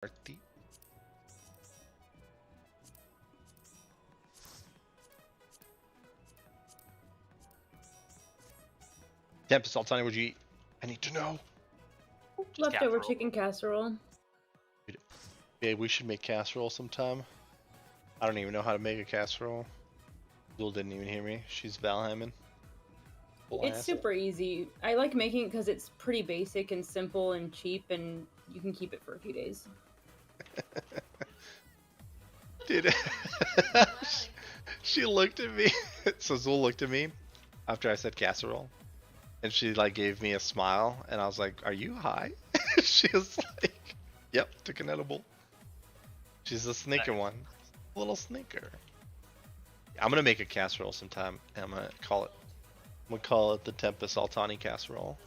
Party. Tempest Altani, would you eat? I need to know. Leftover chicken casserole. Yeah, we should make casserole sometime. I don't even know how to make a casserole. Zul didn't even hear me. She's Valheiming. It's super easy. I like making it because it's pretty basic and simple and cheap, and you can keep it for a few days. Dude, she looked at me. So Zul looked at me after I said casserole, and she like gave me a smile, and I was like, "Are you high?" She was like, "Yep, took an edible." She's a sneaker one, a little sneaker. I'm gonna make a casserole sometime, and I'm gonna call it the Tempest Altani casserole.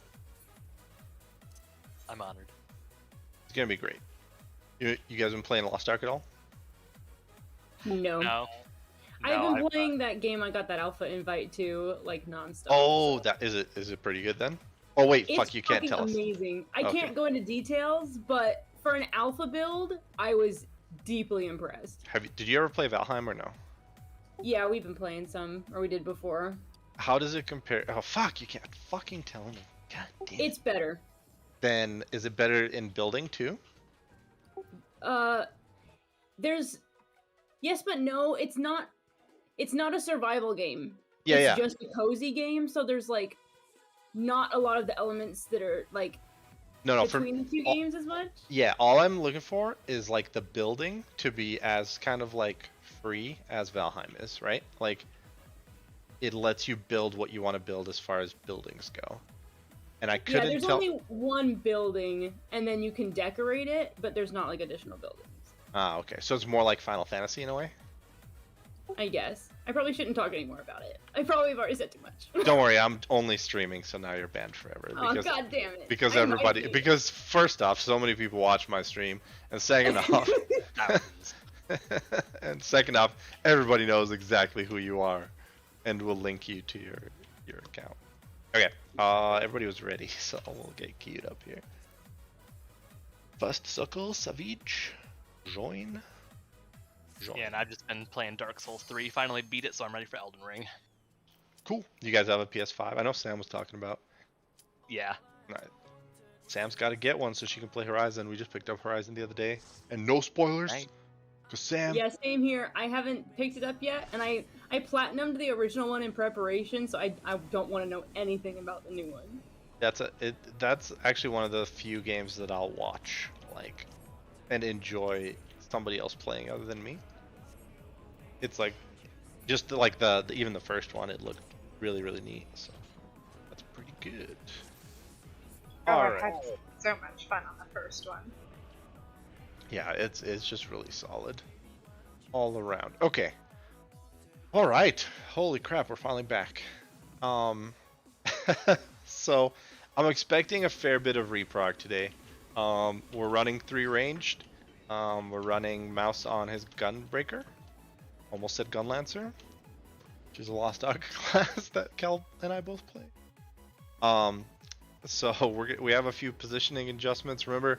I'm honored. It's gonna be great. You guys been playing Lost Ark at all? No. No. I've been playing that game I got that alpha invite to, like, nonstop. Oh, so. that is it. Is it pretty good then? Oh wait, It's fuck! You can't tell us. amazing. I Okay. can't go into details, but for an alpha build, I was deeply impressed. Did you ever play Valheim or no? Yeah, we've been playing some, or we did before. How does it compare? Oh fuck! You can't fucking tell me. God damn. It's better. Then is it better in building too? There's yes, but no. It's not. It's not a survival game. Yeah, it's yeah. just a cozy game. So there's like not a lot of the elements that are like No, between the two games as much. Yeah, all I'm looking for is like the building to be as kind of like free as Valheim is, right? Like it lets you build what you want to build as far as buildings go. And I couldn't there's tell. only one building, and then you can decorate it, but there's not like additional buildings. Ah, okay. So it's more like Final Fantasy in a way. I guess. I probably shouldn't talk anymore about it. I probably have already said too much. Don't worry, I'm only streaming, so now you're banned forever. Oh, god damn it. Because I might be. because first off, so many people watch my stream, and second off, and second off, everybody knows exactly who you are, and will link you to your account. Okay, everybody was ready, so we'll get queued up here. First circle, Savage, join. Yeah, and I've just been playing Dark Souls 3. Finally beat it, so I'm ready for Elden Ring. Cool. You guys have a PS5? I know Sam was talking about. Yeah. Right. Sam's got to get one so she can play Horizon. We just picked up Horizon the other day, and no spoilers. Right. Cause Sam. Yeah, same here. I haven't picked it up yet, and I platinumed the original one in preparation, so I don't want to know anything about the new one. That's actually one of the few games that I'll watch, like, and enjoy somebody else playing other than me. It's like, just like the even the first one, it looked really neat. So that's pretty good. I had so much fun on the first one. Yeah, it's just really solid, all around. Okay. All right. Holy crap, we're finally back. So I'm expecting a fair bit of re-prog today. We're running 3 ranged. We're running Mouse on his Gunbreaker. Almost said Gunlancer, which is a Lost Ark class that Kel and I both play. So we have a few positioning adjustments. Remember,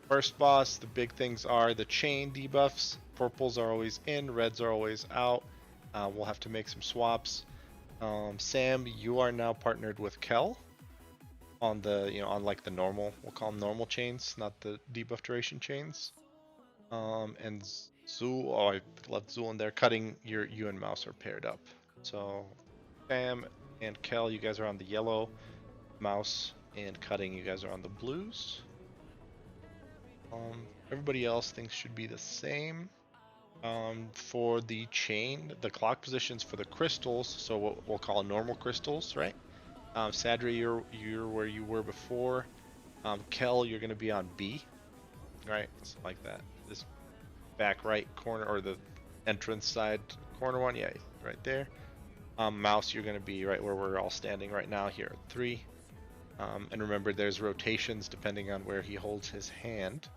first boss, the big things are the chain debuffs. Purples are always in, reds are always out. We'll have to make some swaps. Sam, you are now partnered with Kel on the, on like the normal, we'll call them normal chains, not the debuff duration chains. And Zul, oh, I left Zul in there. Cutting, you and Mouse are paired up. So Sam and Kel, you guys are on the yellow. Mouse and Cutting, you guys are on the blues. Everybody else things should be the same. For the chain, the clock positions for the crystals, so what we'll call normal crystals, right? Sadri, you're where you were before. Kel, you're gonna be on B, right? It's like that. This back right corner, or the entrance side corner one, yeah, right there. Mouse, you're gonna be right where we're all standing right now here at 3. And remember, there's rotations depending on where he holds his hand,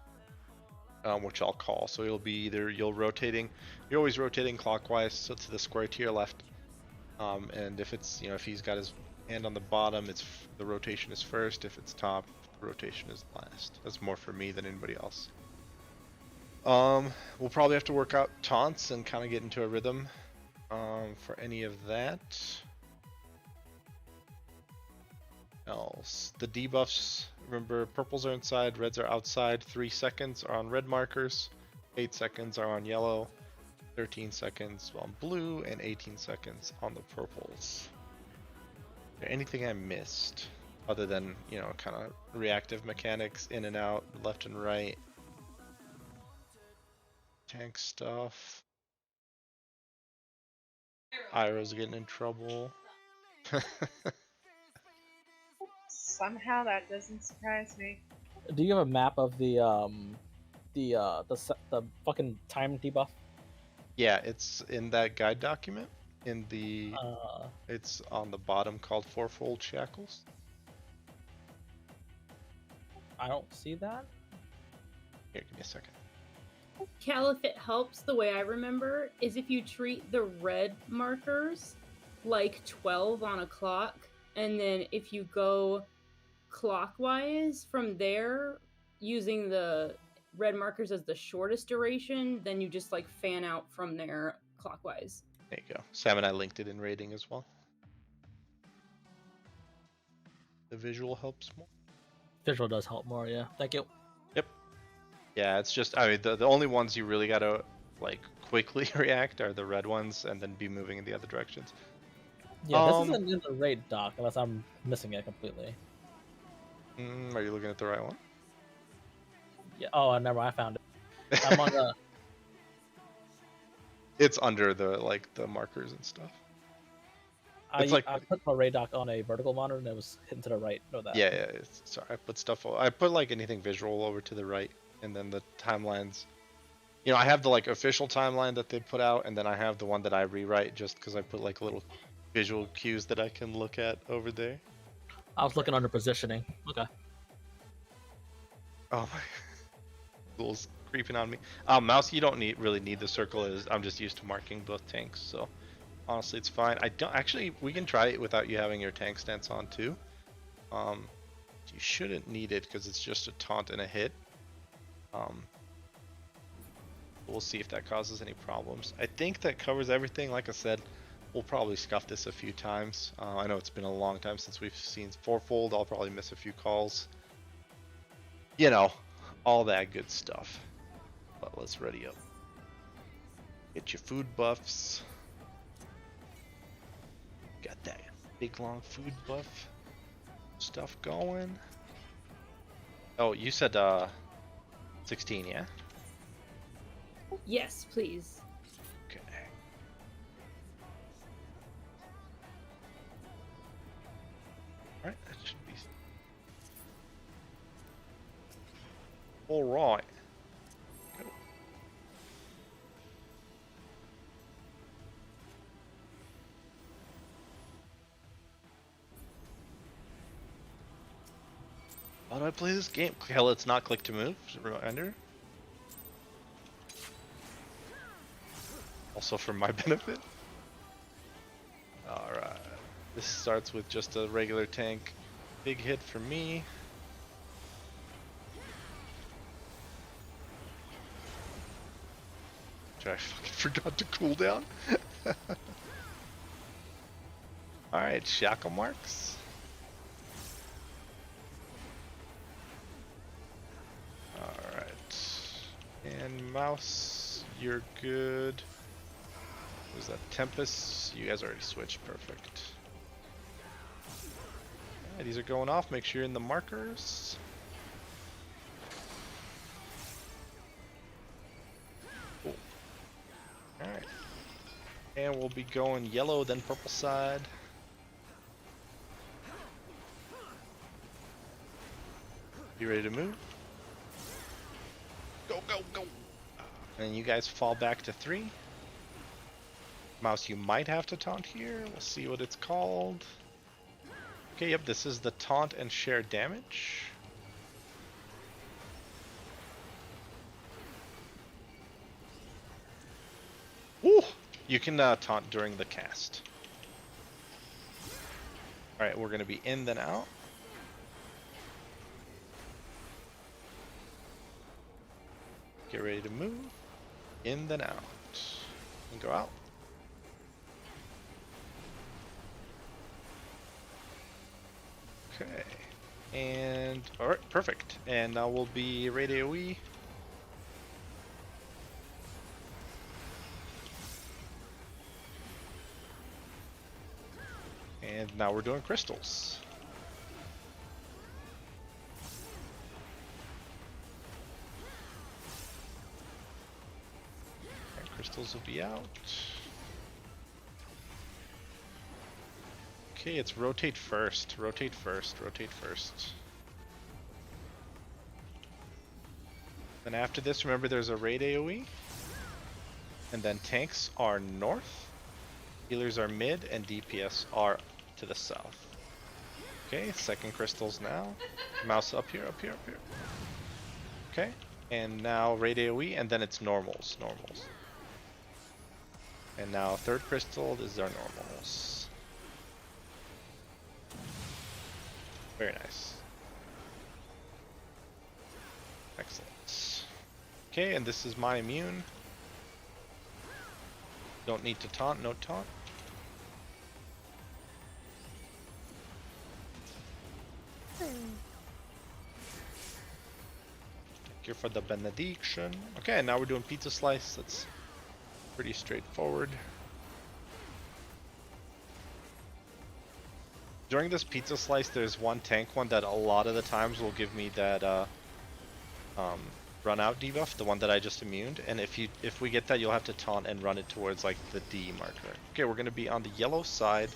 which I'll call. So it'll be either you're always rotating clockwise, so to the square to your left. And if it's, if he's got his hand on the bottom, the rotation is first. If it's top, the rotation is last. That's more for me than anybody else. We'll probably have to work out taunts and kind of get into a rhythm for any of that. Else, the debuffs, remember purples are inside, reds are outside, 3 seconds are on red markers, 8 seconds are on yellow, 13 seconds on blue, and 18 seconds on the purples. Is there anything I missed other than, you know, kind of reactive mechanics in and out, left and right? Tank stuff. Iroh's getting in trouble. Somehow that doesn't surprise me. Do you have a map of the fucking time debuff? Yeah, it's in that guide document. In the it's on the bottom called Fourfold Shackles. I don't see that. Here, give me a second. Cal, if it helps, the way I remember is if you treat the red markers like 12 on a clock, and then if you go clockwise from there, using the red markers as the shortest duration, then you just like fan out from there clockwise. There you go. Sam and I linked it in rating as well. The visual helps more. Visual does help more, yeah. Thank you. Yep. Yeah, it's just, I mean, the only ones you really gotta, like, quickly react are the red ones, and then be moving in the other directions. Yeah, this isn't in the raid doc, unless I'm missing it completely. Are you looking at the right one? Yeah. Oh, never mind, I found it. I'm on the... It's under the, like, the markers and stuff. I put my raid doc on a vertical monitor, and it was hitting to the right. Know that. Yeah, sorry, I put stuff, I put, like, anything visual over to the right, and then the timelines. You know, I have the, like, official timeline that they put out, and then I have the one that I rewrite just because I put, like, little visual cues that I can look at over there. I was looking under positioning. Okay. Oh my, Google's creeping on me. Mouse, you don't really need the circle. I'm just used to marking both tanks, so honestly it's fine. I don't actually, we can try it without you having your tank stance on too. You shouldn't need it because it's just a taunt and a hit. We'll see if that causes any problems. I think that covers everything. Like I said, we'll probably scuff this a few times. I know it's been a long time since we've seen Fourfold. I'll probably miss a few calls. You know, all that good stuff. But let's ready up. Get your food buffs. Got that big long food buff stuff going. Oh, you said 16, yeah? Yes, please. Okay. Alright, that should be... Alright. Go. How do I play this game? Hell, it's not click to move. Reminder. Also for my benefit. Alright. This starts with just a regular tank. Big hit for me. Which I fucking forgot to cool down. Alright, shackle marks. Alright. And mouse, you're good. Was that Tempest? You guys already switched, perfect. Yeah, these are going off, make sure you're in the markers. Cool. Alright. And we'll be going yellow, then purple side. You ready to move? Go, go, go! And you guys fall back to 3. Mouse, you might have to taunt here. We'll see what it's called. Okay, yep, this is the taunt and share damage. Ooh! You can taunt during the cast. Alright, we're going to be in then out. Get ready to move. In, then out. And go out. Okay. And, alright, perfect. And now we'll be raid AoE. And now we're doing crystals. And crystals will be out. Okay, it's rotate first, rotate first, rotate first. Then after this, remember there's a raid AoE. And then tanks are north, healers are mid, and DPS are to the south. Okay, second crystals now. Mouse up here, up here, up here. Okay, and now raid AoE, and then it's normals, normals. And now third crystal, this is our normals. Very nice. Excellent. Okay, and this is my immune. Don't need to taunt, no taunt. Thank you for the benediction. Okay, now we're doing pizza slice. That's pretty straightforward. During this pizza slice, there's one tank one that a lot of the times will give me that run out debuff, the one that I just immuned. And if we get that, you'll have to taunt and run it towards like the D marker. Okay, we're gonna be on the yellow side,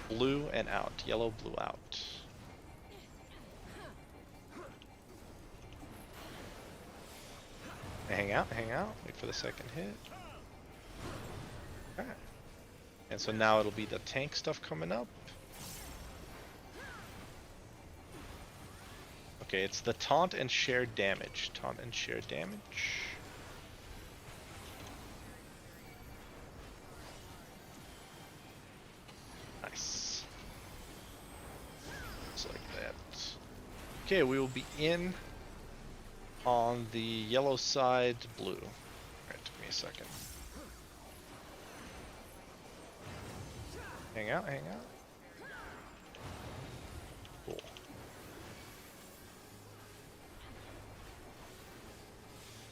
blue and out. Yellow, blue out. Hang out, wait for the second hit. Okay. And so now it'll be the tank stuff coming up. Okay, it's the taunt and shared damage. Taunt and shared damage. Nice. Just like that. Okay, we will be in on the yellow side, blue. Alright, give me a second. Hang out, hang out. Cool.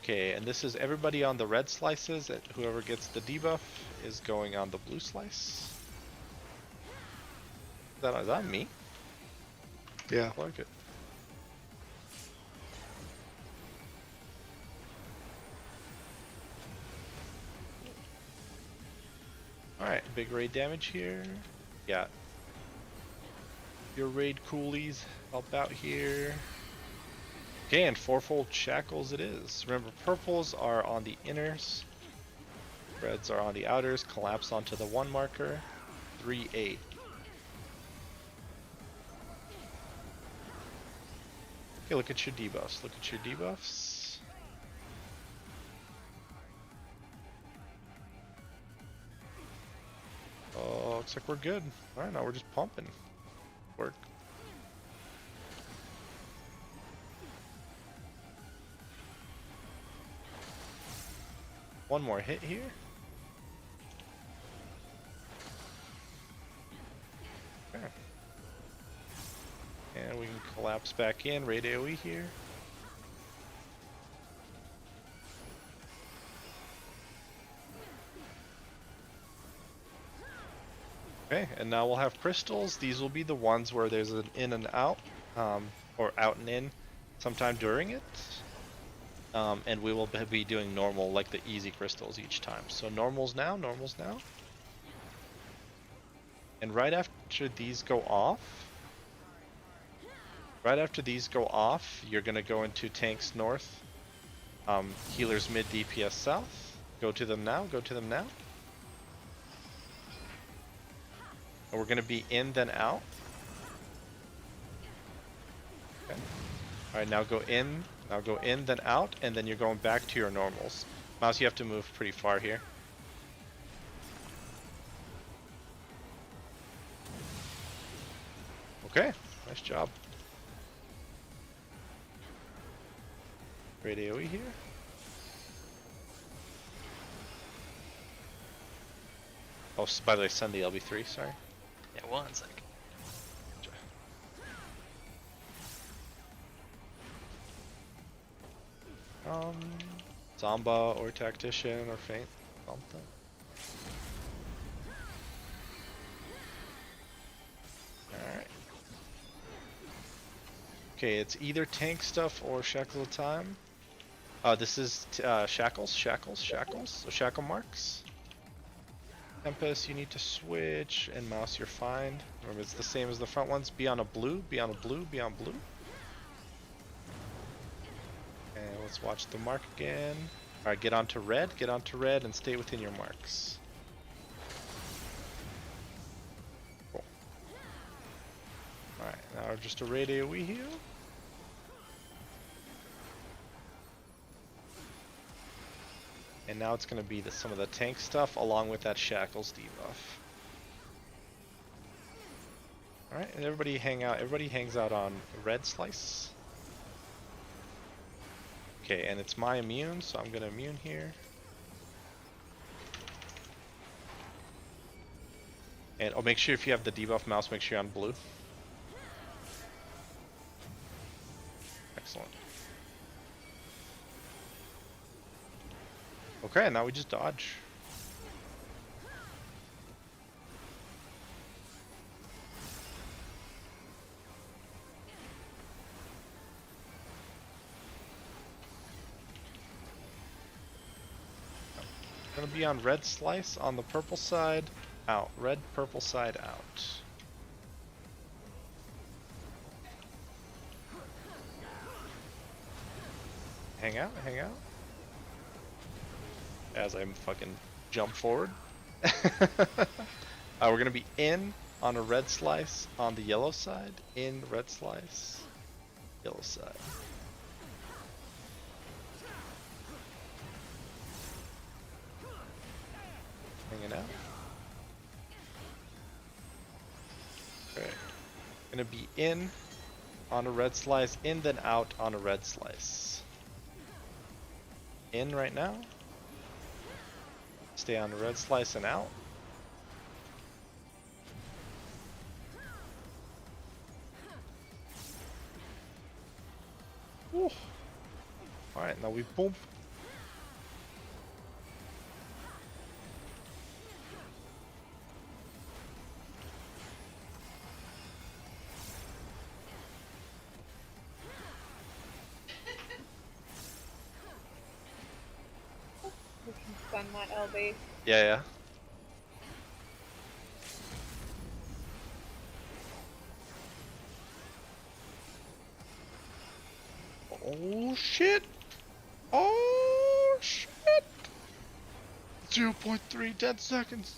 Okay, and this is everybody on the red slices. Whoever gets the debuff is going on the blue slice. Is that me? Yeah. I like it. Alright, big raid damage here. Got your raid coolies help out here. Okay, and fourfold shackles it is. Remember, purples are on the inners, reds are on the outers. Collapse onto the 1 marker. 3-8. Okay, look at your debuffs. Look at your debuffs. Oh, looks like we're good. Alright, now we're just pumping. Work. One more hit here. Okay. And we can collapse back in, raid AoE here. Okay, and now we'll have crystals. These will be the ones where there's an in and out, or out and in sometime during it. And we will be doing normal, like the easy crystals each time. So normals now, normals now. And right after these go off, you're gonna go into tanks north, healers mid, DPS south. Go to them now, go to them now. And we're gonna be in, then out. Okay. Alright, now go in, then out, and then you're going back to your normals. Mouse, you have to move pretty far here. Okay, nice job. Great AoE here. Oh, by the way, send the LB3. Sorry. Yeah, 1 sec. Zomba or Tactician or Feint. Something. Alright. Okay, it's either tank stuff or Shackles of Time. This is Shackles. So Shackle marks. Tempest, you need to switch, and Mouse, you're fine. Remember, it's the same as the front ones. Be on a blue, be on a blue, be on blue. And let's watch the mark again. Alright, get onto red, and stay within your marks. Cool. Alright, now just a raid AoE heal. And now it's going to be some of the tank stuff along with that Shackles debuff. Alright, and everybody hangs out on red slice. Okay, and it's my immune, so I'm gonna immune here. And make sure if you have the debuff mouse, make sure you're on blue. Excellent. Okay, now we just dodge. Gonna be on red slice on the purple side, out. Red, purple side, out. Hang out, hang out. As I fucking jump forward. We're gonna be in on a red slice on the yellow side, in red slice, yellow side. Hanging out. Okay. Gonna be in on a red slice, in then out on a red slice. In right now. Stay on the red slice and out. Alright, now we boom. We can stun that LB. Yeah, yeah. Oh shit! Oh shit! 0.3 dead seconds.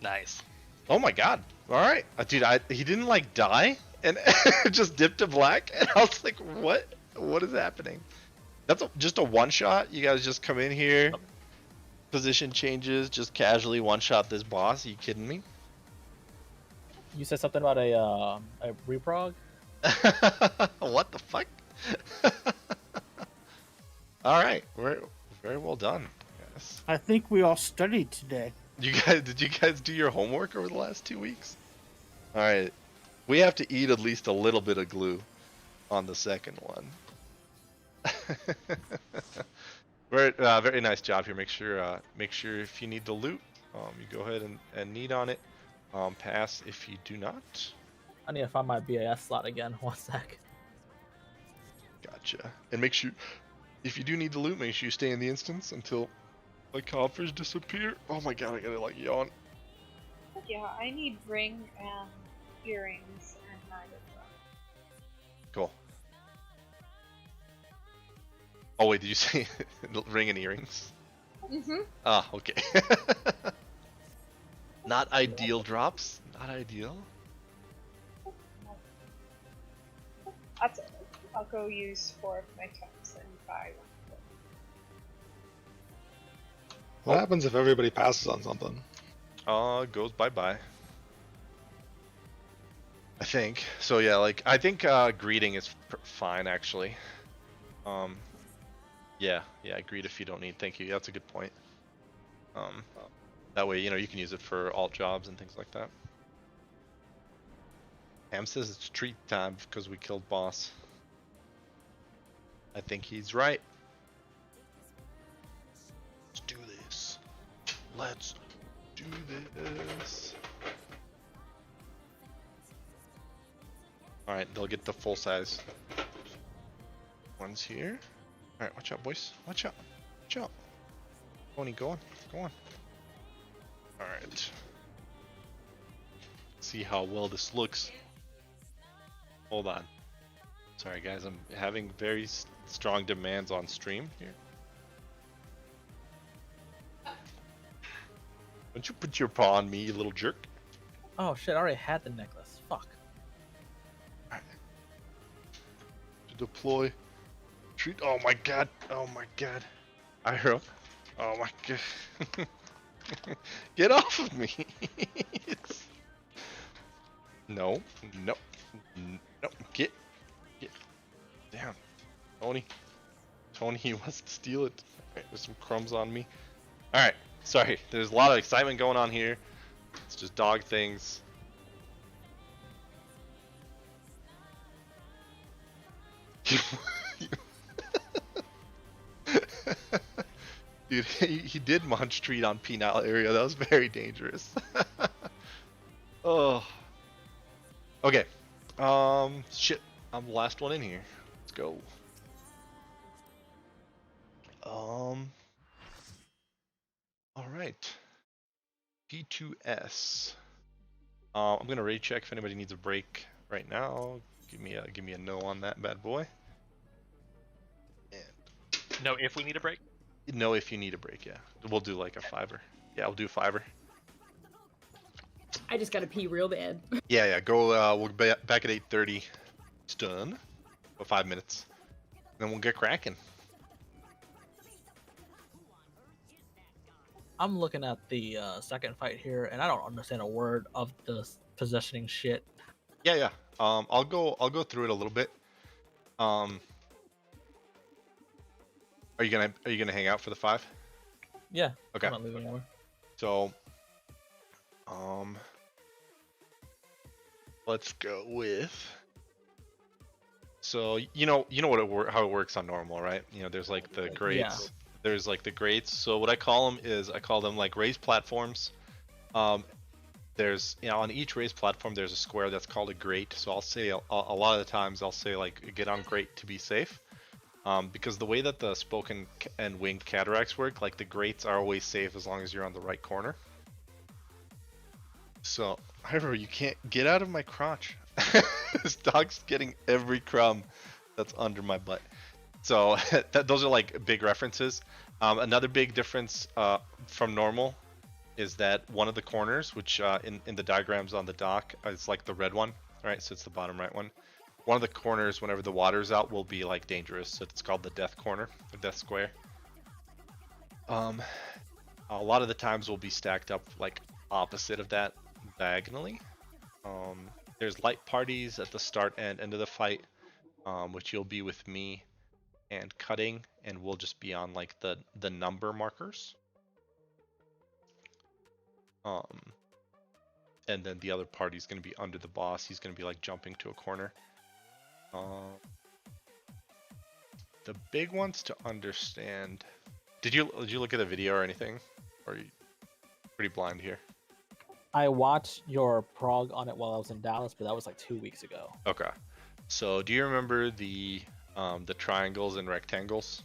Nice. Oh my god! All right, dude. He didn't like die, and just dipped to black, and I was like, "What? What is happening?" That's just a one shot. You guys just come in here, position changes, just casually one shot this boss. Are you kidding me? You said something about a re-prog? What the fuck? All right, we're very well done. Yes. I think we all studied today. Did you guys do your homework over the last 2 weeks? All right, we have to eat at least a little bit of glue on the second one. Very nice job here. Make sure if you need the loot, you go ahead and need on it. Pass if you do not. I need to find my BAS slot again. 1 sec. Gotcha. And make sure, if you do need the loot, make sure you stay in the instance until the coffers disappear. Oh my god, I gotta like yawn. Yeah, I need ring and earrings and neither of them. Cool. Oh wait, did you say ring and earrings? Mm-hmm. Ah, okay. Not ideal drops. Not ideal. That's it. I'll go use 4 of my temps and buy 1. What happens if everybody passes on something? Goes bye-bye. I think. So yeah, like, I think greeting is fine, actually. Yeah, greet if you don't need. Thank you. That's a good point. That way, you can use it for alt jobs and things like that. Ham says it's treat time because we killed boss. I think he's right. Let's do this. Let's do this. Alright, they'll get the full size ones here. Alright, watch out, boys. Watch out. Watch out. Pony, go on. Go on. Alright. See how well this looks. Hold on. Sorry, guys. I'm having very strong demands on stream here. Don't you put your paw on me, you little jerk. Oh shit, I already had the necklace. Fuck. Alright. To deploy. Treat. Oh my god. Oh my god. I heard up. Oh my god. Get off of me. No. No. No. Get down. Tony. Tony, he wants to steal it. Alright, there's some crumbs on me. Alright. Sorry. There's a lot of excitement going on here. It's just dog things. Dude, he did munch treat on penile area. That was very dangerous. Oh. Okay. Shit. I'm the last one in here. Let's go. All right. P2S. I'm gonna raid check if anybody needs a break right now. Give me a no on that bad boy. And No, if we need a break. no, if you need a break, yeah. We'll do like a $5. Yeah, we'll do $5. I just gotta pee real bad. Yeah. Go. We'll be back at 8:30. It's done. For 5 minutes. Then we'll get cracking. I'm looking at the second fight here, and I don't understand a word of the positioning shit. Yeah. I'll go through it a little bit. Are you gonna hang out for the 5? Yeah. Okay. I'm not leaving anymore. So, let's go with. So you know how it works on normal, right? There's like the grades. Yeah. There's like the grades. So what I call them like raised platforms. There's on each raised platform there's a square that's called a grate. So I'll say a lot of the times I'll say like get on grate to be safe. Because the way that the spoken and winged cataracts work, like the grates are always safe as long as you're on the right corner. So, however, you can't get out of my crotch. This dog's getting every crumb that's under my butt. So those are like big references. Another big difference from normal is that one of the corners, which in the diagrams on the dock is like the red one, right? So it's the bottom right one. One of the corners, whenever the water's out, will be like dangerous. So it's called the death corner, the death square. A lot of the times will be stacked up like opposite of that diagonally. There's light parties at the start and end of the fight, which you'll be with me and cutting, and we'll just be on like the number markers. And then the other party's gonna be under the boss. He's gonna be like jumping to a corner. The big ones to understand. Did you look at the video or anything? Or are you pretty blind here? I watched your prog on it while I was in Dallas, but that was like 2 weeks ago. Okay. So do you remember the triangles and rectangles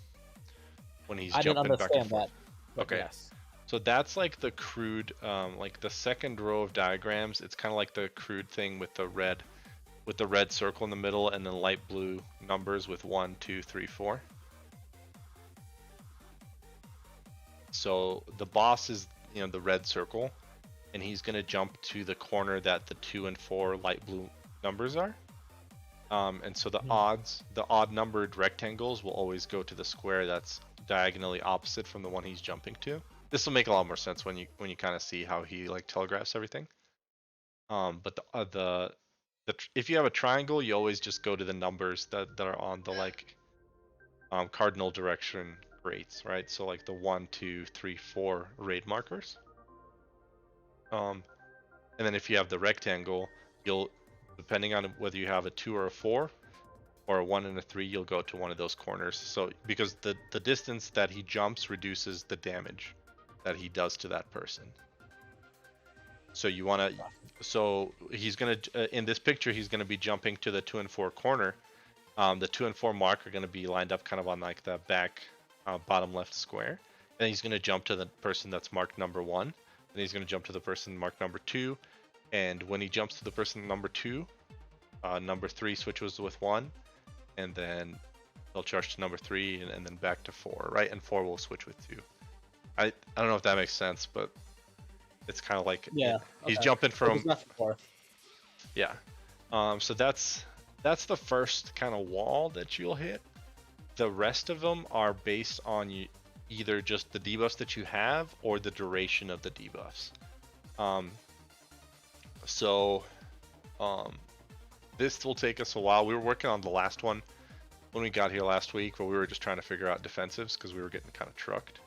when he's I didn't jumping back and understand forth? that. Okay. Yes. So that's like the crude, like the second row of diagrams. It's kind of like the crude thing with the red circle in the middle, and then light blue numbers with 1, 2, 3, 4. So the boss is the red circle, and he's gonna jump to the corner that the 2 and 4 light blue numbers are. And so the odd numbered rectangles will always go to the square that's diagonally opposite from the one he's jumping to. This will make a lot more sense when you kind of see how he like telegraphs everything. But if you have a triangle, you always just go to the numbers that are on the like cardinal direction rates, right? So like the 1, 2, 3, 4 raid markers. And then if you have the rectangle, you'll, depending on whether you have a 2 or a 4, or a 1 and a 3, you'll go to one of those corners. So because the distance that he jumps reduces the damage that he does to that person. So you want to, so he's gonna in this picture he's gonna be jumping to the 2 and 4 corner. The 2 and 4 mark are gonna be lined up kind of on like the back bottom left square, and he's gonna jump to the person that's marked number 1, and he's gonna jump to the person marked number 2, and when he jumps to the person number 2, number 3 switches with 1. And then they'll charge to number 3 and then back to 4, right? And 4 will switch with 2. I don't know if that makes sense, but it's kind of like he's jumping from yeah. So that's the first kind of wall that you'll hit. The rest of them are based on either just the debuffs that you have or the duration of the debuffs. This will take us a while. We were working on the last one when we got here last week, where we were just trying to figure out defensives because we were getting kind of trucked.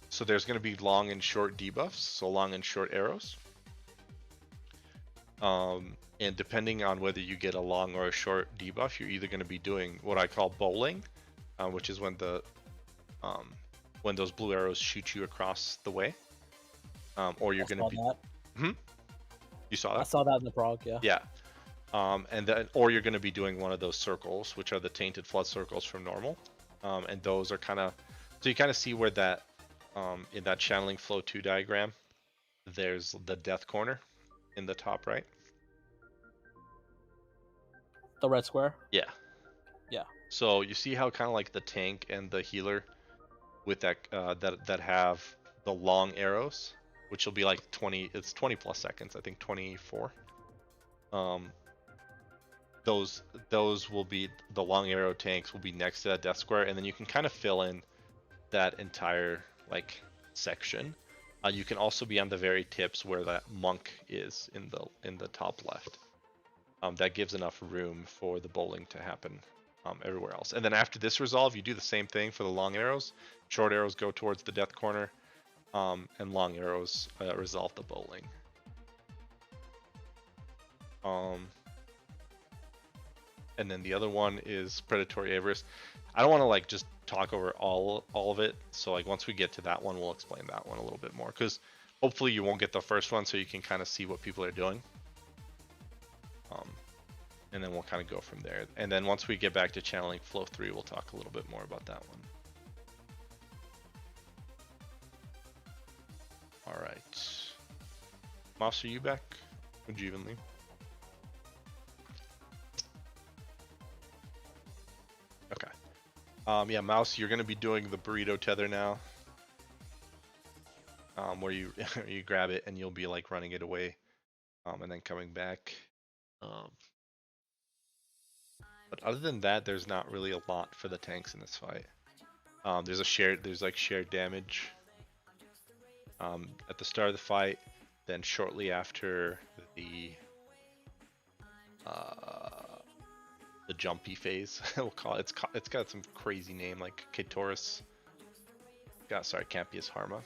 So there's going to be long and short debuffs, so long and short arrows. And depending on whether you get a long or a short debuff, you're either going to be doing what I call bowling, which is when those blue arrows shoot you across the way, or you're going to be. You saw that? I saw that in the prog, yeah. Yeah. And then, or you're going to be doing one of those circles, which are the tainted flood circles from normal. And those are kind of, so you kind of see where that, in that channeling flow 2 diagram, there's the death corner in the top right. The red square? Yeah. Yeah. So you see how kind of like the tank and the healer with that, that have the long arrows, which will be like 20, it's 20 plus seconds, I think 24. Those will be, the long arrow tanks will be next to that death square, and then you can kind of fill in that entire like section. You can also be on the very tips where that monk is in the top left. That gives enough room for the bowling to happen everywhere else. And then after this resolve, you do the same thing for the long arrows. Short arrows go towards the death corner. And long arrows resolve the bowling. And then the other one is predatory avarice. I don't want to like just talk over all of it. So like once we get to that one, we'll explain that one a little bit more, because hopefully you won't get the first one, so you can kind of see what people are doing. And then we'll kind of go from there. And then once we get back to channeling flow 3, we'll talk a little bit more about that one. All right. Mouse, are you back? Would you even leave? Okay. Yeah, Mouse, you're going to be doing the burrito tether now. Where you you grab it and you'll be like running it away, and then coming back. But other than that, there's not really a lot for the tanks in this fight. There's like shared damage. At the start of the fight, then shortly after the jumpy phase, we'll call it. It's got some crazy name like Katoris. Sorry, can't be as Harma. All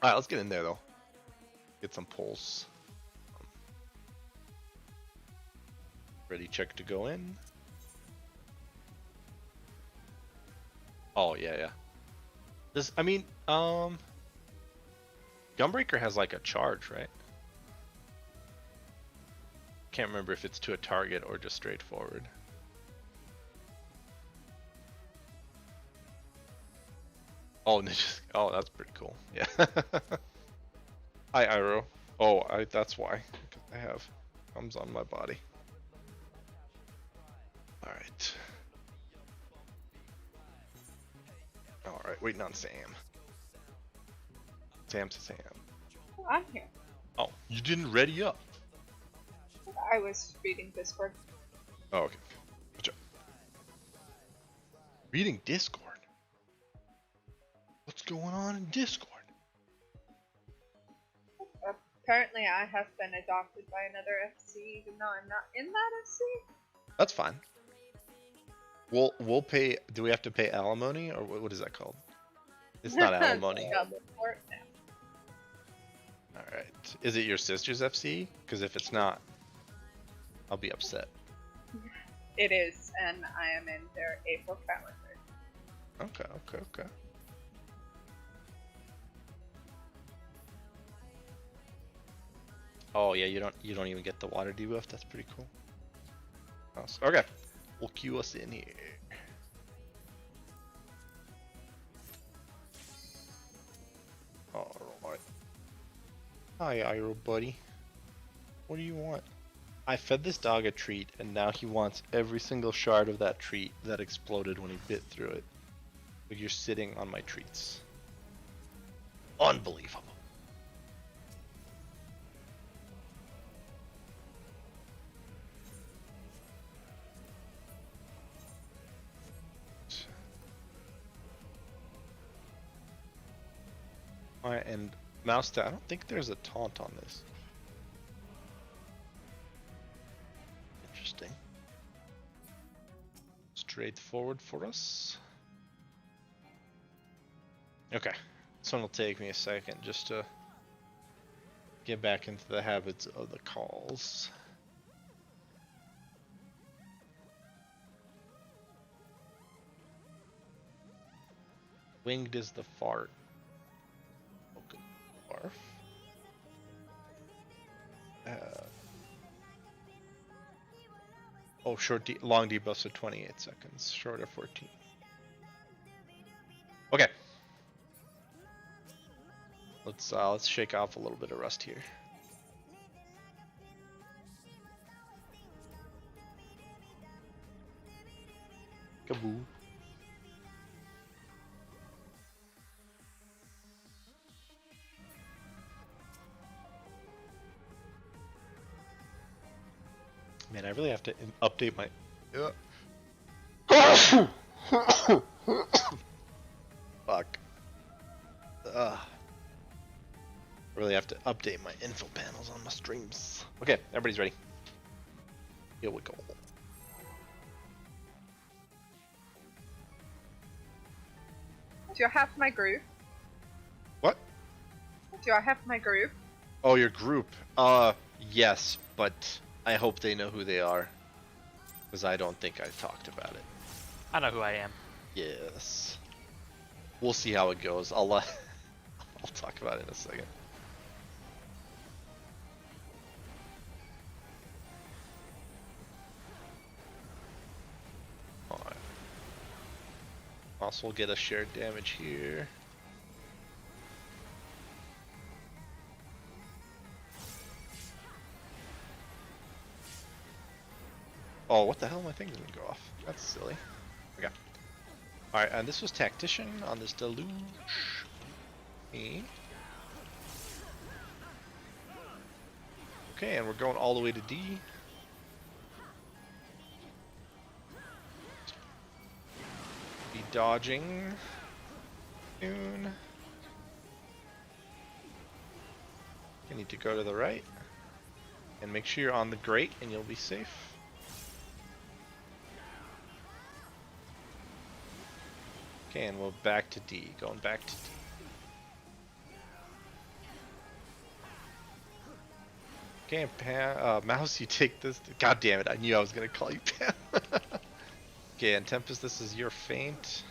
right, let's get in there though. Get some pulse. Ready, check to go in. Oh yeah. Gunbreaker has like a charge, right? Can't remember if it's to a target or just straightforward. Oh, that's pretty cool. Yeah. Hi, Iroh. Oh, that's why. Because I have thumbs on my body. Alright. Alright, waiting on Sam. Sam. I'm here. Oh, you didn't ready up. I was reading Discord. Oh, okay. Gotcha. Reading Discord? What's going on in Discord? Apparently I have been adopted by another FC, even though I'm not in that FC. That's fine. We'll pay. Do we have to pay alimony, or what is that called? It's not alimony. Double port now. All right. Is it your sister's FC? Because if it's not, I'll be upset. It is, and I am in their April calendar. Okay. Oh yeah, you don't even get the water debuff. That's pretty cool. Awesome. Okay, we'll queue us in here. Alright. Hi, Iro buddy. What do you want? I fed this dog a treat, and now he wants every single shard of that treat that exploded when he bit through it. But you're sitting on my treats. Unbelievable. Alright, and Mouse, I don't think there's a taunt on this. Interesting. Straightforward for us. Okay, this one will take me a second just to get back into the habits of the calls. Winged is the fart. Okay, barf. Oh, long debuffs are 28 seconds, short of 14. Okay. Let's shake off a little bit of rust here. Kaboo. Man, I really have to update my. Fuck. I really have to update my info panels on my streams. Okay, everybody's ready. Here we go. Do I have my group? What? Do I have my group? Oh, your group. Yes, but I hope they know who they are. Because I don't think I talked about it. I know who I am. Yes. We'll see how it goes. I'll talk about it in a second. Alright. Also, we'll get a shared damage here. Oh, what the hell? My thing didn't go off. That's silly. Okay. Alright, and this was Tactician on this Deluge. Me. Okay, and we're going all the way to D. Be dodging. Soon. You need to go to the right. And make sure you're on the grate and you'll be safe. Okay, and we're back to D. Going back to D. Okay, Pam, Mouse, you take this. God damn it, I knew I was gonna call you Pam. Okay, and Tempest, this is your feint.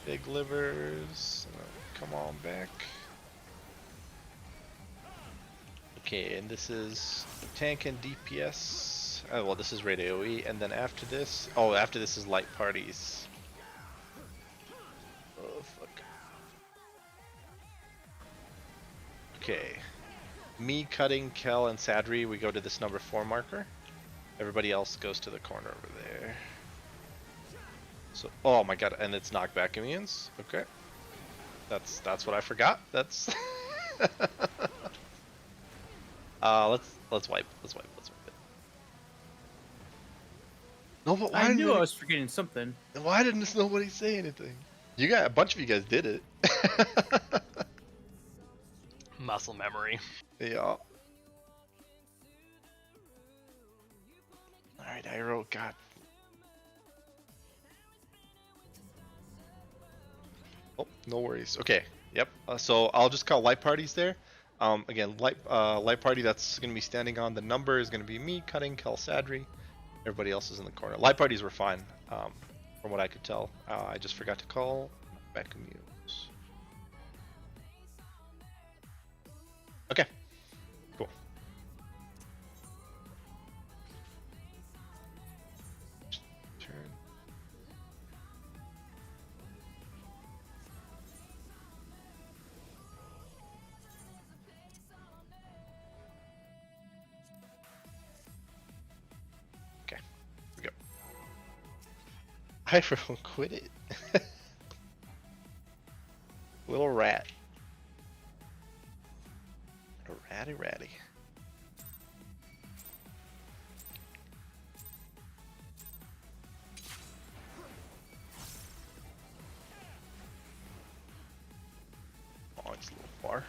Big livers. Come on back. Okay, and this is tank and DPS. Oh, well, this is raid AoE, and then after this, after this is light parties. Oh fuck. Okay, me, Cutting, Kel, and Sadri, we go to this number 4 marker. Everybody else goes to the corner over there. So, oh my god, and it's knockback immunes. Okay, that's what I forgot. That's. Let's wipe it. No, but why I knew didn't I was forgetting something. Why didn't nobody say anything? You got a bunch of you guys did it. Muscle memory. Yeah. Alright, Iroh, God. Oh, no worries. Okay, yep. So I'll just call light parties there. Again, light party that's going to be standing on the number is going to be me, Cutting, Kel, Sadri. Everybody else is in the corner. Light parties were fine, from what I could tell. I just forgot to call back muse. Okay, cool. Turn. Okay, here we go. Iroh, quit it. Little rat. A ratty. Oh, it's a little far.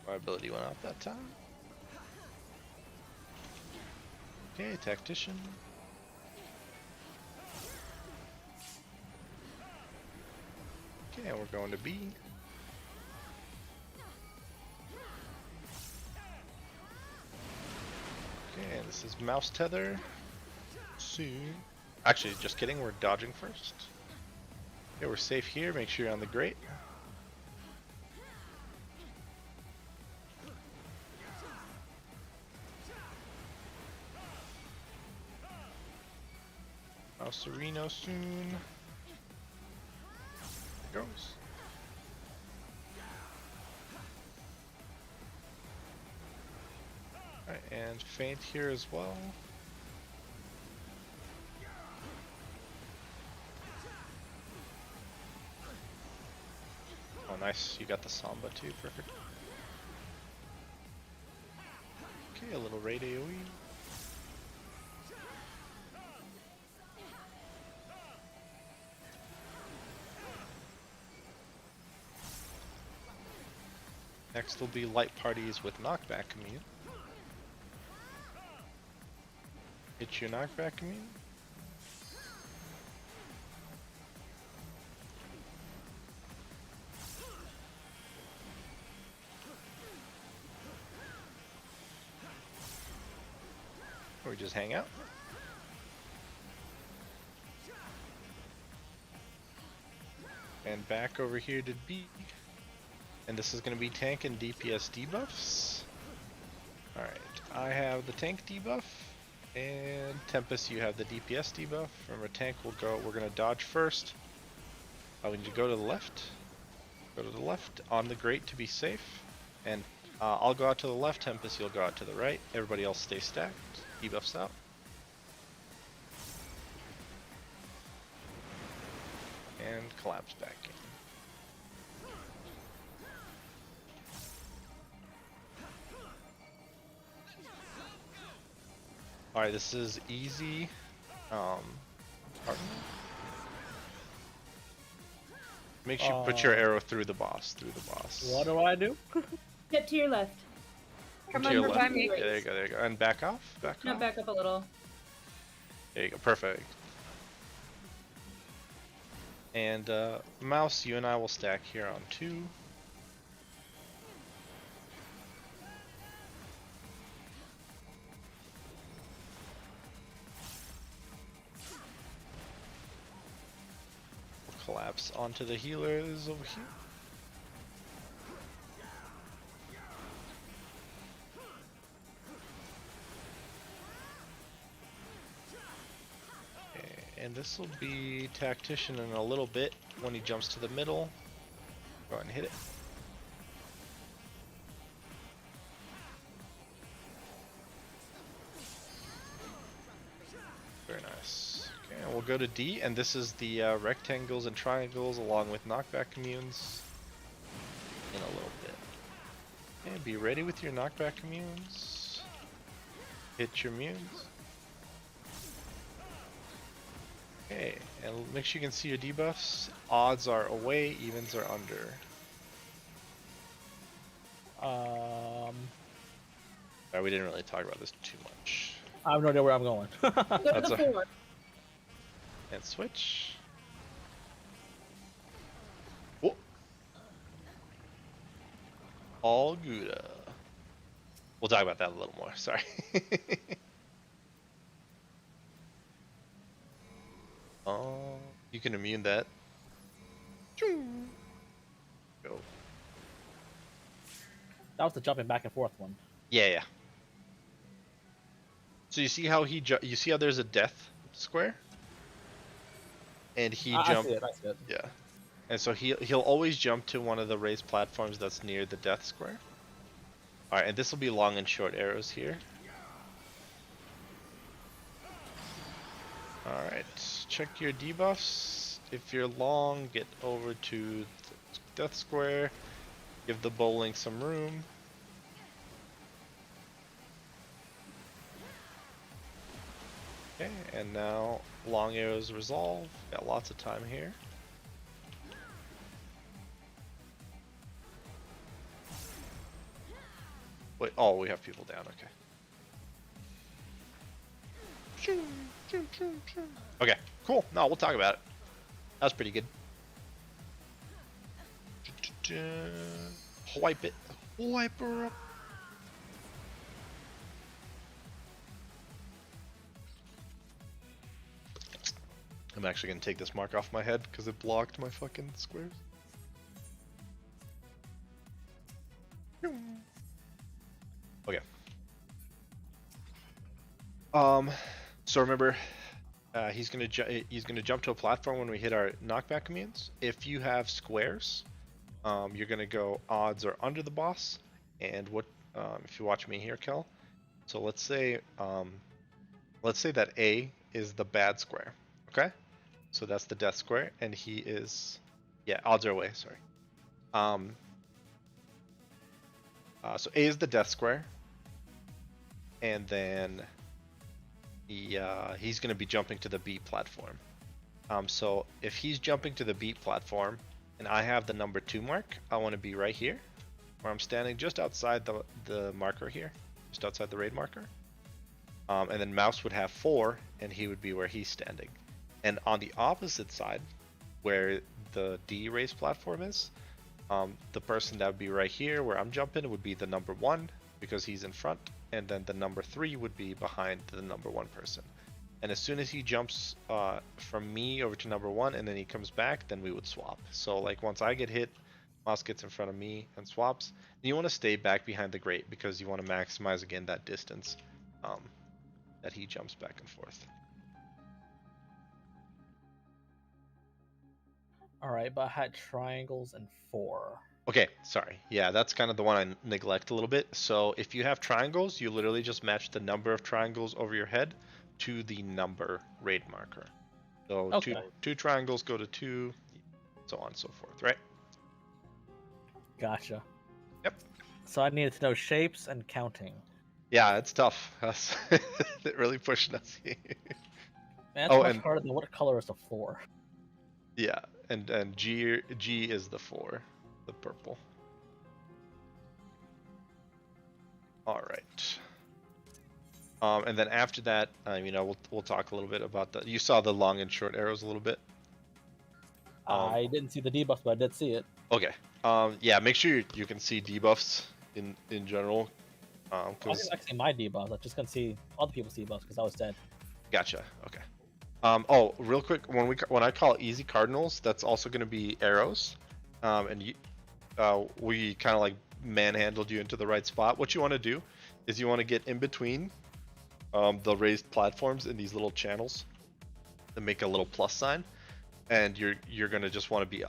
My ability went out that time. Okay, tactician. Okay, we're going to B. Okay, this is mouse tether. Soon. Actually, just kidding, we're dodging first. Okay, we're safe here. Make sure you're on the grate. Sereno soon. There goes. Alright, and faint here as well. Oh, nice. You got the Samba too. Perfect. Okay, a little raid AoE. Next will be light parties with knockback commune. Hit your knockback commune. Or we just hang out. And back over here to B. And this is going to be tank and DPS debuffs. Alright, I have the tank debuff, and Tempest, you have the DPS debuff. Remember, tank will go, we're going to dodge first. We need to go to the left. Go to the left on the grate to be safe. And I'll go out to the left, Tempest, you'll go out to the right. Everybody else stay stacked. Debuffs out. And collapse back in. Alright, this is easy. Make sure you put your arrow through the boss. What do I do? Step to your left. Come To your over by left. me. Yeah, there you go, there you go. And back off. No, back up a little. There you go, perfect. And Mouse, you and I will stack here on 2. We'll collapse onto the healers over here. And this will be Tactician in a little bit when he jumps to the middle. Go ahead and hit it. Very nice. Okay, and we'll go to D, and this is the rectangles and triangles along with knockback communes in a little bit. And be ready with your knockback communes. Hit your munes. Okay, and make sure you can see your debuffs. Odds are away, evens are under. Sorry, we didn't really talk about this too much. I have no idea where I'm going. Go to That's the a- 4. And switch. Oh. All good. We'll talk about that a little more. Sorry. Oh, you can immune that. Go. That was the jumping back and forth one. Yeah. So you see how you see how there's a death square, and he jumped. I see it. Yeah, and so he'll always jump to one of the raised platforms that's near the death square. All right, and this will be long and short arrows here. All right, check your debuffs. If you're long, get over to the death square. Give the bowling some room. Okay, and now long arrows resolve. Got lots of time here. Wait, oh, we have people down, okay. Okay, cool. No, we'll talk about it. That was pretty good. Wipe it. Wipe her up. I'm actually gonna take this mark off my head because it blocked my fucking squares. Okay. So remember, he's gonna jump to a platform when we hit our knockback commands. If you have squares, you're gonna go odds are under the boss. And what if you watch me here, Kel? So let's say that A is the bad square. Okay, so that's the death square, and he is, yeah, odds are away. Sorry. So A is the death square, and then he's going to be jumping to the B platform. So if he's jumping to the B platform, and I have the number 2 mark, I want to be right here, where I'm standing just outside the marker here, just outside the raid marker. And then Mouse would have 4, and he would be where he's standing. And on the opposite side, where the D race platform is, the person that would be right here where I'm jumping would be the number 1 because he's in front, and then the number 3 would be behind the number 1 person. And as soon as he jumps from me over to number 1 and then he comes back, then we would swap. So like once I get hit, Mouse gets in front of me and swaps. You want to stay back behind the grate because you want to maximize again that distance that he jumps back and forth. Alright, but I had triangles and 4. Okay, sorry. Yeah, that's kind of the one I neglect a little bit. So if you have triangles, you literally just match the number of triangles over your head to the number raid marker. So Okay. two triangles go to 2, so on and so forth, right? Gotcha. Yep. So I needed to know shapes and counting. Yeah, it's tough. That's they're really pushing us here. Man, that's much harder than what color is the 4. Yeah, and G is the 4, the purple. All right. And then after that, we'll talk a little bit about the. You saw the long and short arrows a little bit. I didn't see the debuffs, but I did see it. Okay. Yeah, make sure you can see debuffs in general. I didn't see my debuffs. I just couldn't see other people's debuffs because I was dead. Gotcha. Okay. Oh, real quick, when I call easy cardinals, that's also going to be arrows, and we kind of like manhandled you into the right spot. What you want to do is you want to get in between the raised platforms in these little channels and make a little plus sign, and you're going to just want to be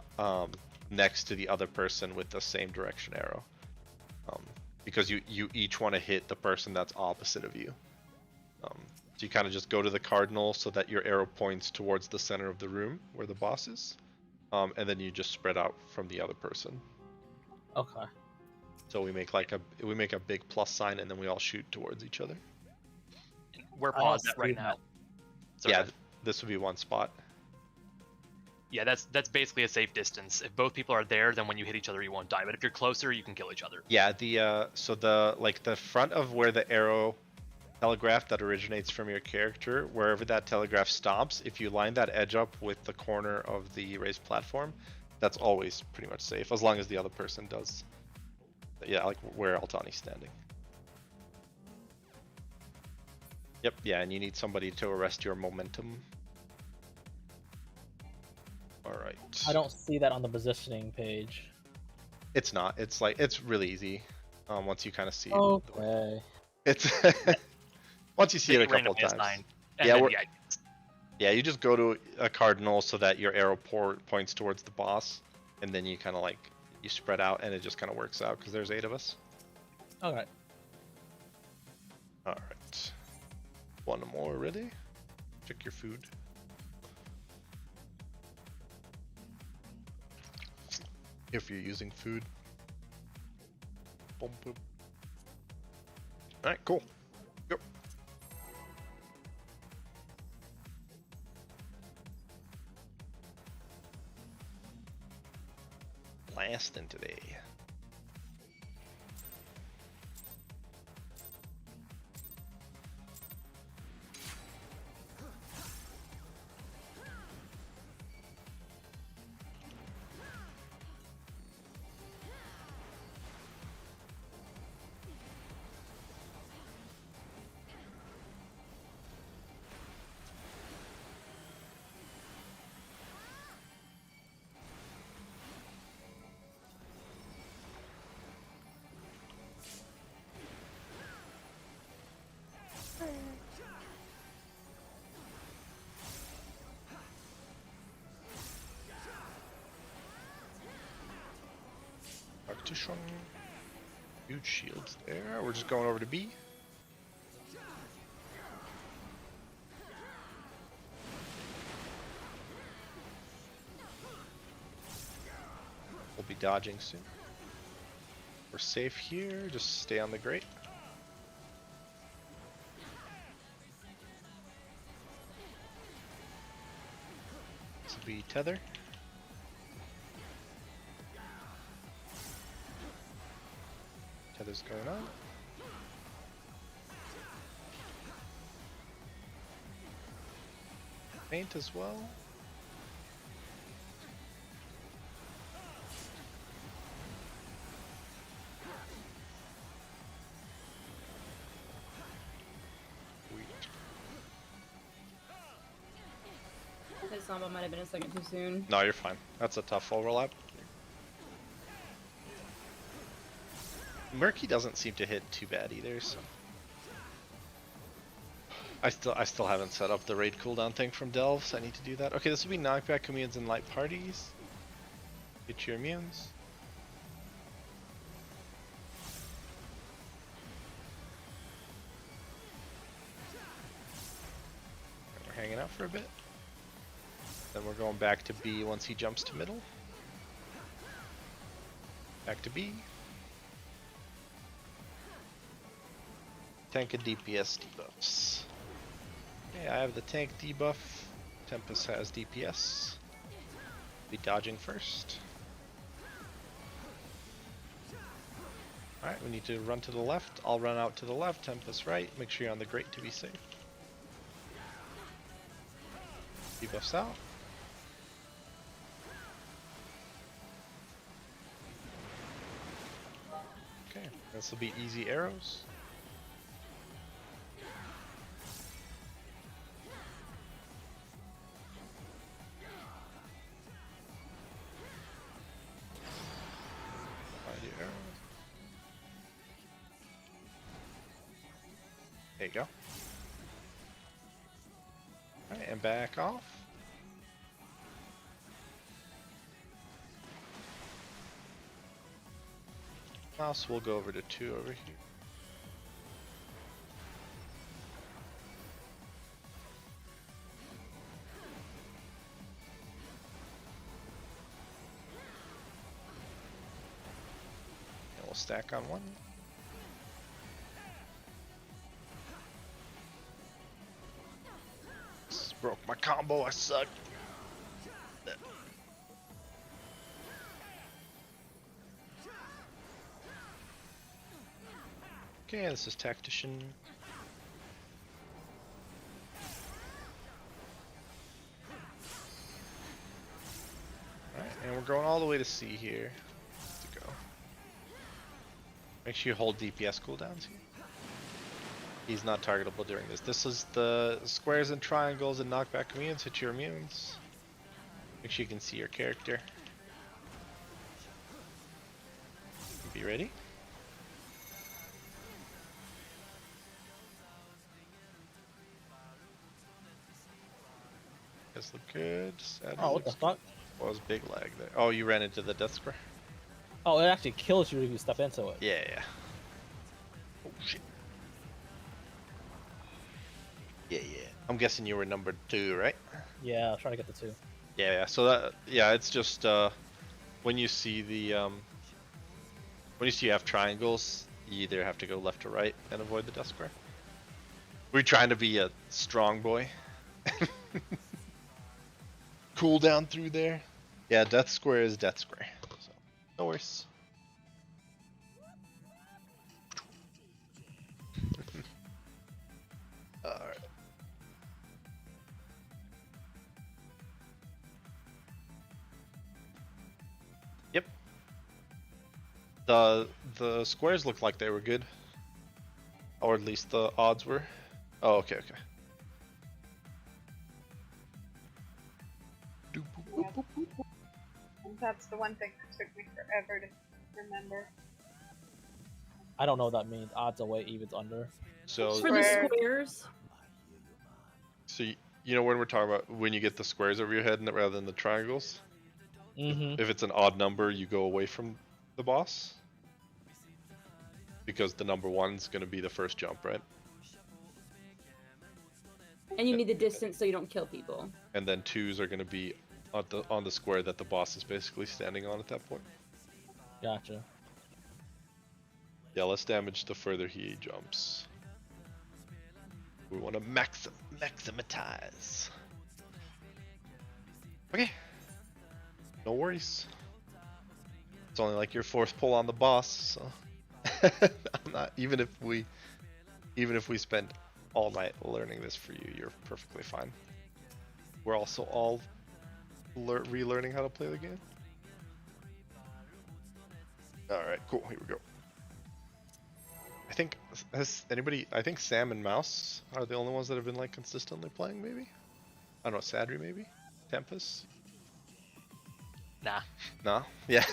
next to the other person with the same direction arrow, because you each want to hit the person that's opposite of you. So you kind of just go to the cardinal so that your arrow points towards the center of the room where the boss is, and then you just spread out from the other person. Okay. So we make a big plus sign, and then we all shoot towards each other. We're I don't paused at right see now. that. Sorry. Yeah, this would be one spot. Yeah, that's basically a safe distance. If both people are there, then when you hit each other, you won't die. But if you're closer, you can kill each other. Yeah, so the front of where the arrow telegraph that originates from your character, wherever that telegraph stops, if you line that edge up with the corner of the raised platform, that's always pretty much safe, as long as the other person does. Yeah, like where Altani's standing. Yep, yeah, and you need somebody to arrest your momentum. Alright. I don't see that on the positioning page. It's not. It's really easy. Once you kind of see Okay. It's once you see it a couple of times. Yeah, you just go to a cardinal so that your arrow points towards the boss, and then you kind of you spread out, and it just kind of works out because there's 8 of us. Alright. Alright. One more, ready? Check your food. If you're using food. Boom, boom. Alright, cool. Go. Blasting today. Partition. Huge shields there. We're just going over to B. We'll be dodging soon. We're safe here. Just stay on the grate. This will be tether. Tether's going on. Paint as well. His Samba might have been a second too soon. No, you're fine. That's a tough overlap. Murky doesn't seem to hit too bad either, so I still haven't set up the raid cooldown thing from Delve, so I need to do that. Okay, this will be knockback communes and light parties. Get your immunes. We're hanging out for a bit. Then we're going back to B once he jumps to middle. Back to B. Tank and DPS debuffs. Okay, I have the tank debuff. Tempest has DPS. Be dodging first. Alright, we need to run to the left. I'll run out to the left, Tempest right. Make sure you're on the grate to be safe. Debuffs out. Okay, this will be easy arrows. There you go. Alright, and back off. Mouse will go over to 2 over here. we'll stack on one. Broke my combo, I suck. Okay, this is Tactician. Alright, and we're going all the way to C here. To go. Make sure you hold DPS cooldowns here. He's not targetable during this. This is the squares and triangles and knockback immunes. Hit your immunes. Make sure you can see your character. Be ready. Guys look good. Oh, what the fuck? What was big lag there? Oh, you ran into the death square? Oh, it actually kills you if you step into it. Yeah, yeah. Oh shit. Yeah, yeah. I'm guessing you were number 2, right? Yeah, I was trying to get the 2. Yeah, yeah. So that, yeah, it's just when you see the when you see you have triangles, you either have to go left or right and avoid the death square. We're trying to be a strong boy. Cool down through there. Yeah, death square is death square. So, no worries. Alright. Yep. The squares looked like they were good. Or at least the odds were. Oh, okay, okay. And that's the one thing that took me forever to remember. I don't know what that means. Odds away, evens under. So, For the Square. squares, so you know when we're talking about when you get the squares over your head rather than the triangles? Mm-hmm. If it's an odd number, you go away from the boss. Because the number 1's going to be the first jump, right? and you need the distance so you don't kill people. And then 2's are going to be on the square that the boss is basically standing on at that point. Gotcha. Yeah, less damage the further he jumps. We want to maximize. Okay. No worries. It's only like your 4th pull on the boss, so I'm not even if we spend all night learning this for you, you're perfectly fine. We're also all relearning how to play the game. Alright, cool, here we go. I think, I think Sam and Mouse are the only ones that have been like consistently playing, maybe? I don't know, Sadri maybe? Tempest? Nah. No? Yeah.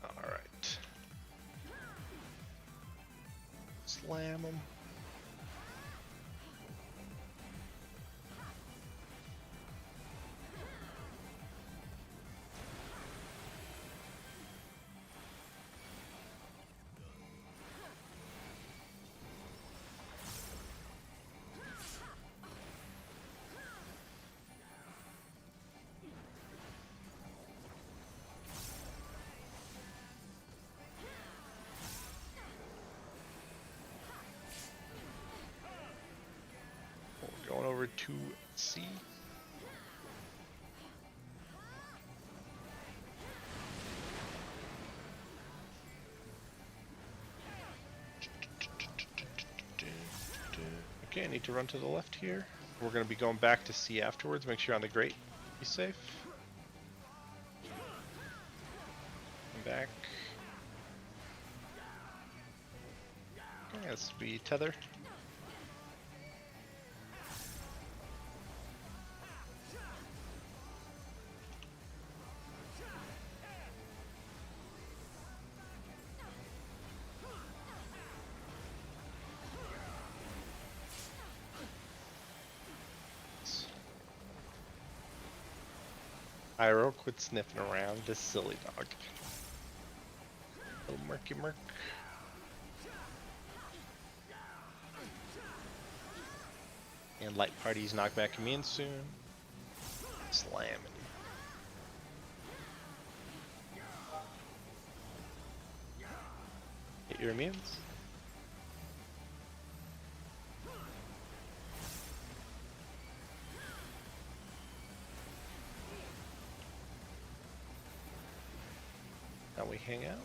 Alright. Slam them. Going over to C. Okay, I need to run to the left here. We're going to be going back to C afterwards. Make sure you're on the grate. Be safe. Come back. Okay, let's be tether. Pyro, quit sniffing around, this silly dog. Little murky murk. And And light parties knockback immune soon. Slamming. Hit your immunes. Now we hang out.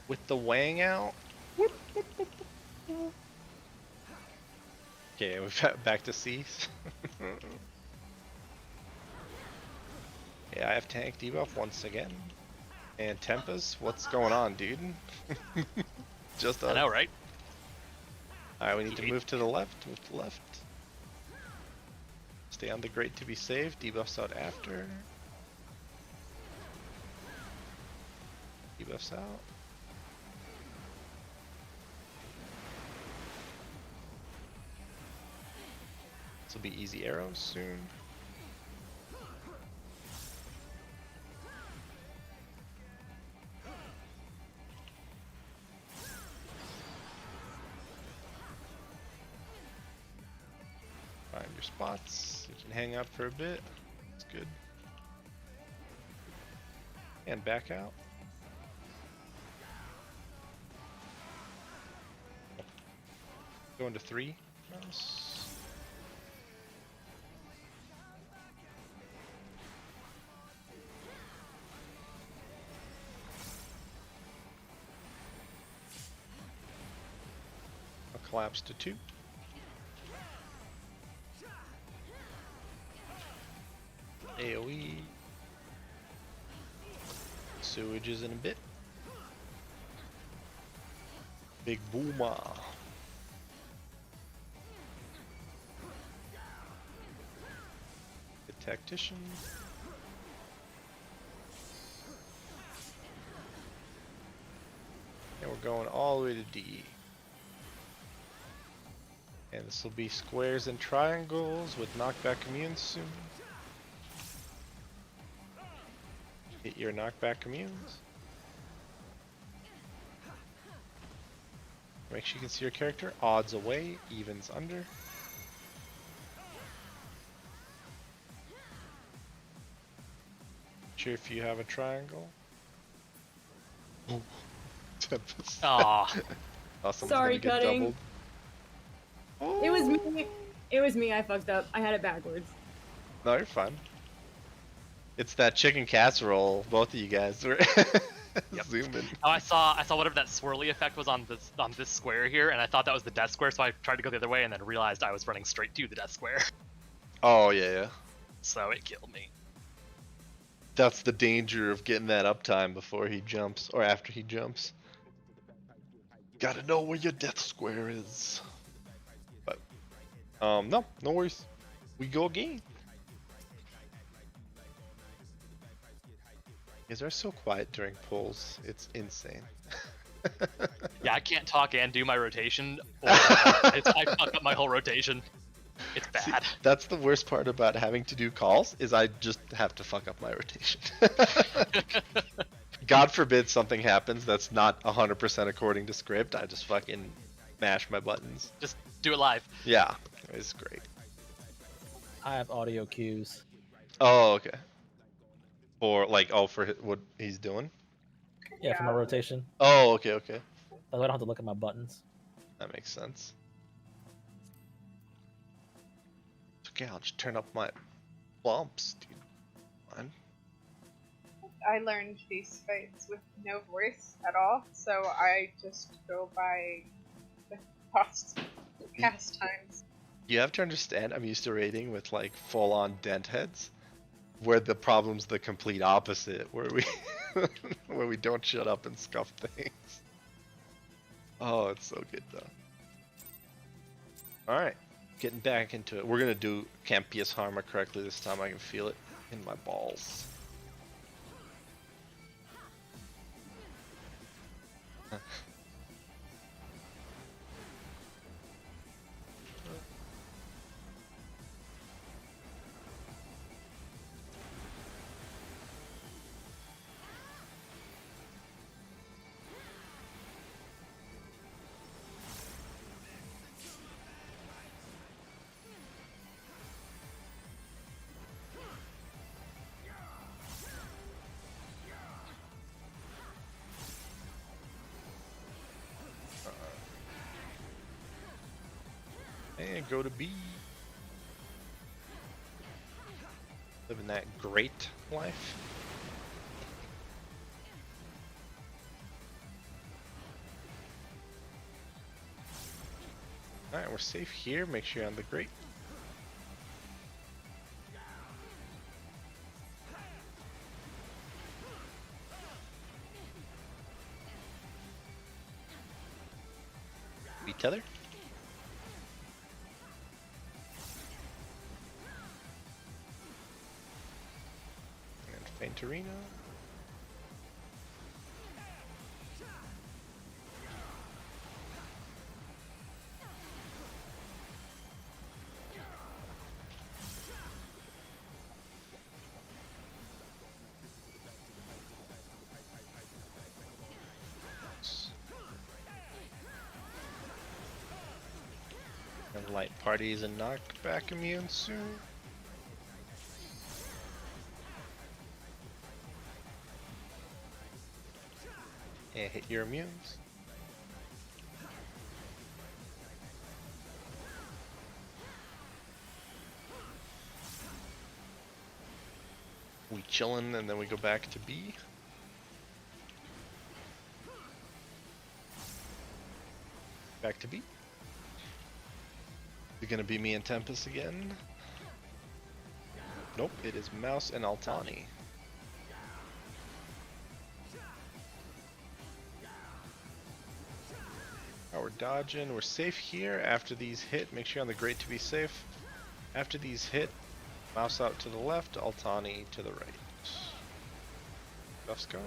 With the wang out. Okay, we're back to C's. Yeah, I have tank debuff once again. And Tempest, what's going on, dude? Just I know, right? Alright, we need to move to the left. Move to the left. Stay on the grate to be safe. Debuffs out after. Debuffs out. This will be easy arrows soon. Find your spots. You can hang out for a bit. That's good. And back out. Go into 3. Mouse. I'll collapse to 2. AoE. Sewages in a bit. Big boomer. The tactician. And we're going all the way to D. And this will be squares and triangles with knockback immune soon. Hit your knockback immunes. Make sure you can see your character. Odds away, evens under. Sure if you have a triangle. Oh, Tempest. Aw. Awesome. Sorry, cutting. Doubled. It was me. It was me. I fucked up. I had it backwards. No, you're fine. It's that chicken casserole. Both of you guys were zooming. Oh, I saw whatever that swirly effect was on this square here, and I thought that was the death square, so I tried to go the other way, and then realized I was running straight to the death square. Oh yeah. So it killed me. That's the danger of getting that uptime before he jumps or after he jumps. Gotta know where your death square is. But no worries. We go again. You guys are so quiet during pulls. It's insane. Yeah, I can't talk and do my rotation, or I fuck up my whole rotation. It's bad. See, that's the worst part about having to do calls, is I just have to fuck up my rotation. God forbid something happens that's not 100% according to script, I just fucking mash my buttons. Just do it live. Yeah, it's great. I have audio cues. Oh, okay. For for what he's doing? Yeah, for my rotation. Oh, okay. So I don't have to look at my buttons. That makes sense. It's okay, I'll just turn up my bumps, dude. Fine. I learned these fights with no voice at all, so I just go by the cast times. You have to understand, I'm used to raiding with full-on dent heads, where the problem's the complete opposite, where we don't shut up and scuff things. Oh, it's so good though. Alright, getting back into it. We're gonna do Campius Harma correctly this time. I can feel it in my balls. And go to B. Living that great life. Alright, we're safe here. Make sure you're on the grate. We tether. And Faintarina. And light parties and knockback immune soon. And hit your immunes. We chillin' and then we go back to B. Back to B. Is it gonna be me and Tempest again? Nope, it is Mouse and Altani. We're dodging. We're safe here. After these hit, make sure you're on the grate to be safe. After these hit, Mouse out to the left, Altani to the right. Stuff's going.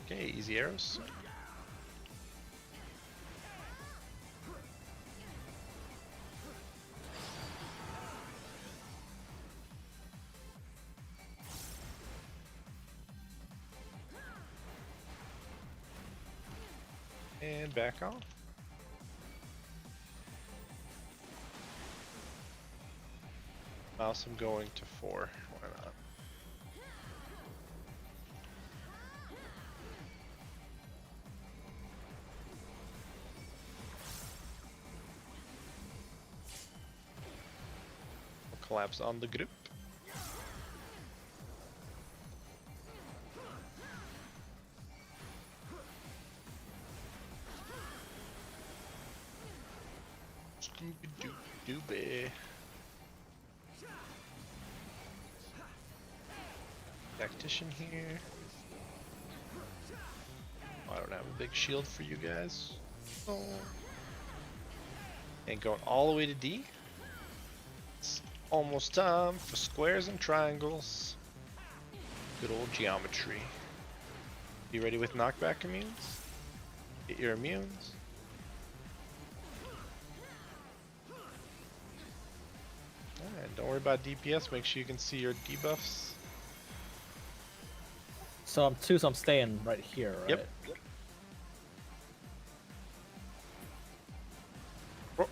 Okay, easy arrows. And back on. Mouse, I'm going to 4. Why not? We'll collapse on the group. Scooby-Doo-Dooby. Tactician here. Oh, I don't have a big shield for you guys. Oh. And going all the way to D. It's almost time for squares and triangles. Good old geometry. You ready with knockback immunes? Get your immunes. Alright, don't worry about DPS, make sure you can see your debuffs. So I'm staying right here, right? Yep.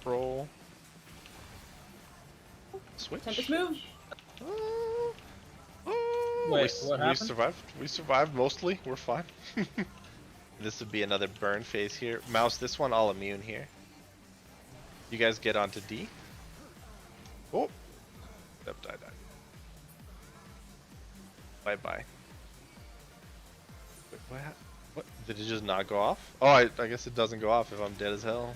Roll. Switch. Tempest move. Wait, what happened? We survived. We survived mostly. We're fine. This would be another burn phase here. Mouse, this one all immune here. You guys get onto D. Oh. Yep, die. Bye bye. Wait, what? Did it just not go off? Oh, I guess it doesn't go off if I'm dead as hell.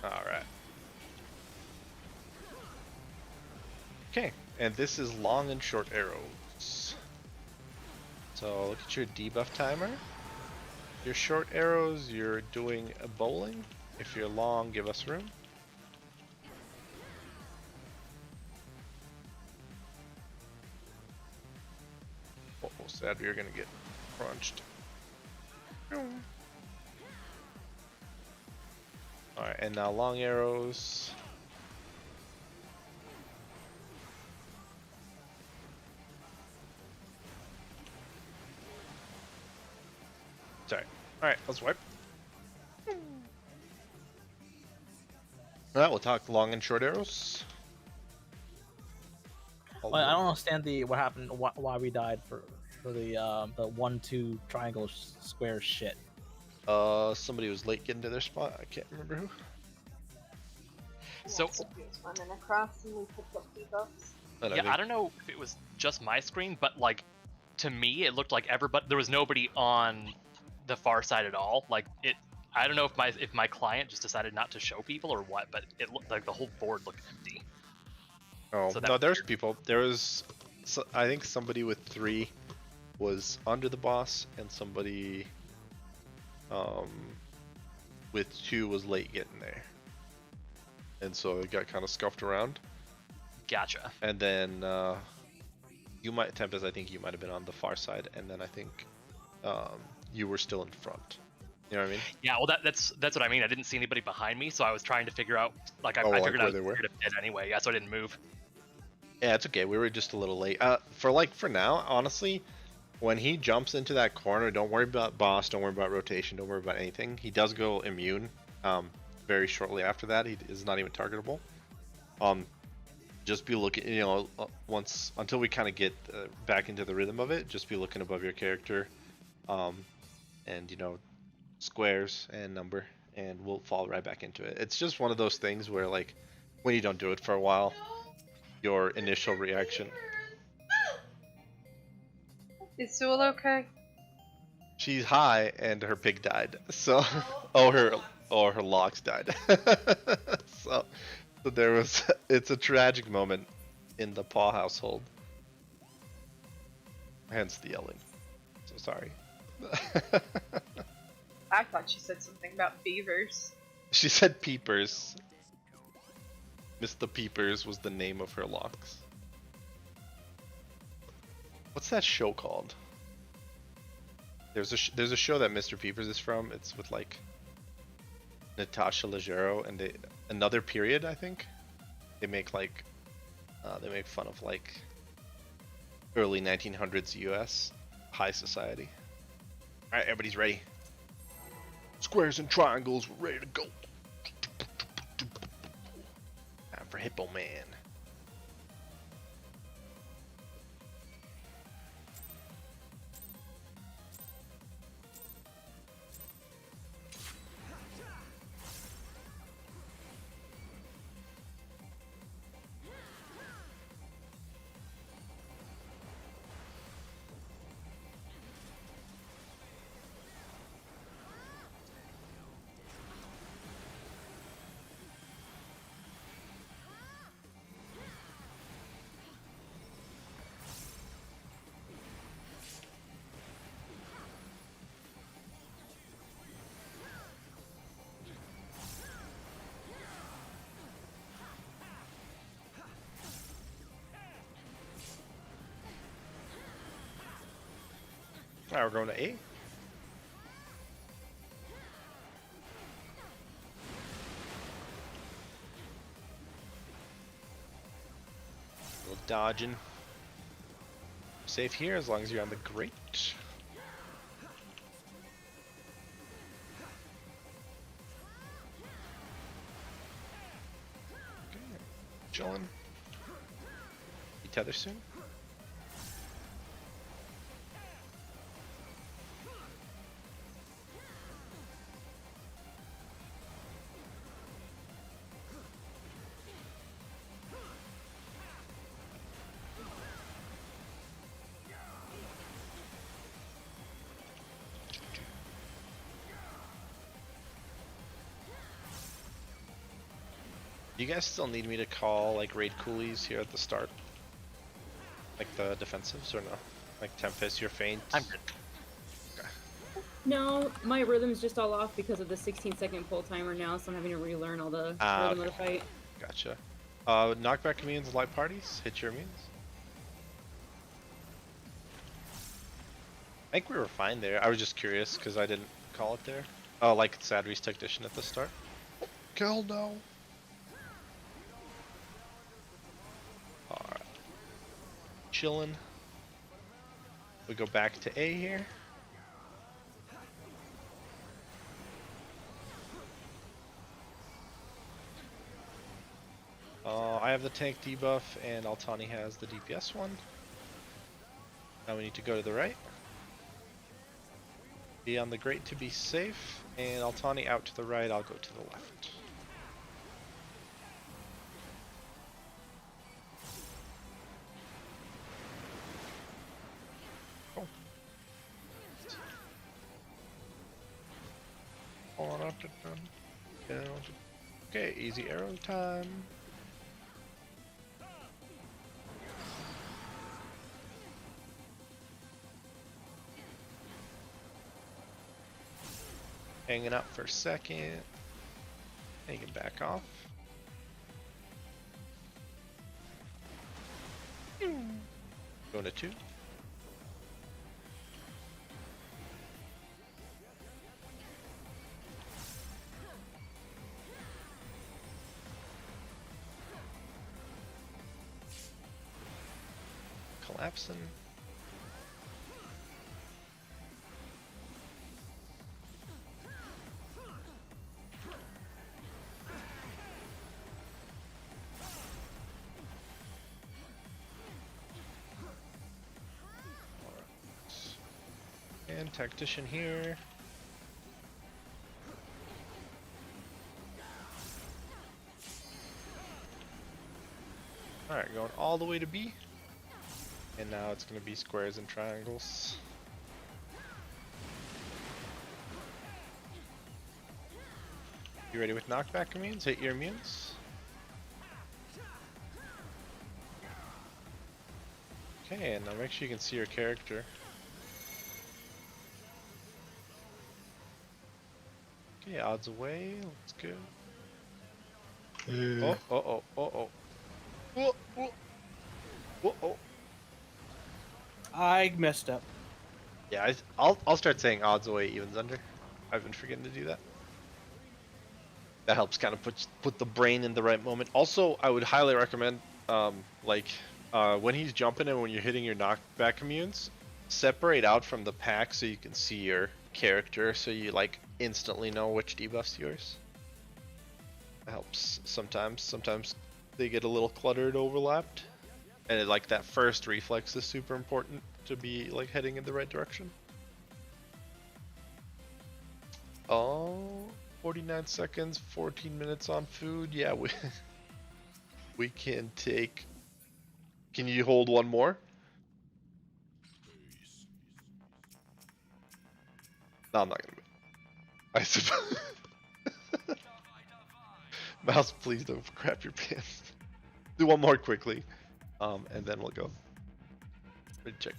Alright. Okay, and this is long and short arrows. So look at your debuff timer. Your short arrows, you're doing a bowling. If you're long, give us room. Oh, sad you're gonna get crunched. Alright, and now long arrows. Sorry. Alright, let's wipe. Alright, we'll talk long and short arrows. All I the- don't understand what happened, why we died for the 1-2 triangle square shit. Somebody was late getting to their spot. I can't remember who. So- Sophie was running across and we picked up debuffs. And Yeah, think- I don't know if it was just my screen, but like to me, it looked like everybody. There was nobody on the far side at all. Like it. I don't know if my client just decided not to show people or what, but it looked like the whole board looked empty. Oh So no, that's there's weird. people. There was, I think somebody with 3 was under the boss, and somebody, with 2 was late getting there, and so it got kind of scuffed around. Gotcha. And then you might, Tempest, I think you might have been on the far side, and then I think you were still in front. You know what I mean? Yeah, well, that's what I mean. I didn't see anybody behind me, so I was trying to figure out. Like, I like figured where out they were? where to fit anyway. Yeah, so I didn't move. Yeah, it's okay. We were just a little late. For now, honestly, when he jumps into that corner, don't worry about boss, don't worry about rotation, don't worry about anything. He does go immune very shortly after that. He is not even targetable. Just be looking, once until we kind of get back into the rhythm of it, just be looking above your character, and squares and number, and we'll fall right back into it. It's just one of those things where, like, when you don't do it for a while, your initial reaction. Is Sewell okay? She's high and her pig died. So, her locks died. so there was. It's a tragic moment in the Paw household. Hence the yelling. So sorry. I thought she said something about beavers. She said peepers. Mr. Peepers was the name of her locks. What's that show called? There's a show that Mr. Peepers is from. It's with like Natasha Leggero and another period, I think. They make like they make fun of like early 1900s US high society. All right, everybody's ready. Squares and triangles, we're ready to go. Time for Hippo Man. Alright, we're going to A. A little dodging. Safe here as long as you're on the grate. Okay, chilling. You tether soon? Do you guys still need me to call like raid coolies here at the start? Like the defensives or no? Like Tempest, your feint? I'm good. No, my rhythm's just all off because of the 16-second pull timer now, so I'm having to relearn all the rhythm of the fight. Gotcha. Knockback immunes, light parties, hit your immunes. I think we were fine there. I was just curious because I didn't call it there. Oh, like Sadri's Tactician at the start. Hell no. Alright. Chillin'. We go back to A here. I have the tank debuff, and Altani has the DPS one. Now we need to go to the right. Be on the grate to be safe, and Altani out to the right, I'll go to the left. Cool. On up to down to... Okay, easy arrow time. Hanging up for a second. And you can back off. Going to 2. Collapsing. And tactician here. Alright, going all the way to B. And now it's going to be squares and triangles. You ready with knockback immunes? Hit your immunes. Okay, and now make sure you can see your character. Okay, odds away. Let's go. Yeah. Oh. Whoa. I messed up. Yeah, I'll start saying odds away, evens under. I've been forgetting to do that. That helps kind of put the brain in the right moment. Also, I would highly recommend, when he's jumping and when you're hitting your knockback immunes, separate out from the pack so you can see your character, so you like instantly know which debuff's yours. That helps sometimes. Sometimes they get a little cluttered, overlapped, and like that first reflex is super important to be like heading in the right direction. Oh, 49 seconds, 14 minutes on food. Yeah, we can take. Can you hold one more? No, I'm not gonna. I suppose. Mouse, please don't crap your pants. Do one more quickly, and then we'll go. Ready, check.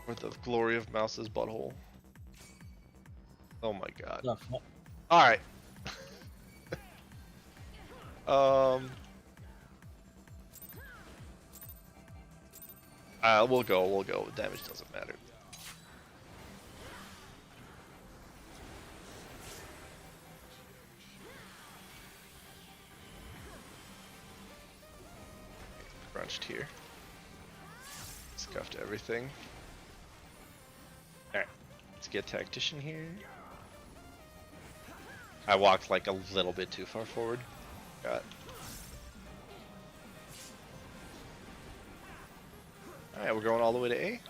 For the glory of Mouse's butthole. Oh my god. Alright. We'll go. Damage doesn't matter. Crunched here. Scuffed everything. Alright, let's get Tactician here. I walked like a little bit too far forward. Got. Alright, we're going all the way to A.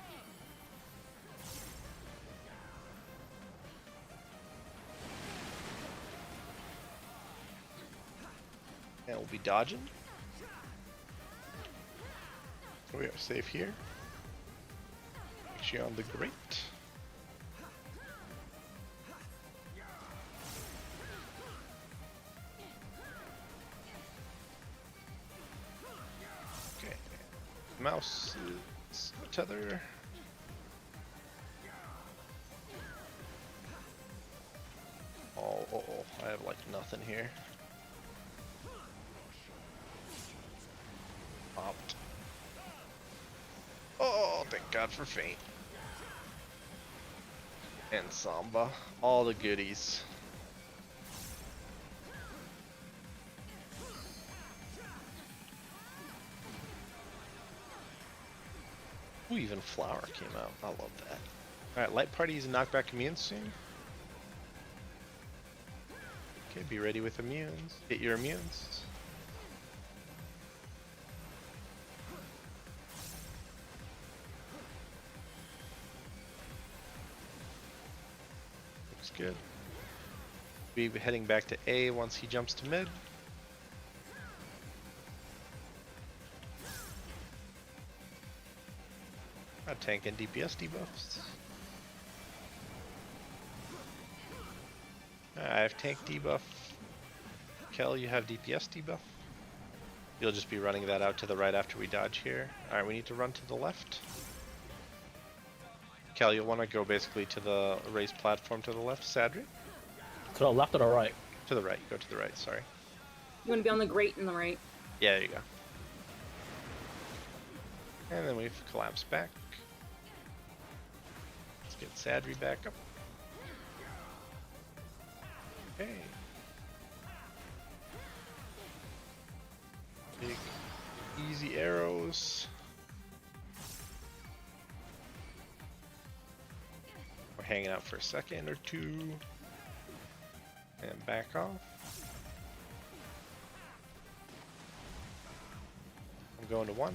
And we'll be dodging. So we are safe here. Actually on the grate. Okay. Mouse is tether. Oh, I have like nothing here. Popped. Oh, thank God for Feint. And Samba. All the goodies. Ooh, even Flower came out. I love that. Alright, light parties and knockback immunes soon. Okay, be ready with immunes. Hit your immunes. Looks good. Be heading back to A once he jumps to mid. Tank and DPS debuffs. I have tank debuff. Kel, you have DPS debuff. You'll just be running that out to the right after we dodge here. Alright, we need to run to the left. Kel, you'll want to go basically to the raised platform to the left. Sadri? To the left or the right? To the right. Go to the right, sorry. You want to be on the grate in the right. Yeah, there you go. And then we've collapsed back. Let's get Sadri back up. Okay. Big, easy arrows. We're hanging out for a second or two. And back off. I'm going to 1.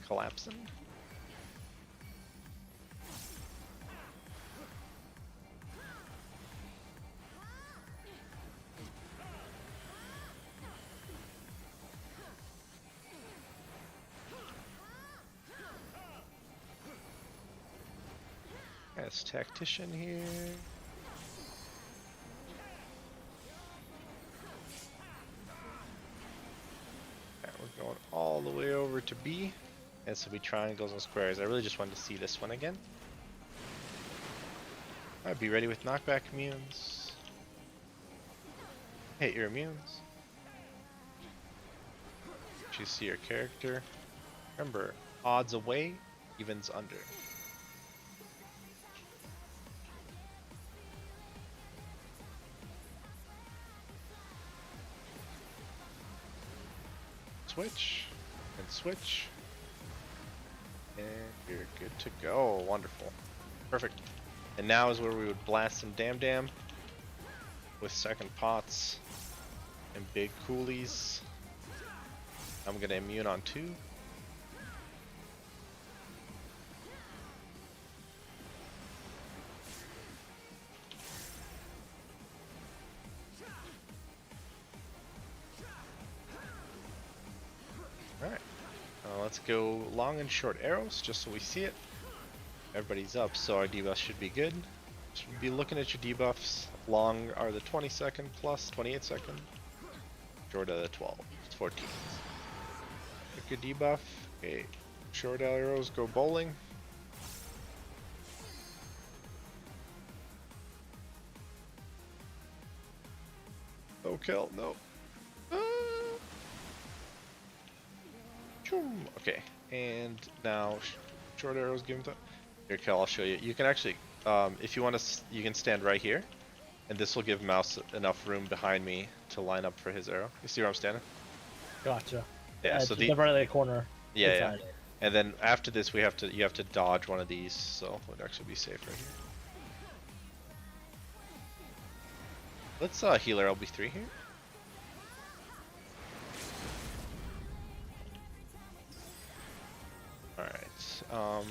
Collapsing. As tactician here. Okay, we're going all the way over to B. And so be triangles and squares. I really just wanted to see this one again. Alright, be ready with knockback immunes. Hit your immunes. You see your character. Remember, odds away, evens under. Switch and switch. And you're good to go. Wonderful. Perfect. And now is where we would blast some Dam with second pots and big coolies. I'm gonna immune on 2. Alright. Let's go long and short arrows just so we see it. Everybody's up, so our debuffs should be good. Should be looking at your debuffs. Long are the 20 second plus 28 second. Short are the 12. It's 14. Pick your debuff. Okay. Short arrows go bowling. No kill, no. Okay, and now short arrows give him time. Here, Kel, I'll show you. You can actually, if you want to, you can stand right here, and this will give Mouse enough room behind me to line up for his arrow. You see where I'm standing? Gotcha. Yeah. So the right of the corner. Yeah, yeah. And then after this, you have to dodge one of these, so it would actually be safe right here. Let's heal our LB3 here. Alright,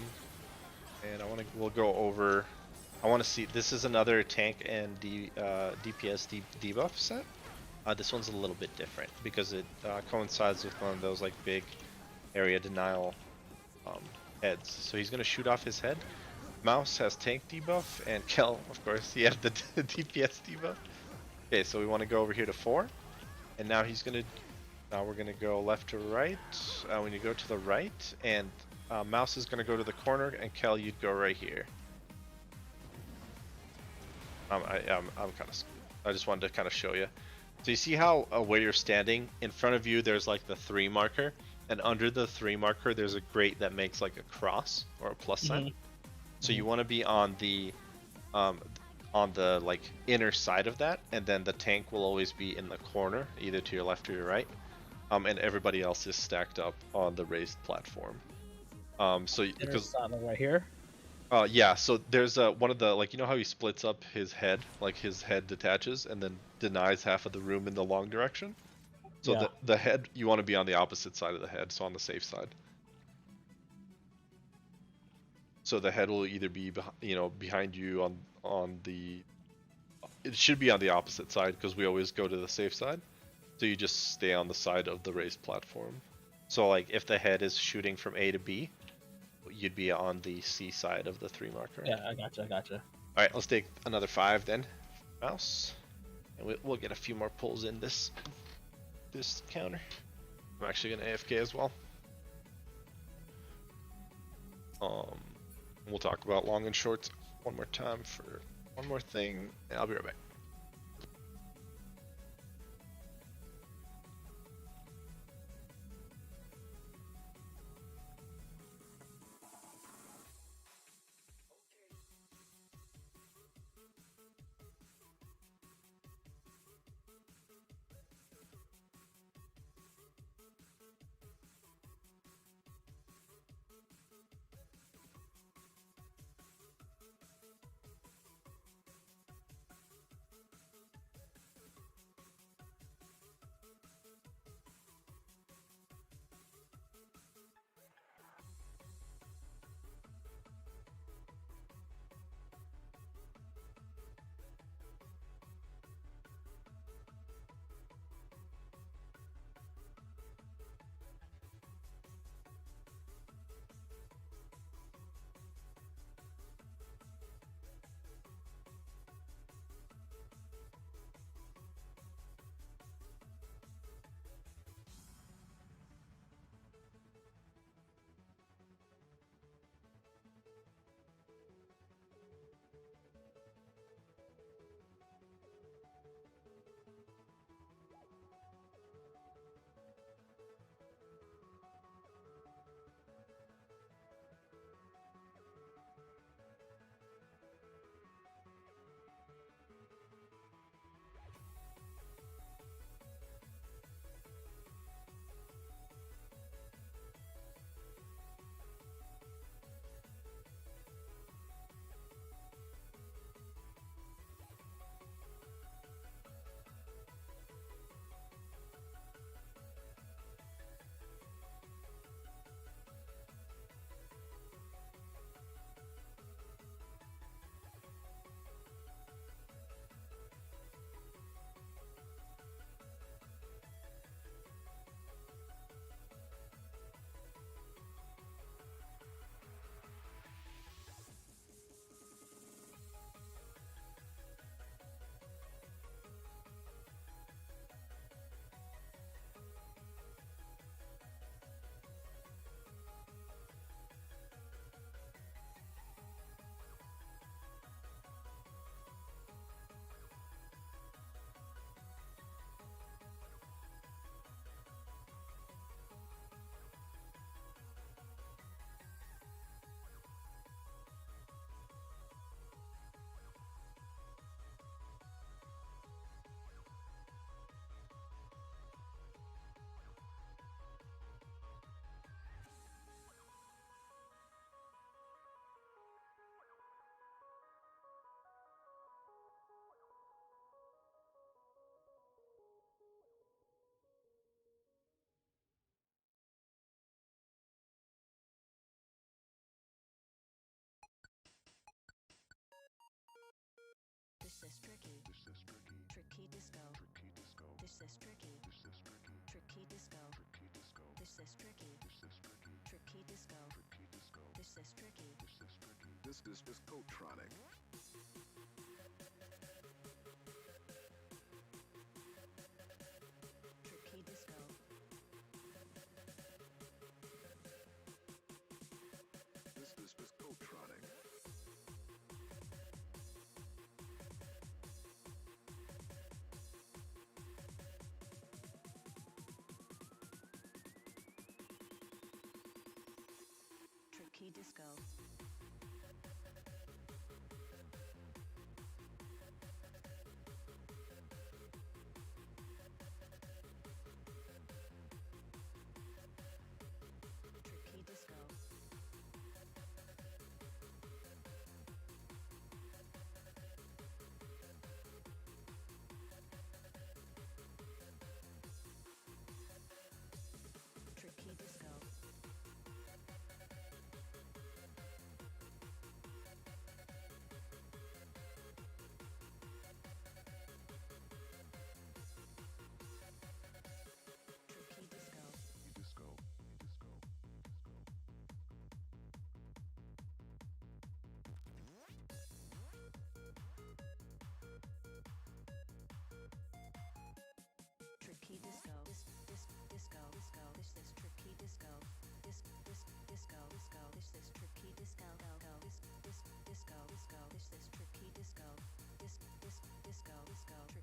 and we'll go over, I want to see, this is another tank and DPS debuff set. This one's a little bit different because it coincides with one of those like big area denial heads. So he's going to shoot off his head. Mouse has tank debuff, and Kel, of course, he has the DPS debuff. Okay, so we want to go over here to 4, and now now we're going to go left to right. We need to go to the right, and Mouse is going to go to the corner, and Kel, you'd go right here. I'm kind of. I just wanted to kind of show you. So you see how where you're standing in front of you, there's like the 3 marker, and under the 3 marker, there's a grate that makes like a cross or a plus sign. So you want to be on the um, on the like inner side of that, and then the tank will always be in the corner, either to your left or your right, and everybody else is stacked up on the raised platform. So because Like right here. yeah, so there's one of the, like, you know how he splits up his head, like his head detaches and then denies half of the room in the long direction. So Yeah. the head, you want to be on the opposite side of the head, so on the safe side. So the head will either be behind you on the, it should be on the opposite side because we always go to the safe side. So you just stay on the side of the raised platform. So like if the head is shooting from A to B, you'd be on the C side of the 3 marker. Yeah, I gotcha. All right, let's take another 5 then. Mouse, and we'll get a few more pulls in this counter. I'm actually gonna AFK as well. We'll talk about long and shorts one more time for one more thing, and I'll be right back. This is tricky. Tricky disco. This is tricky. Tricky disco. This is tricky. Tricky disco. This is tricky. This is Discotronic. Tricky disco. This is Discotronic. Tricky disco. This is tricky disco. This disco. This is tricky disco. This disco.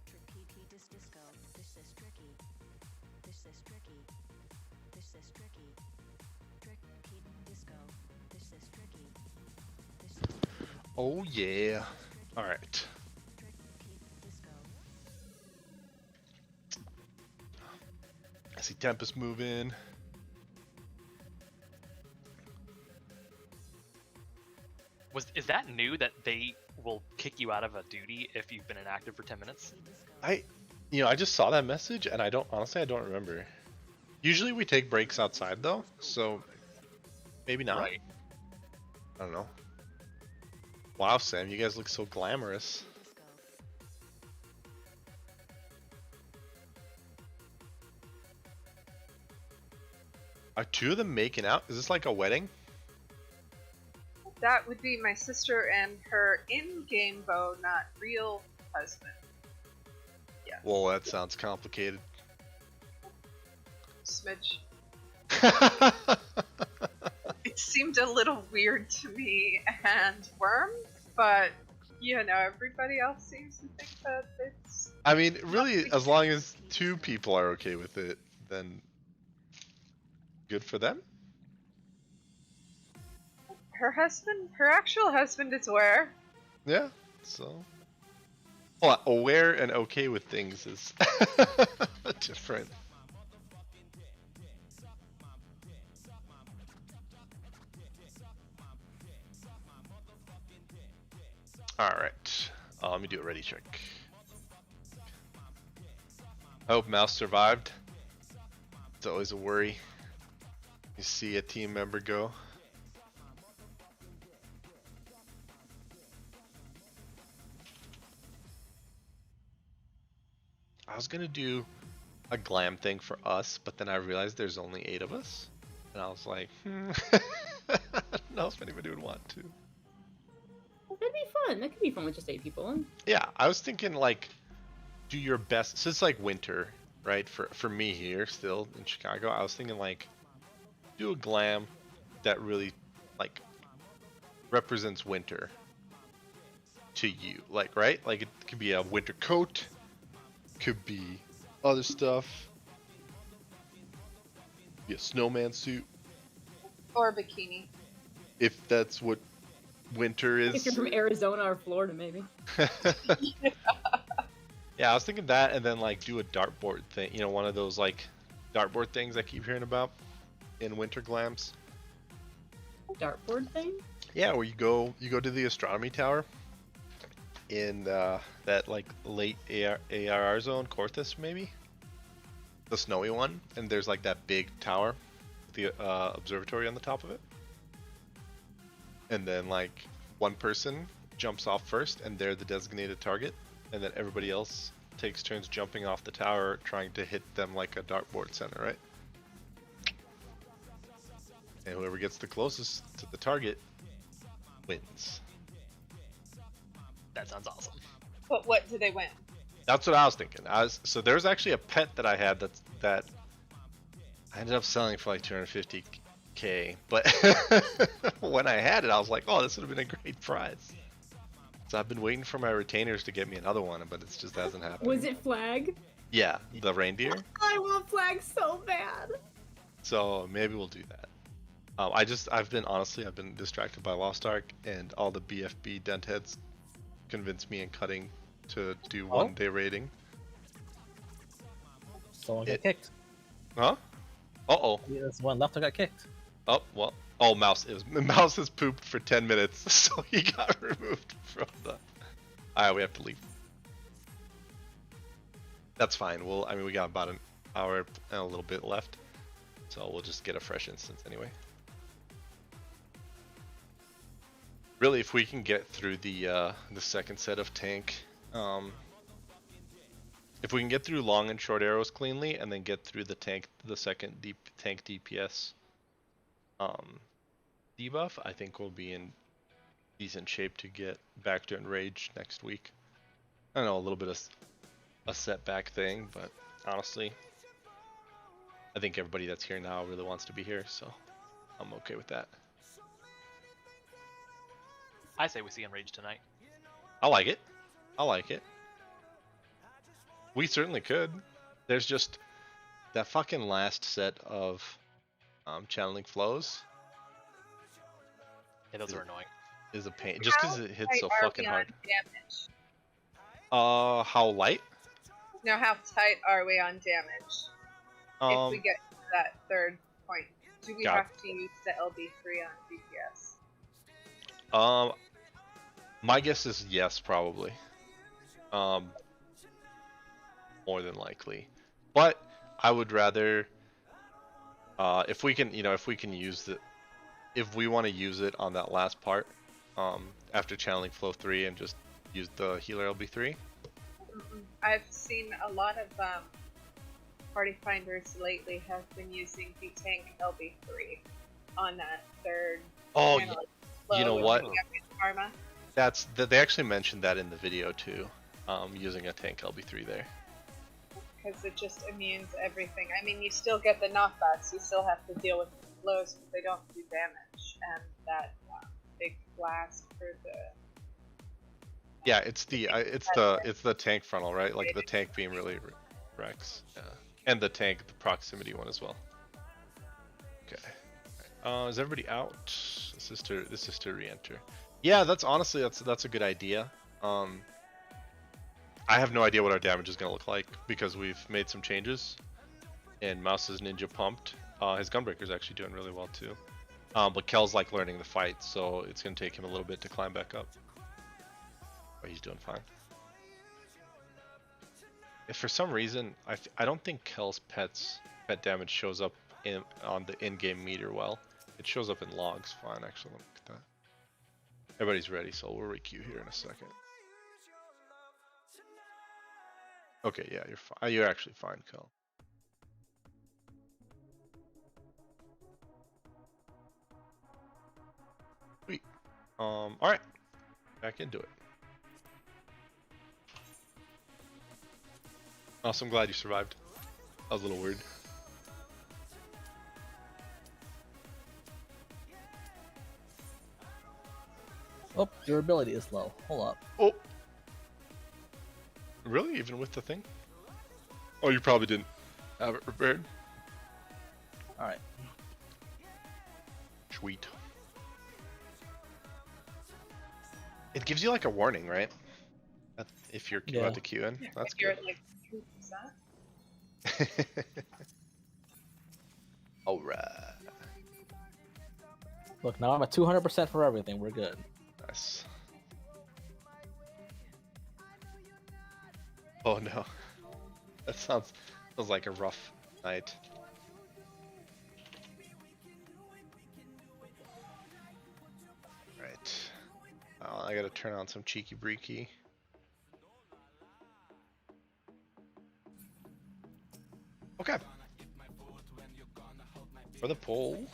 Tricky disco. This is tricky. This is tricky. This is tricky. Tricky disco. This is tricky. This is tricky. Oh yeah. All right. Tricky disco. I see Tempest move in. Is that new that they will kick you out of a duty if you've been inactive for 10 minutes? I just saw that message and I don't remember. Usually we take breaks outside though, so maybe not. Right. I don't know. Wow, Sam, you guys look so glamorous. Are two of them making out? Is this like a wedding? That would be my sister and her in-game beau, not real husband. Yeah, Whoa, that sounds complicated. smidge. It seemed a little weird to me and Worm, but you know, everybody else seems to think that it's. I mean, really, as long as two people are okay with it, then good for them. Her actual husband is aware. Yeah, so. Well, aware and okay with things is different. Alright, let me do a ready check. I hope Mouse survived. It's always a worry. You see a team member go. I was gonna do a glam thing for us, but then I realized there's only 8 of us. And I was like, I don't know if anybody would want to. That'd be fun. That could be fun with just 8 people. Yeah, I was thinking like, do your best. So it's like winter, right? For me here still in Chicago, I was thinking like, do a glam that really like represents winter to you. Like, right? Like it could be a winter coat, could be other stuff. Be a snowman suit. Or a bikini. If that's what winter is. If you're from Arizona or Florida, maybe. Yeah, I was thinking that, and then like do a dartboard thing. You know, one of those like dartboard things I keep hearing about in winter glams. Dartboard thing? Yeah, where you go to the astronomy tower in that like late ARR zone, Corthus maybe, the snowy one, and there's like that big tower, the observatory on the top of it, and then like one person jumps off first, and they're the designated target, and then everybody else takes turns jumping off the tower, trying to hit them like a dartboard center, right? And whoever gets the closest to the target wins. That sounds awesome. But what do they win? That's what I was thinking. So there's actually a pet that I had that I ended up selling for like 250k, but when I had it, I was like, oh, this would have been a great prize. So I've been waiting for my retainers to get me another one, but it just hasn't happened. Was it Flag? Yeah, the reindeer. I want Flag so bad. So maybe we'll do that. I've been distracted by Lost Ark, and all the BFB dent heads convinced me in cutting to do Oh? 1 day raiding. Someone got kicked. Huh? Uh-oh. There's one left that got kicked. Oh, well. Oh, Mouse has pooped for 10 minutes, so he got removed from the... Alright, we have to leave. That's fine. We got about an hour and a little bit left, so we'll just get a fresh instance anyway. Really, if we can get through the second set of tank, if we can get through long and short arrows cleanly, and then get through the second tank DPS debuff, I think we'll be in decent shape to get back to Enrage next week. I know, a little bit of a setback thing, but honestly, I think everybody that's here now really wants to be here, so I'm okay with that. I say we see Enrage tonight. I like it. I like it. We certainly could. There's just that fucking last set of channeling flows Yeah, those are annoying. is a pain. Just because it hits so Are fucking we on hard. damage? How light? Now, how tight are we on damage? If we Um, get to that third point, do we Got- have to use the LB3 on DPS? my guess is yes, probably. More than likely, but I would rather, if we can, if we can use it, if we want to use it on that last part, after channeling flow 3 and just use the healer LB3. I've seen a lot of party finders lately have been using the tank LB3 on that third. Oh, channel you know flow what? with the Karma. They actually mentioned that in the video too, using a tank LB3 there. Because it just immunes everything. I mean, you still get the knockbacks, you still have to deal with the blows, but they don't do damage. And that big blast for the. Yeah, it's the tank frontal, right? Like the tank beam really wrecks. Yeah. And the proximity one as well. Okay. Is everybody out? This is to re-enter. Yeah, that's a good idea. I have no idea what our damage is gonna look like because we've made some changes. And Mouse's ninja pumped. His gunbreaker's actually doing really well too. But Kel's like learning the fight, so it's gonna take him a little bit to climb back up. But he's doing fine. If for some reason I don't think Kel's pet damage shows up on the in-game meter well. It shows up in logs fine actually. Let me look at that. Everybody's ready, so we'll requeue here in a second. Okay, yeah, you're fine. You're actually fine, Kel. Sweet. All right, back into it. Also, I'm glad you survived. I was a little worried. Oh, your ability is low. Hold up. Oh. Really? Even with the thing? Oh, you probably didn't have it prepared. Alright. Sweet. It gives you like a warning, right? If you're about to queue in. That's if you're good. at like 2%. Alright. Look, now I'm at 200% for everything. We're good. Nice. Oh no. That sounds like a rough night. Right. I gotta turn on some cheeky breaky. Okay. For the poll.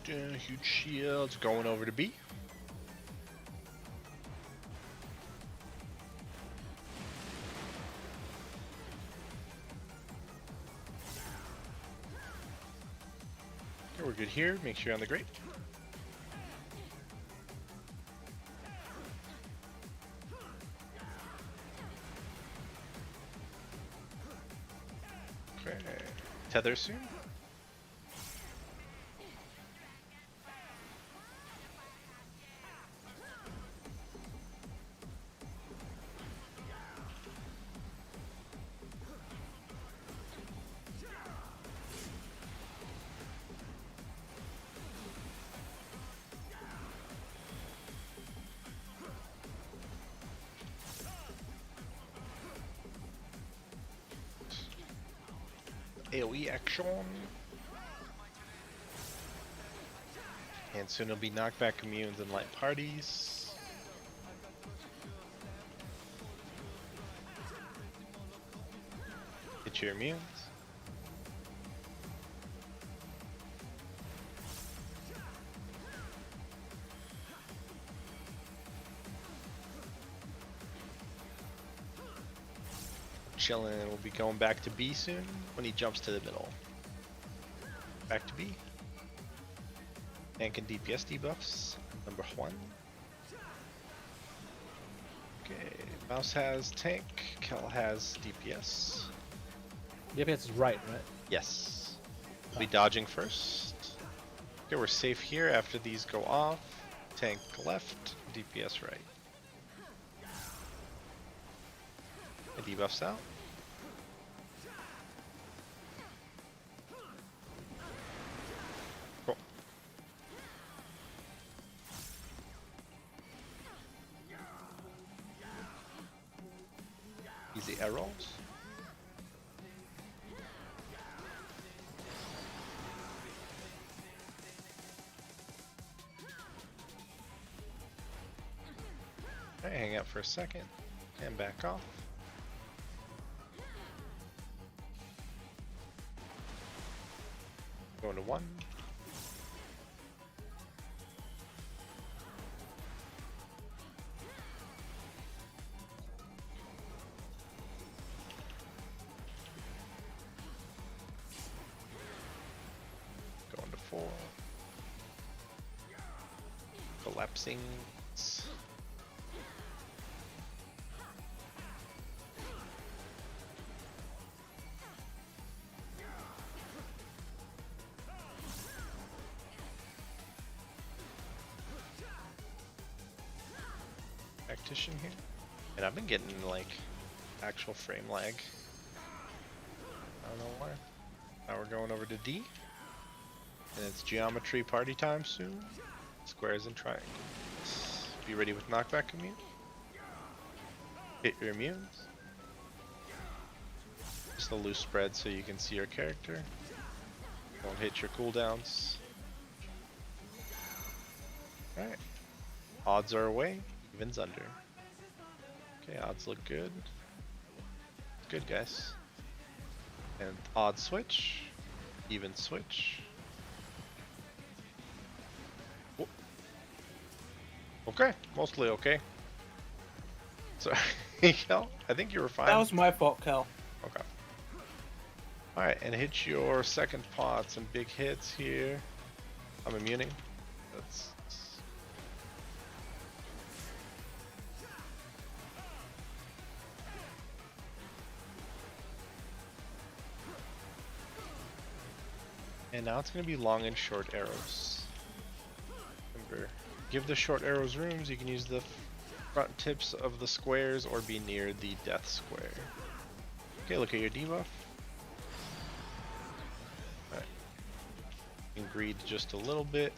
Huge shields going over to B. Okay, we're good here. Make sure you're on the grate. tether soon. AoE action. And soon it'll be knockback immunes and light parties. Hit your immunes. Chilling, we'll be going back to B soon when he jumps to the middle. Back to B. Tank and DPS debuffs, number 1. Okay, Mouse has tank, Kel has DPS. DPS is right? Yes. We'll be dodging first. Okay, we're safe here after these go off. Tank left, DPS right. And debuffs out. Cool. Easy arrows. Alright, hang out for a second and back off. Going to 1. Going to 4. Collapsing. Tactician here. And I've been getting like actual frame lag. I don't know why. Now we're going over to D. And it's geometry party time soon. Squares and triangles. Be ready with knockback immune. Hit your immunes. Just a loose spread so you can see your character. Don't hit your cooldowns. Alright. Odds are away, evens under. Okay, odds look good. Good, guys. And odd switch, even switch. Oh. Okay, mostly okay. Sorry, Kel, I think you were fine. That was my fault, Cal. Okay. Alright, and hit your second pot. Some big hits here. I'm immuning. That's... And now it's going to be long and short arrows. Remember, give the short arrows rooms. You can use the front tips of the squares or be near the death square. Okay, look at your debuff. Alright. You can greed just a little bit.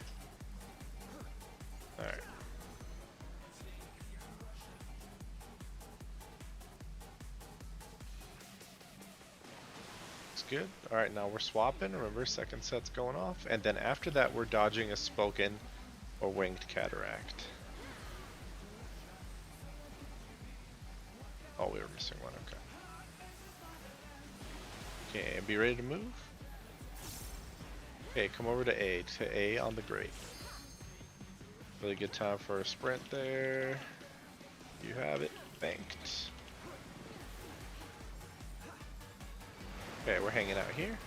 Alright. Good. Alright, now we're swapping. Remember, second set's going off. And then after that, we're dodging a spoken or winged cataract. Oh, we were missing one. Okay. Okay, be ready to move. Okay, come over to A on the grate. Really good time for a sprint there. You have it. Banked. Okay, we're hanging out here.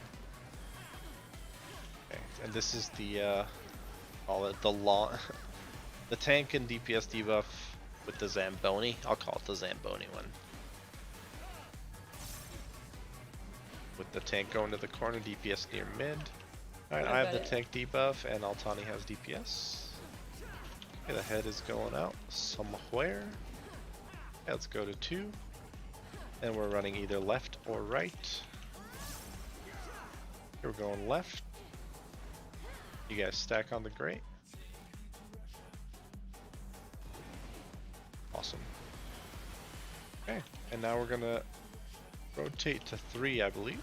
Okay, and this is the call it the long, the tank and DPS debuff with the Zamboni. I'll call it the Zamboni one. with the tank going to the corner, DPS near mid. Alright, I've I have got the it. tank debuff and Altani has DPS. Okay, the head is going out somewhere. Okay, let's go to 2. And we're running either left or right. Here we're going left. You guys stack on the grate. Awesome. Okay, and now we're gonna rotate to 3, I believe.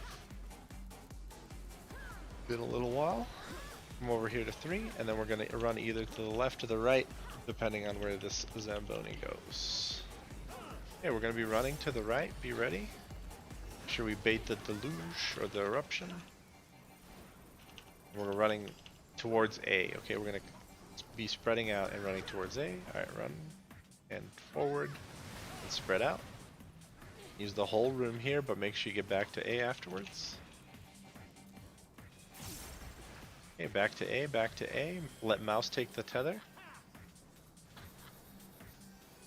Been a little while. Come over here to 3, and then we're gonna run either to the left or the right, depending on where this Zamboni goes. Okay, we're gonna be running to the right. Be ready. Make sure we bait the deluge or the eruption. We're running towards A. Okay, we're gonna be spreading out and running towards A. Alright, run and forward and spread out. Use the whole room here, but make sure you get back to A afterwards. Okay, back to A, back to A. Let mouse take the tether.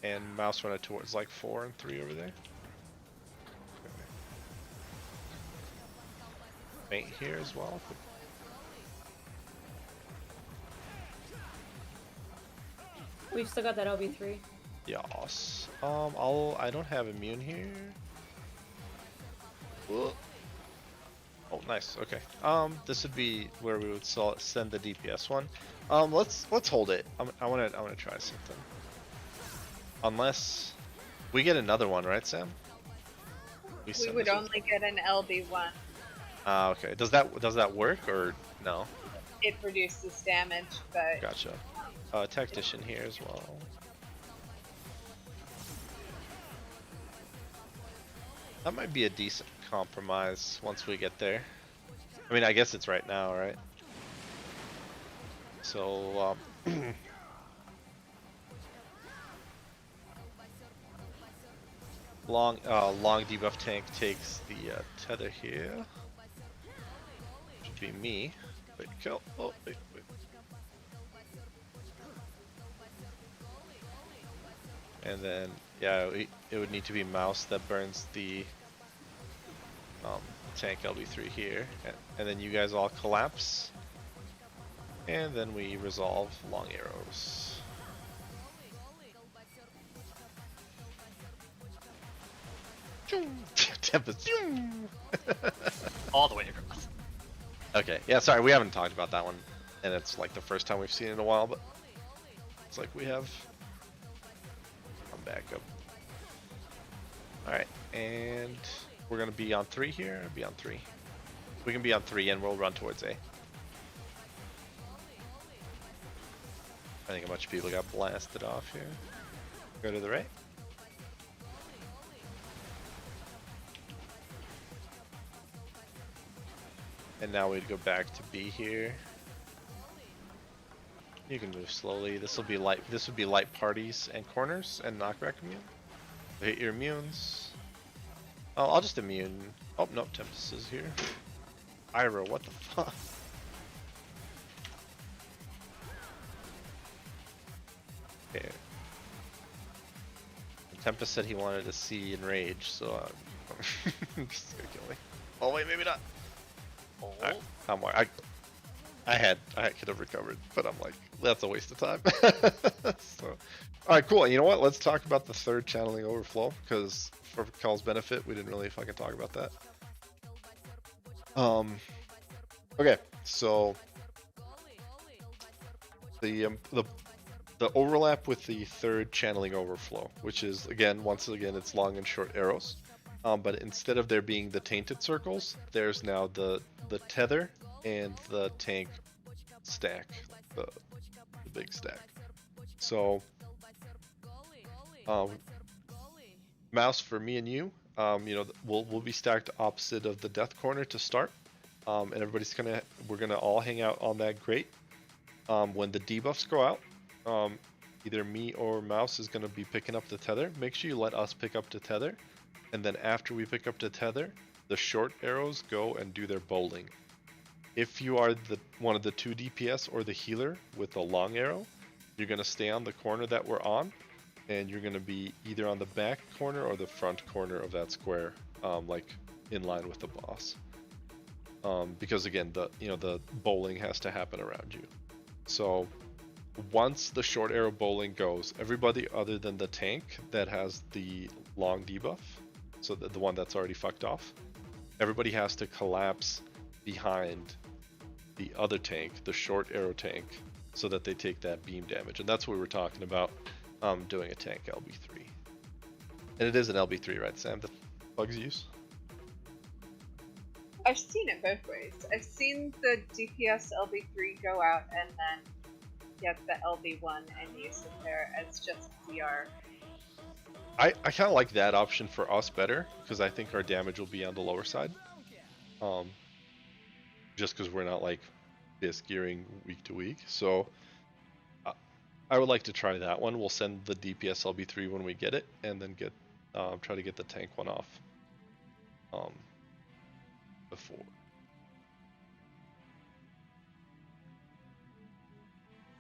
And mouse run it towards like 4 and 3 over there. Faint here as well. We've still got that LB3. Yas. I don't have immune here. Whoa. Oh, nice. Okay. This would be where we would send the DPS one. Let's hold it. I wanna try something. Unless we get another one, right, Sam? We send would this one. only get an LB1. Ah, okay. Does that work or no? It produces damage, but Gotcha. Tactician here as well. That might be a decent compromise once we get there. I mean, I guess it's right now, right? So, long debuff tank takes the tether here. Should be me. Wait, kill. Oh, wait. And then, yeah, it would need to be mouse that burns the tank LB3 here. And then you guys all collapse. And then we resolve long arrows. Tempest. All the way across. Okay, yeah, sorry, we haven't talked about that one. And it's like the first time we've seen it in a while, but it's like we have. Come back up. Alright, and we're gonna be on 3 here. Be on 3. We can be on 3 and we'll run towards A. I think a bunch of people got blasted off here. Go to the right. And now we'd go back to B here. You can move slowly. This will be light. This would be light parties and corners and knockback immune. Hit your immunes. Oh, I'll just immune. Oh no, Tempest is here. Ira, what the fuck? Okay. Tempest said he wanted to see Enrage, so I'm just gonna kill me. Oh wait, maybe not. Oh. I could have recovered, but I'm like, that's a waste of time. So, alright, cool. And you know what? Let's talk about the third channeling overflow, because for Cal's benefit, we didn't really fucking talk about that. Okay, so the overlap with the third channeling overflow, which is once again, it's long and short arrows. But instead of there being the tainted circles, there's now the tether and the tank stack, the big stack. So, mouse for me and you, we'll be stacked opposite of the death corner to start, and we're gonna all hang out on that grate. When the debuffs go out, either me or mouse is gonna be picking up the tether. Make sure you let us pick up the tether. And then after we pick up the tether, the short arrows go and do their bowling. If you are one of the 2 DPS or the healer with a long arrow, you're going to stay on the corner that we're on, and you're going to be either on the back corner or the front corner of that square, like in line with the boss. because again, the bowling has to happen around you. So once the short arrow bowling goes, everybody other than the tank that has the long debuff, so the one that's already fucked off, everybody has to collapse behind the other tank, the short arrow tank, so that they take that beam damage. And that's what we were talking about, doing a tank LB3. And it is an LB3, right, Sam, that bugs use? I've seen it both ways. I've seen the DPS LB3 go out and then get the LB1 and use it there as just DR. I kind of like that option for us better, because I think our damage will be on the lower side. Just because we're not like this gearing week to week. So I would like to try that one. We'll send the DPS LB3 when we get it, and then try to get the tank one off before.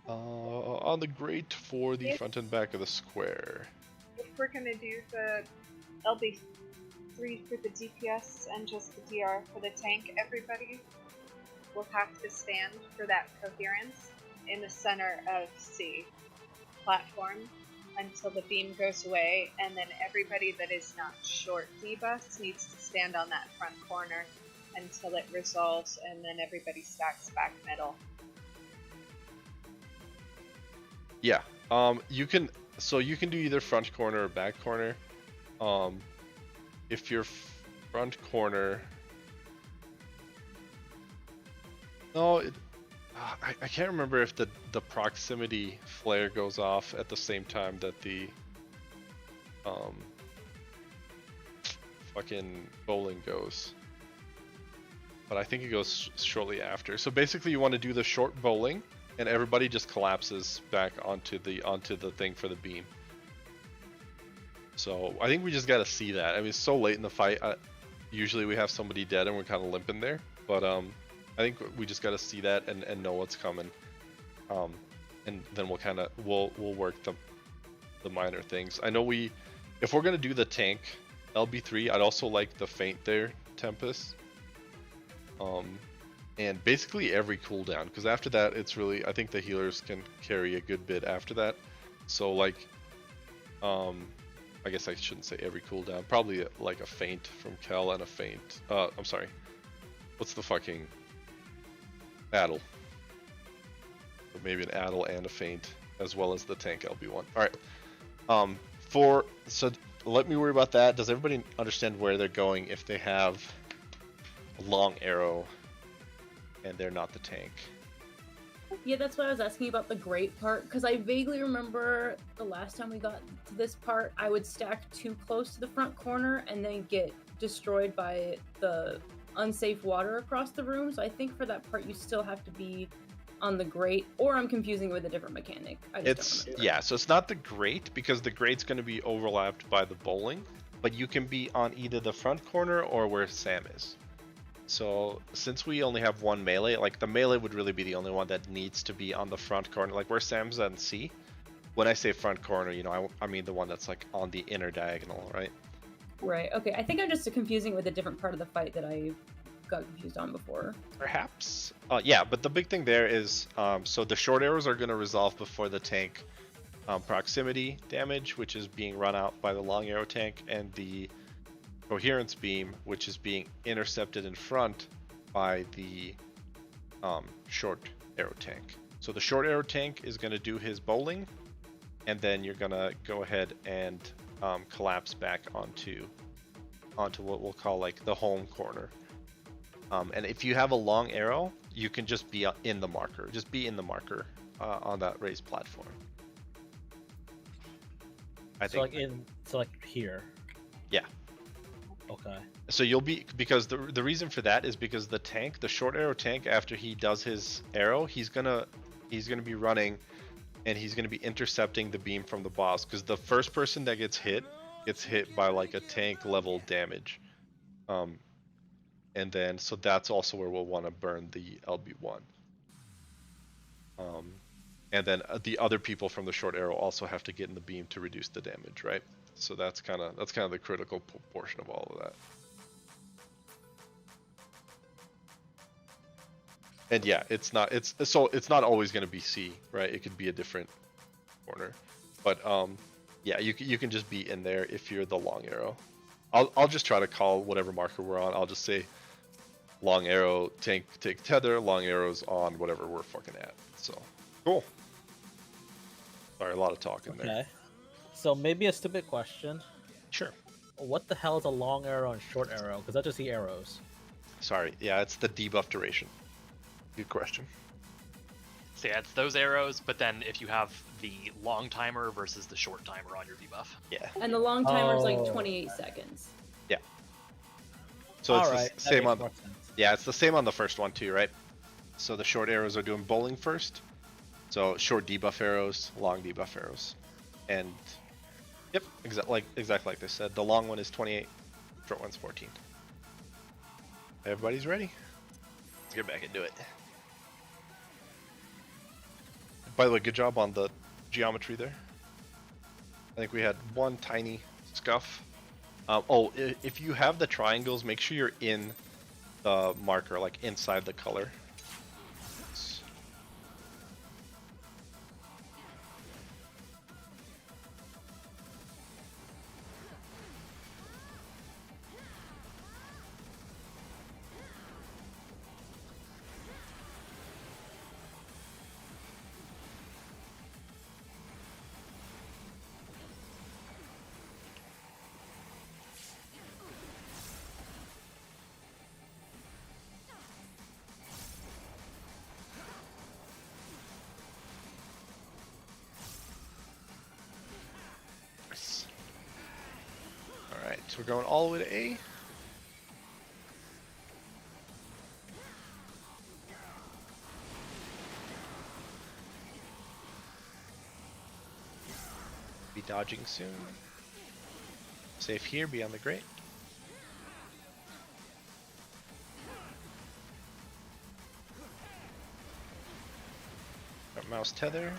On the grate for the front and back of the square. If we're gonna do the LB3 for the DPS and just the DR for the tank, everybody will have to stand for that coherence in the center of C platform until the beam goes away, and then everybody that is not short debuffs needs to stand on that front corner until it resolves, and then everybody stacks back middle. Yeah, you can do either front corner or back corner. If you're front corner, no, I can't remember if the proximity flare goes off at the same time that the fucking bowling goes, but I think it goes shortly after. So basically, you want to do the short bowling, and everybody just collapses back onto the thing for the beam. So I think we just got to see that. I mean, it's so late in the fight. Usually we have somebody dead and we're kind of limping there, but I think we just got to see that and know what's coming. And then we'll work the minor things. I know if we're gonna do the tank LB3, I'd also like the feint there, Tempest. And basically every cooldown, because after that it's really, I think the healers can carry a good bit after that. So like, I guess I shouldn't say every cooldown, probably like a feint from Kel and a feint. I'm sorry, what's the fucking Addle? But maybe an Addle and a feint, as well as the tank LB1. All right. So let me worry about that. Does everybody understand where they're going if they have a long arrow and they're not the tank? Yeah, that's why I was asking about the great part, because I vaguely remember the last time we got to this part, I would stack too close to the front corner and then get destroyed by the unsafe water across the room. So I think for that part you still have to be on the grate, or I'm confusing with a different mechanic. So it's not the grate, because the grate's going to be overlapped by the bowling, but you can be on either the front corner or where Sam is. So since we only have one melee, like the melee would really be the only one that needs to be on the front corner, like where Sam's on C. When I say front corner, I mean the one that's like on the inner diagonal, right? Right. Okay. I think I'm just confusing with a different part of the fight that I got confused on before. Perhaps. Yeah, but the big thing there is, so the short arrows are going to resolve before the tank proximity damage, which is being run out by the long arrow tank, and the coherence beam, which is being intercepted in front by the short arrow tank. So the short arrow tank is going to do his bowling, and then you're going to go ahead and collapse back onto what we'll call like the home corner. And if you have a long arrow, you can just be in the marker. Just be in the marker on that raised platform. I think. Like here. Yeah. Okay. So you'll be, because the reason for that is because the tank, the short arrow tank, after he does his arrow, he's gonna be running, and he's gonna be intercepting the beam from the boss, because the first person that gets hit by like a tank level damage. And then so that's also where we'll want to burn the LB1. And then the other people from the short arrow also have to get in the beam to reduce the damage, right? So that's kind of the critical portion of all of that. And yeah, it's not always going to be C, right? It could be a different corner. But yeah, you can just be in there if you're the long arrow. I'll just try to call whatever marker we're on. I'll just say long arrow, tank take tether, long arrows on whatever we're fucking at. So cool. Sorry, a lot of talking there. Okay. So maybe a stupid question. Sure. What the hell is a long arrow and short arrow? Because I just see arrows. Sorry. Yeah, it's the debuff duration. Good question. So yeah, it's those arrows, but then if you have the long timer versus the short timer on your debuff. Yeah. And the long timer's like Oh. 28 seconds. So it's Alright, the same that on. makes more sense. Yeah, it's the same on the first one too, right? So the short arrows are doing bowling first. So short debuff arrows, long debuff arrows, and yep, exactly like they said. The long one is 28, short one's 14. Everybody's ready. Let's get back into it. By the way, good job on the geometry there. I think we had one tiny scuff. If you have the triangles, make sure you're in the marker, like inside the color. Alright, so we're going all the way to A. Be dodging soon. Safe here, be on the grate. Got mouse tether.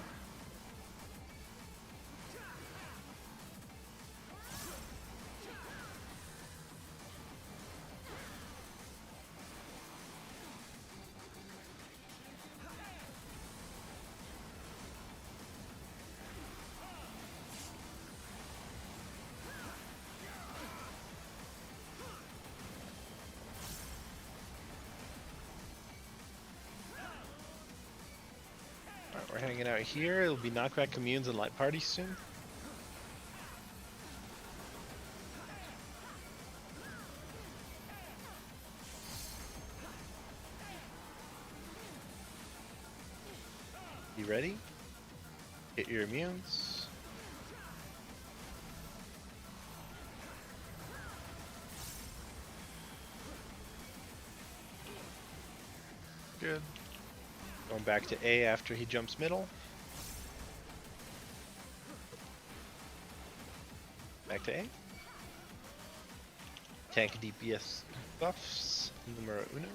Alright, we're hanging out here. It'll be knockback communes and light parties soon. You ready? Hit your immunes. Good. Going back to A after he jumps middle. Back to A. Tank DPS buffs. Numero uno.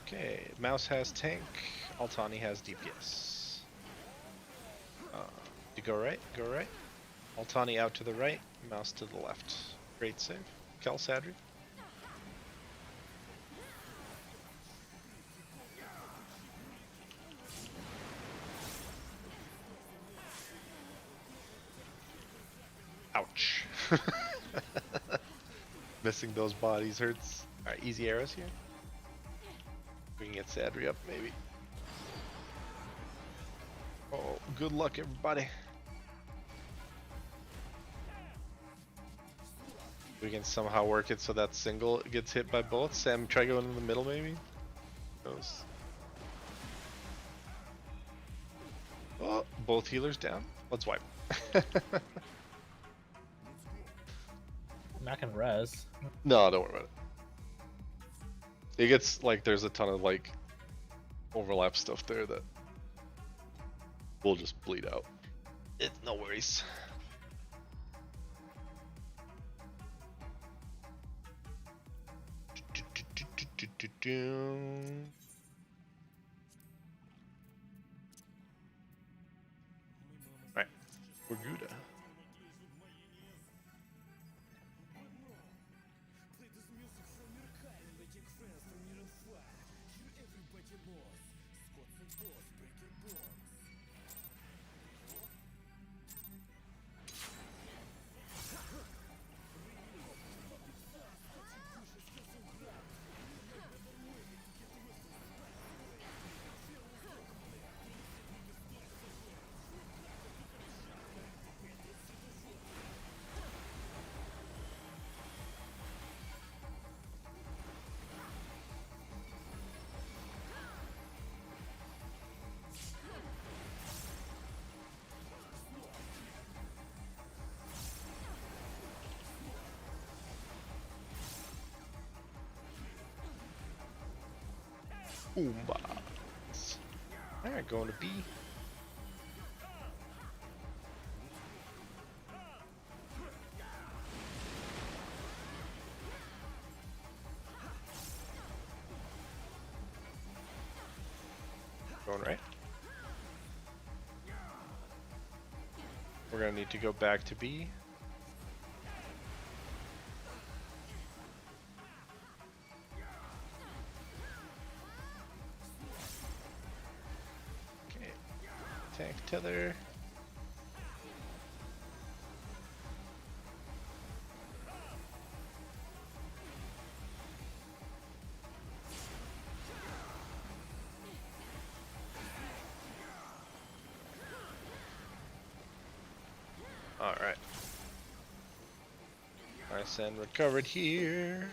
Okay, mouse has tank. Altani has DPS. You go right, go right. Altani out to the right, mouse to the left. Great save. Kel Sadri. Ouch. Missing those bodies hurts. Alright, easy arrows here. We can get Sadri up, maybe. Oh, good luck, everybody. We can somehow work it so that single gets hit by both. Sam, try going in the middle, maybe? Those. Oh, both healers down. Let's wipe. Mac and Res. No, don't worry about it. It gets, like, there's a ton of, like, overlap stuff there that will just bleed out. It's no worries. Alright, we're good. Boombox. Alright, going to B. Going right. We're gonna need to go back to B. Okay. Tank tether. Alright. Nice and recovered here.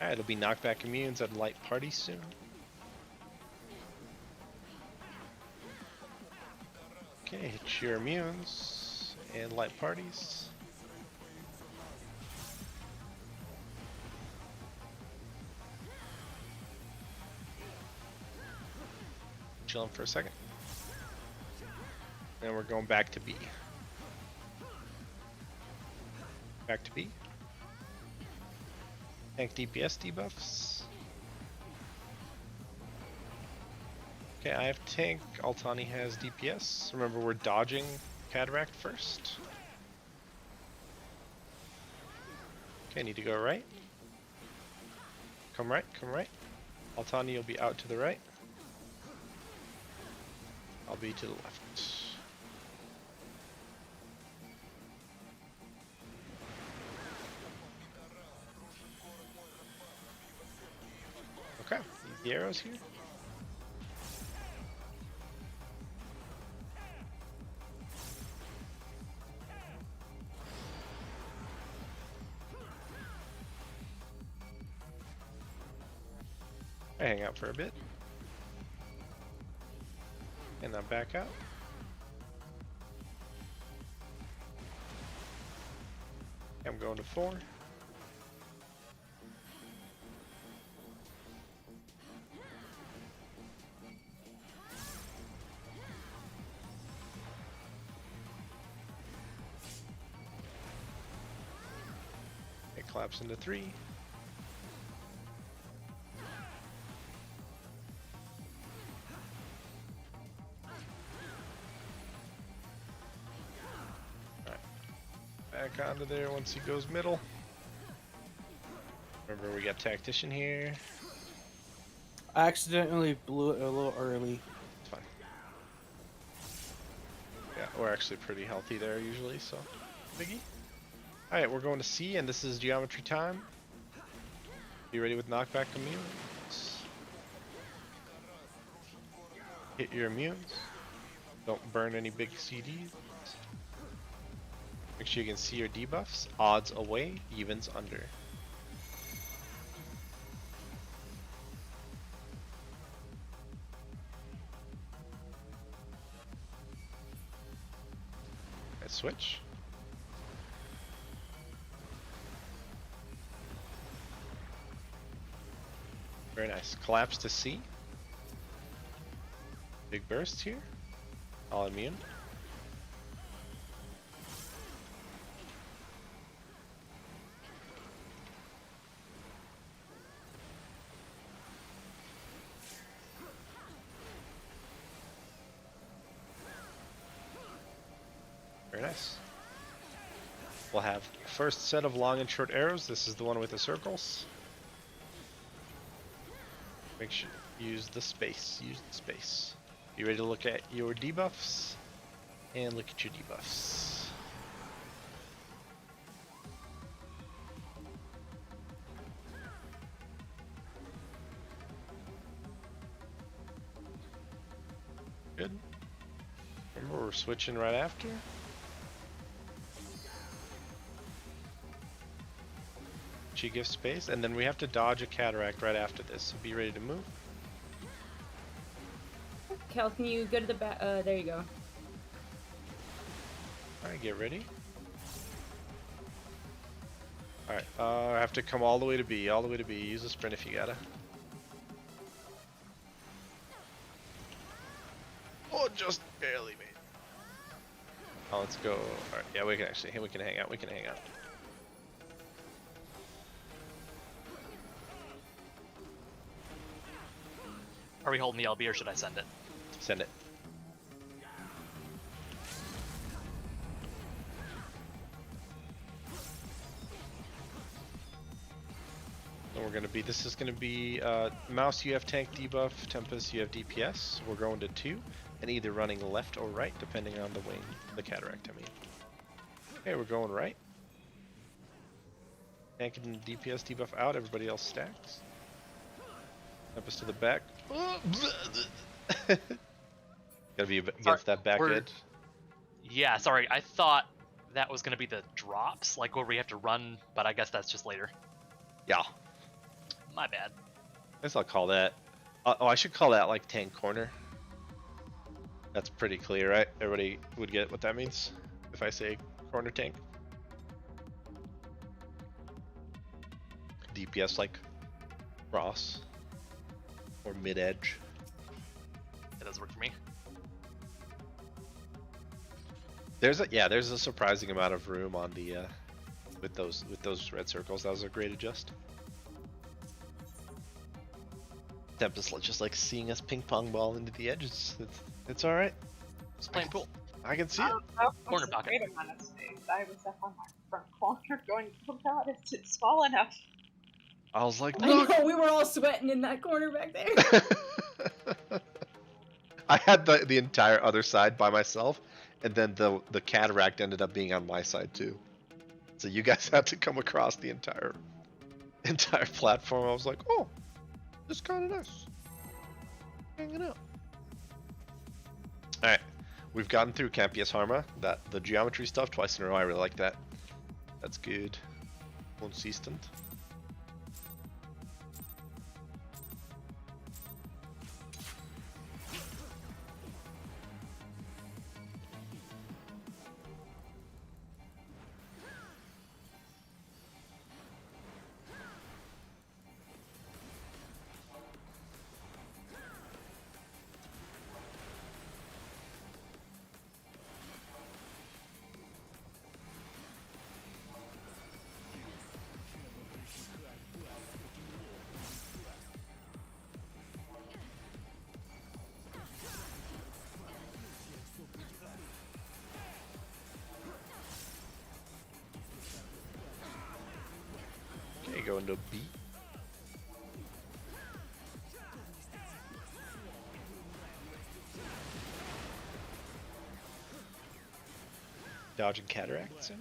Alright, it'll be knockback immunes at light party soon. Okay, hit your immunes and light parties. Chilling for a second. And we're going back to B. Back to B. Tank DPS debuffs. Okay, I have tank. Altani has DPS. Remember, we're dodging Cataract first. Okay, need to go right. Come right, come right. Altani, you'll be out to the right. I'll be to the left. Okay, use the arrows here. I hang out for a bit. And then back out. I'm going to 4. It collapses into 3. Back onto there once he goes middle. Remember, we got Tactician here. I accidentally blew it a little early. It's fine. Yeah, we're actually pretty healthy there usually, so biggie. Alright, we're going to C, and this is geometry time. Be ready with knockback immunes. Hit your immunes. Don't burn any big CDs. Make sure you can see your debuffs. Odds away, evens under. Let's switch. Very nice. Collapse to C. Big burst here. All immune. Very nice. we'll have first set of long and short arrows. This is the one with the circles. Make sure use the space. Use the space. You ready to look at your debuffs? And look at your debuffs. Good. Remember, we're switching right after. She gives space, and then we have to dodge a cataract right after this. So be ready to move. Cal, can you go to the back? There you go. Alright, get ready. Alright, I have to come all the way to B, all the way to B. Use a sprint if you gotta. Oh, just barely made. Oh, let's go. Alright, yeah, we can actually, we can hang out, we can hang out. Are we holding the LB or should I send it? Send it. And we're gonna be, this is gonna be, Mouse you have tank debuff, Tempest you have DPS. We're going to 2, and either running left or right, depending on the wing, the cataract I mean. Okay, we're going right. Tank and DPS debuff out, everybody else stacks. Tempest to the back. Gotta be against that back edge. Yeah, sorry, I thought that was gonna be the drops, like where we have to run, but I guess that's just later. Yeah. My bad. I guess I'll call that. Oh, I should call that like tank corner. That's pretty clear, right? Everybody would get what that means if I say corner tank. DPS like cross or mid edge. That does work for me. There's a surprising amount of room on the with those red circles. That was a great adjust. Tempest just like seeing us ping pong ball into the edges. It's all right. Just playing pool. I can see it. Corner pocket. Great amount of space. I was up on my front corner going, oh god, it's small enough. I was like, I look. know, we were all sweating in that corner back there. I had the entire other side by myself, and then the cataract ended up being on my side too. So you guys had to come across the entire platform. I was like, oh, this is kind of nice. Hanging out. All right, we've gotten through Campius Harma. The geometry stuff twice in a row. I really like that. That's good. Consistent. Okay, go into B. Dodging cataracts in.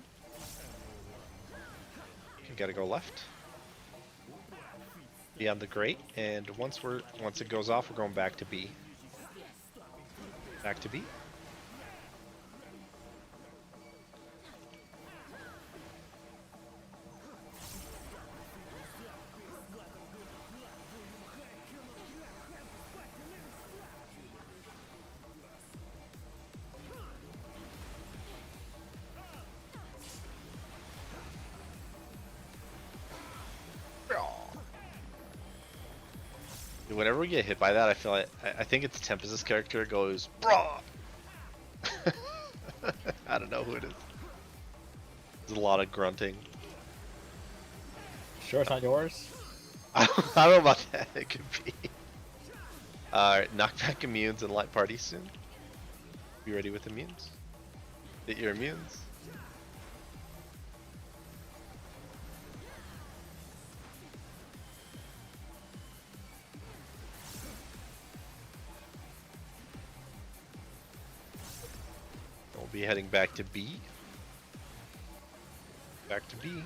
You gotta go left. Beyond the grate, and once it goes off, we're going back to B. Back to B. Whenever we get hit by that, I feel like I think it's Tempest's character goes brah. I don't know who it is. There's a lot of grunting. Sure, it's not yours. I don't know about that. It could be. Knockback immunes and light party soon. Be ready with immunes. Hit your immunes. be heading back to B. Back to B.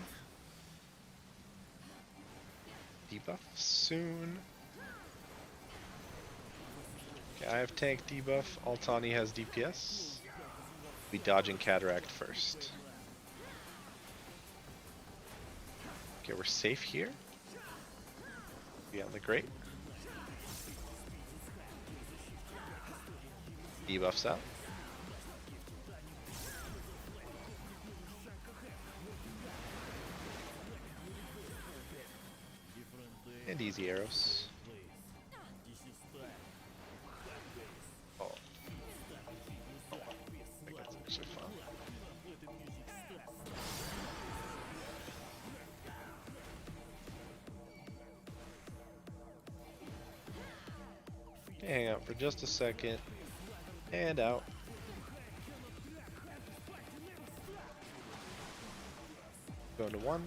Debuff soon. Okay, I have tank debuff. Altani has DPS. Be dodging Cataract first. Okay, we're safe here. Beyond the grate. Debuffs out. And easy arrows. Oh. Oh, I think that's actually fun. Okay, hang out for just a second. And out. Going to 1.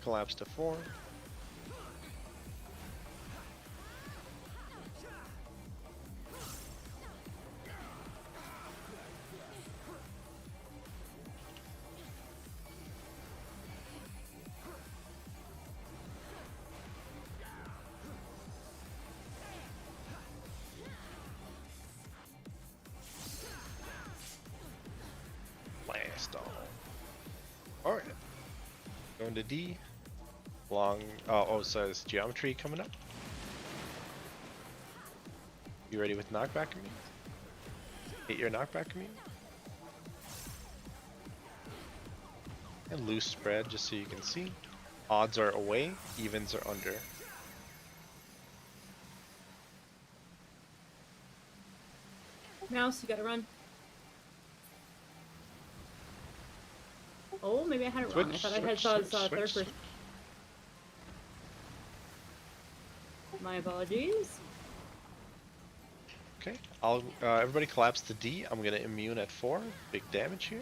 Collapse to 4. Blast on. Alright. Going to D. So there's geometry coming up. You ready with knockback immune? Hit your knockback immune. And loose spread just so you can see. Odds are away, evens are under. Mouse, you gotta run. Oh, maybe I had it wrong. I thought I had saw third person. My apologies. Okay, I'll everybody collapse to D. I'm gonna immune at 4. Big damage here.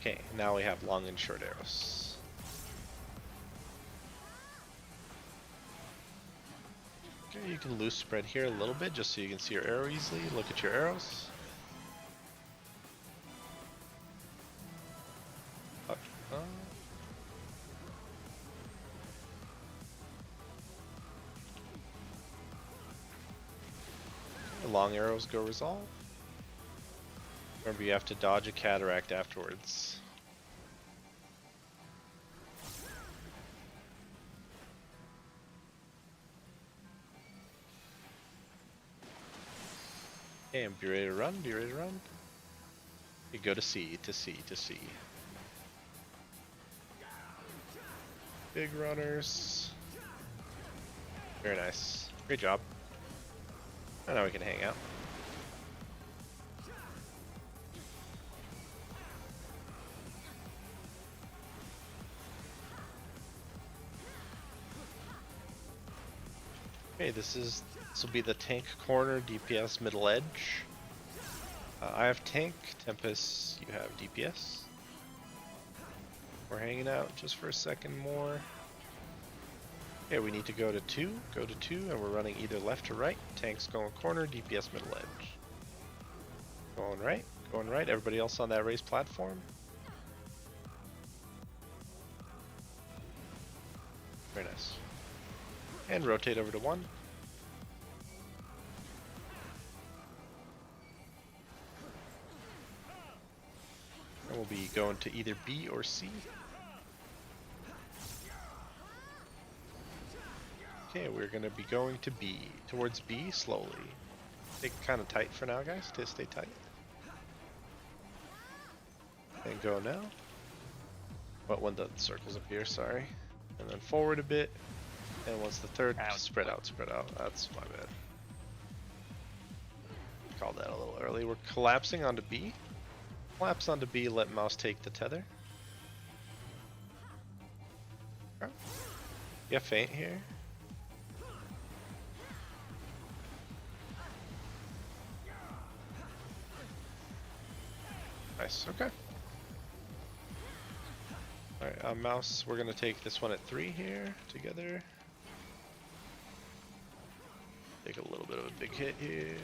Okay, now we have long and short arrows. Okay, you can loose spread here a little bit just so you can see your arrow easily. Look at your arrows. Long arrows go resolve. Remember, you have to dodge a cataract afterwards. Okay, and be ready to run, be ready to run. You go to C, to C, to C. Big runners. Very nice. Great job. And now we can hang out. Okay, this will be the tank corner, DPS middle edge. I have tank, Tempest, you have DPS. We're hanging out just for a second more. Okay, we need to go to 2, and we're running either left or right. Tank's going corner, DPS middle edge. Going right, everybody else on that raised platform. Very nice. And rotate over to 1. And we'll be going to either B or C. Okay, we're going to be going to B, towards B slowly. Stay kind of tight for now, guys. Stay tight. And go now. But when the circles appear, sorry. And then forward a bit. And once the third, spread out. That's my bad. called that a little early. We're collapsing onto B. Collapse onto B, let mouse take the tether. Okay. Yeah, feint here. Nice, okay. Alright, mouse, we're gonna take this one at 3 here, together. Take a little bit of a big hit here,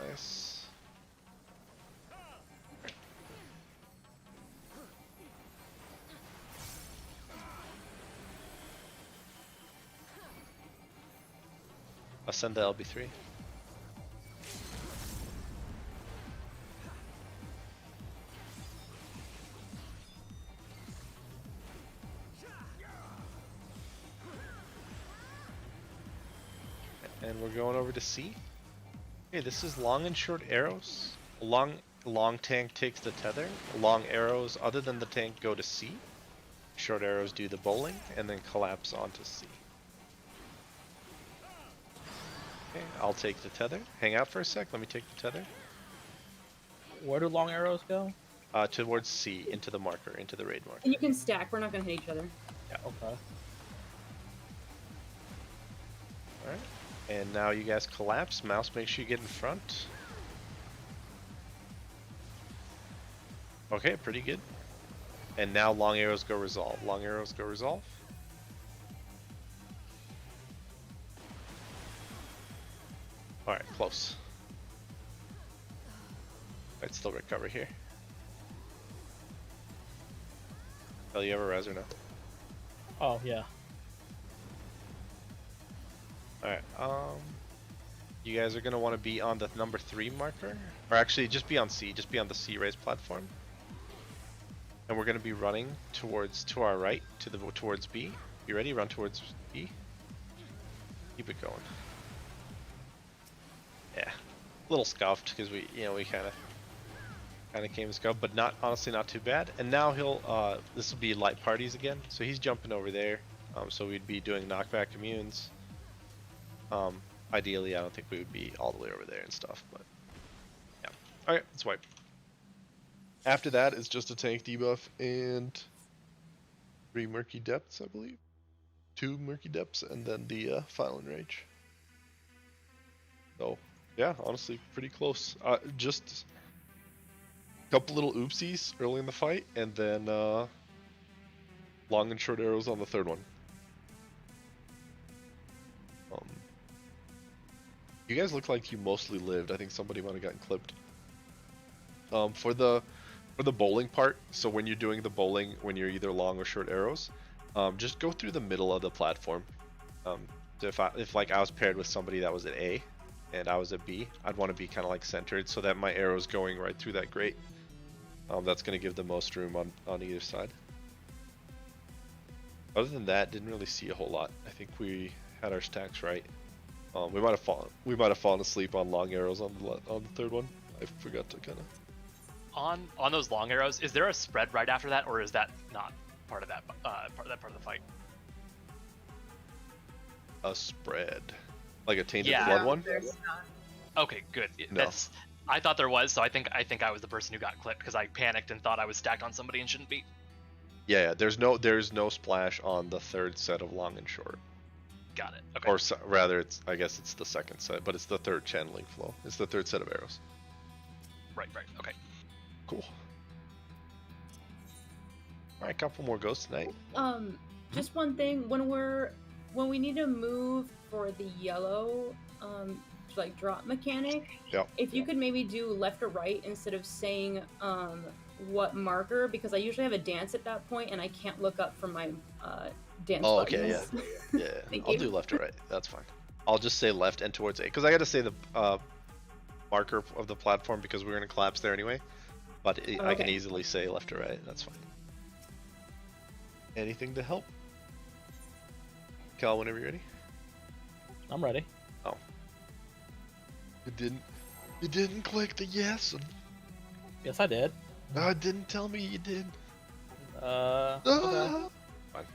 nice. I'll send the LB3. And we're going over to C. Okay, this is long and short arrows. Long tank takes the tether. Long arrows, other than the tank, go to C. Short arrows do the bowling, and then collapse onto C. Okay, I'll take the tether. Hang out for a sec, let me take the tether. Where do long arrows go? Towards C, into the marker, into the raid marker. And you can stack. We're not gonna hit each other. Yeah. Okay. Alright. And now you guys collapse. Mouse, make sure you get in front. Okay, pretty good. And now long arrows go resolve. Long arrows go resolve. Alright, close. I'd still recover here. Hell, you ever res or no? Oh yeah. Alright, you guys are gonna want to be on the number 3 marker. Or actually, just be on C, just be on the C raise platform. And we're gonna be running to our right, towards B. You ready? Run towards B. Keep it going. Yeah. A little scuffed, because we kinda came scuffed, but honestly not too bad. And now this will be light parties again. So he's jumping over there. So we'd be doing knockback immunes. Ideally, I don't think we would be all the way over there and stuff, but yeah. Alright, let's wipe. After that, it's just a tank debuff and 3 murky depths, I believe. 2 murky depths, and then the final enrage. So, yeah, honestly, pretty close. Just a couple little oopsies early in the fight, and then long and short arrows on the third one. You guys look like you mostly lived. I think somebody might have gotten clipped. For the bowling part, so when you're doing the bowling, when you're either long or short arrows, just go through the middle of the platform. So if like I was paired with somebody that was at A, and I was at B, I'd want to be kind of like centered so that my arrow's going right through that grate. That's going to give the most room on either side. Other than that, didn't really see a whole lot. I think we had our stacks right. We might have fallen asleep on long arrows on the third one. I forgot to kind of. On those long arrows, is there a spread right after that, or is that not part of that part of the fight? A spread, like a tainted Yeah. blood one. There's not. Okay, good. No. I thought there was, so I think I was the person who got clipped because I panicked and thought I was stacked on somebody and shouldn't be. Yeah, there's no splash on the third set of long and short. Got it. Okay. Or rather, I guess it's the second set, but it's the third channeling flow. It's the third set of arrows. Right. Okay. Cool. All right, couple more ghosts tonight. Just one thing. When we need to move for the yellow, like drop mechanic. Yep. If you could maybe do left or right instead of saying what marker, because I usually have a dance at that point and I can't look up from my dance Oh, buttons. okay, yeah. Thank I'll you. do left or right. That's fine. I'll just say left and towards A, because I got to say the marker of the platform because we're gonna collapse there anyway. But I can Okay. easily say left or right. That's fine. Anything to help? Cal, whenever you're ready. I'm ready. Oh. You didn't click the yes. Yes, I did. Didn't tell me you did. Okay. Fine.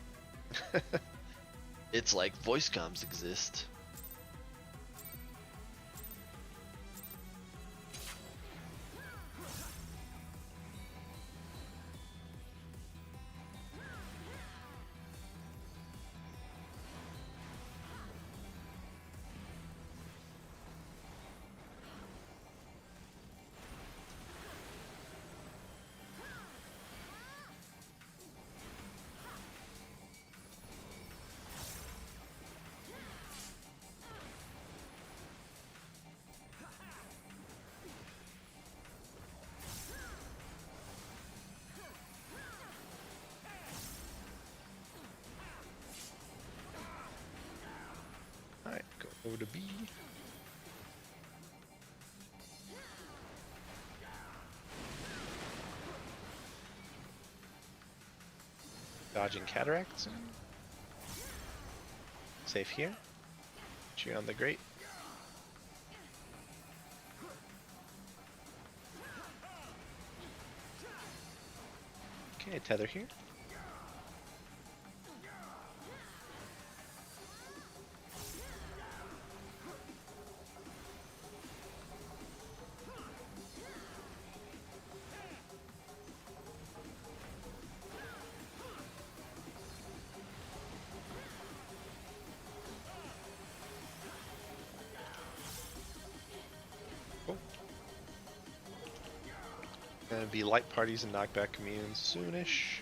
It's like voice comms exist. Over to B. Dodging cataracts. Safe here. Cheer on the great. Okay, tether here. Gonna be light parties and knockback communes soonish.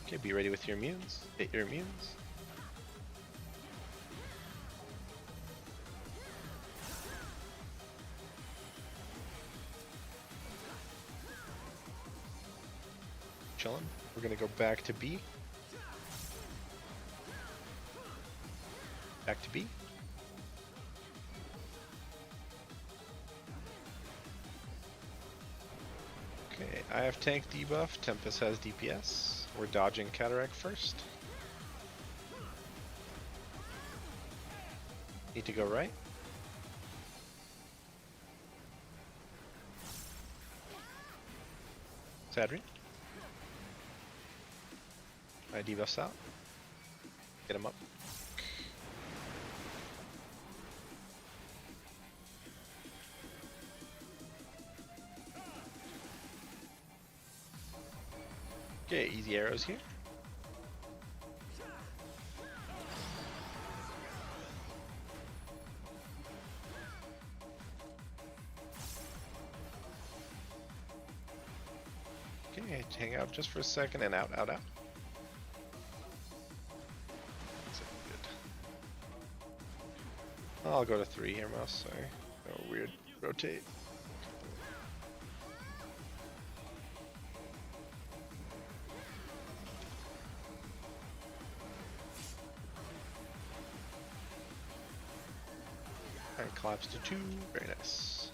Okay, be ready with your immunes. Hit your immunes. Chillin'. We're gonna go back to B. Back to B. Okay, I have tank debuff. Tempest has DPS. We're dodging cataract first. Need to go right. Sadri. My debuffs out. Get him up. Okay, easy arrows here. Okay, hang out just for a second and out, out, out. That's good. I'll go to 3 here, mouse. Sorry. Oh, weird. Rotate. Alright, collapse to 2. Very nice.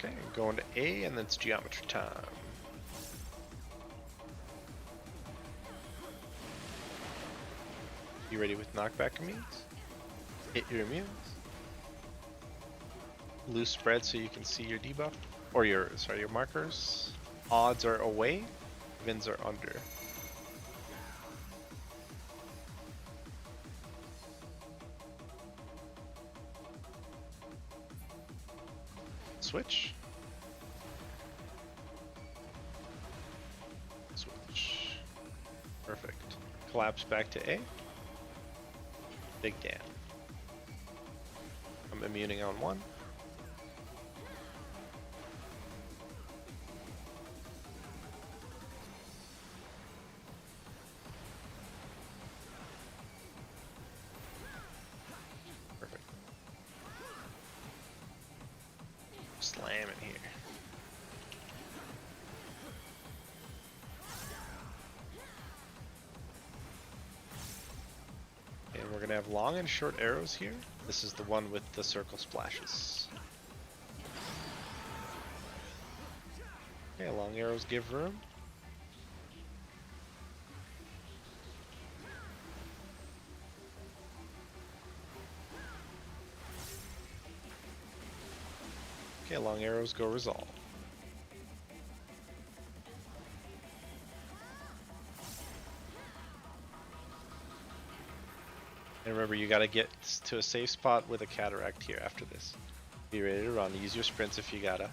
Okay, going to A, and then it's geometry time. You ready with knockback immunes? Hit your immunes. Loose spread so you can see your debuff. Or your markers. Odds are away, evens are under. Switch. Switch. Perfect. Collapse back to A. Big damn. I'm immuning on 1. Perfect. Slam it here. And we're gonna have long and short arrows here. This is the one with the circle splashes. Okay, long arrows give room. Okay, long arrows go resolve. And remember, you gotta get to a safe spot with a cataract here after this. Be ready to run. Use your sprints if you gotta.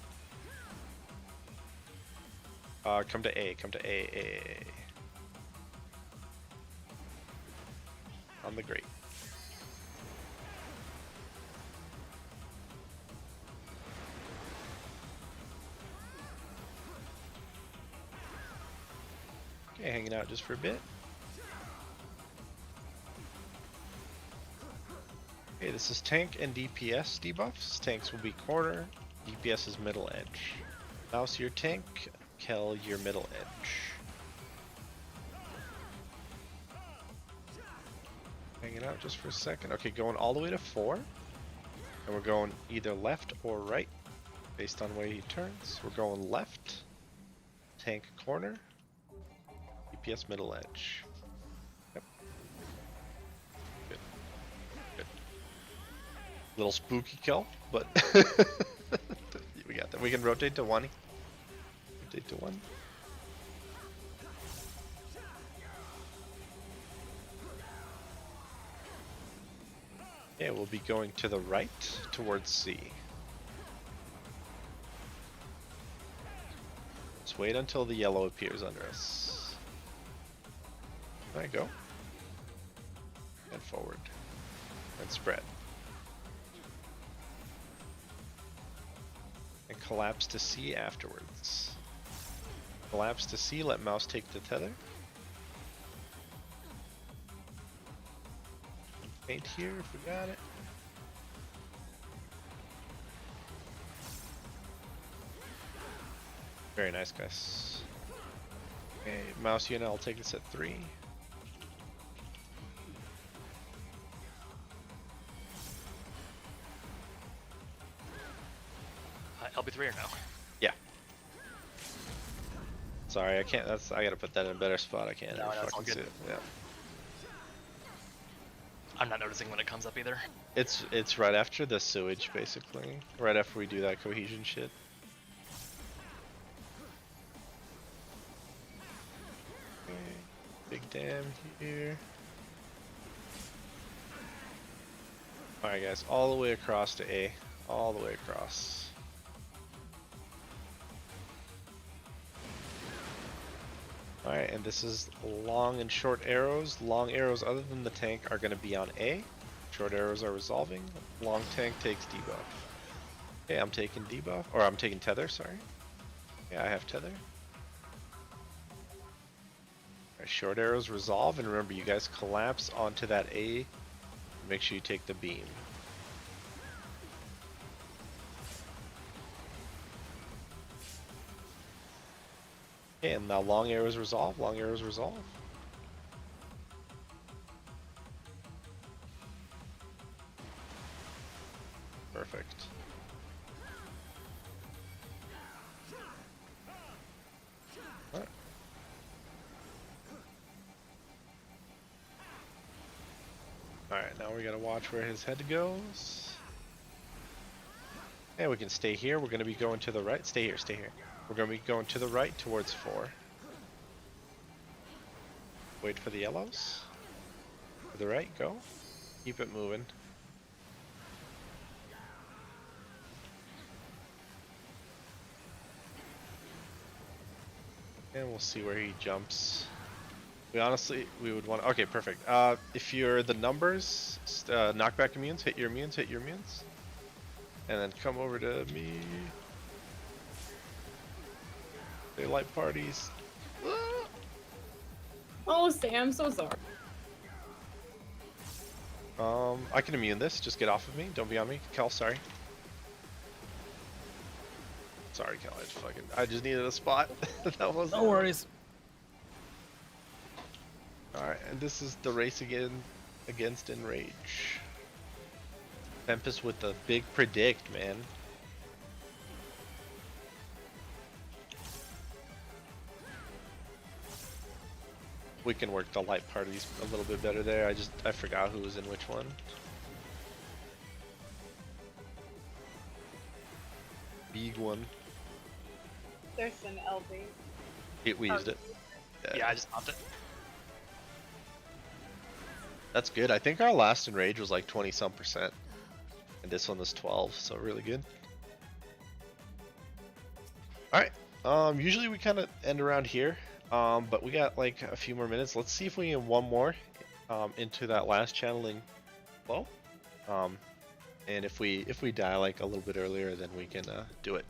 Come to A. Come to A. on the grate. Okay, hanging out just for a bit. Okay, this is tank and DPS debuffs. Tanks will be corner, DPS is middle edge. Mouse your tank, Kel your middle edge. Hanging out just for a second. Okay, going all the way to 4. And we're going either left or right based on where he turns. We're going left, tank corner, DPS middle edge. Yep. Good. Good. Little spooky kill, but we got that. We can rotate to 1. Rotate to 1. Yeah, we'll be going to the right towards C. Let's wait until the yellow appears under us. There I go. And forward. And spread. And collapse to C afterwards. Collapse to C, let mouse take the tether. Paint here if we got it. Very nice, guys. Okay, mouse unit, I'll take this at 3. LB3 or no? Yeah. Sorry, I can't. I gotta put that in a better spot. I can't. No, ever that's all fucking see good. it. Yeah. I'm not noticing when it comes up either. It's right after the sewage, basically. Right after we do that cohesion shit. Okay, big dam here. Alright guys, all the way across to A. All the way across. Alright, and this is long and short arrows. Long arrows other than the tank are going to be on A. Short arrows are resolving. Long tank takes debuff. Okay, I'm taking debuff. Or I'm taking tether, sorry. Yeah, I have tether. Alright, short arrows resolve, and remember you guys collapse onto that A. Make sure you take the beam. Okay, and now long arrows resolve, long arrows resolve. Perfect. Alright. Alright, now we gotta watch where his head goes. And we can stay here, we're gonna be going to the right. Stay here, stay here. We're going to be going to the right towards 4. Wait for the yellows. To the right, go. Keep it moving. And we'll see where he jumps. We would want... Okay, perfect. If you're the numbers, knockback immunes, hit your immunes, hit your immunes. And then come over to me. Daylight parties. Oh, Sam, so sorry. I can immune this. Just get off of me. Don't be on me. Kel, sorry. Sorry, Kel. I just needed a spot. That was. No worries. Alright, and this is the race against Enrage. Tempest with the big predict, man. We can work the light parties a little bit better there. I forgot who was in which one. Big one. There's an LB. We used it. Yeah, I just popped it. That's good. I think our last Enrage was like 20-some%. And this one was 12, so really good. Alright. Usually we kind of end around here. But we got like a few more minutes. Let's see if we can get one more into that last channeling flow. And if we die like a little bit earlier, then we can do it.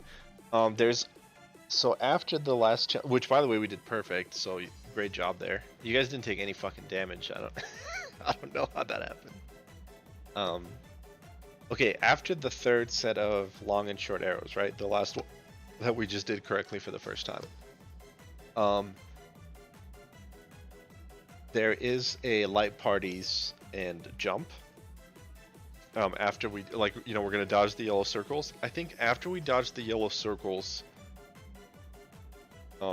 So after the last which by the way we did perfect, so great job there. You guys didn't take any fucking damage. I don't I don't know how that happened. Okay, after the third set of long and short arrows, right? The last one that we just did correctly for the first time. There is a light parties and jump. After we, like, you know, we're gonna dodge the yellow circles. I think after we dodge the yellow circles,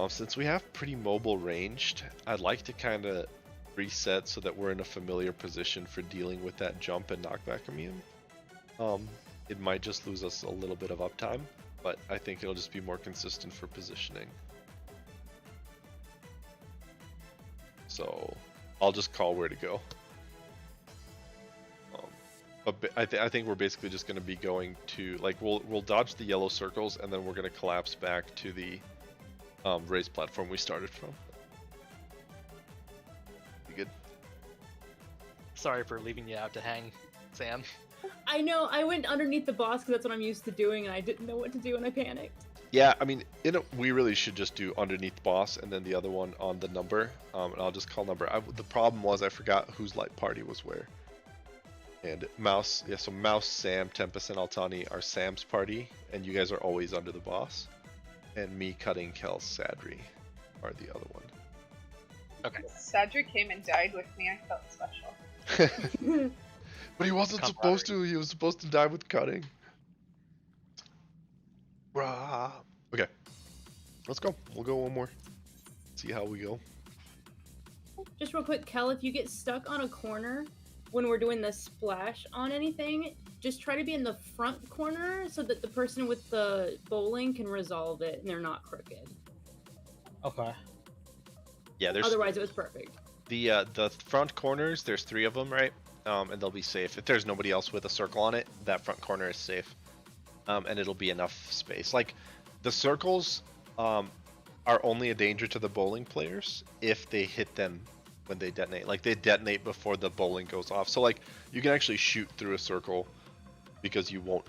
since we have pretty mobile ranged, I'd like to kind of reset so that we're in a familiar position for dealing with that jump and knockback immune. It might just lose us a little bit of uptime, but I think it'll just be more consistent for positioning. So I'll just call where to go. I think we're basically just going to be going to, like, we'll dodge the yellow circles and then we're going to collapse back to the raised platform we started from. You good? Sorry for leaving you out to hang, Sam. I know, I went underneath the boss because that's what I'm used to doing, and I didn't know what to do and I panicked. Yeah, I mean, we really should just do underneath boss and then the other one on the number, and I'll just call number. The problem was I forgot whose light party was where. And Mouse, yeah, so Mouse, Sam, Tempest, and Altani are Sam's party, and you guys are always under the boss. And me, Cutting, Kel, Sadri are the other one. Okay. Sadri came and died with me. I felt special. But he wasn't supposed to. He was supposed to die with Cutting. Rah. Okay. Let's go. We'll go one more. See how we go. Just real quick, Kel, if you get stuck on a corner when we're doing the splash on anything, just try to be in the front corner so that the person with the bowling can resolve it and they're not crooked. Okay. Yeah, there's. Otherwise, it was perfect. The front corners, there's 3 of them, right? And they'll be safe. If there's nobody else with a circle on it, that front corner is safe. And it'll be enough space. Like, the circles are only a danger to the bowling players if they hit them when they detonate. Like, they detonate before the bowling goes off. So, like, you can actually shoot through a circle because you won't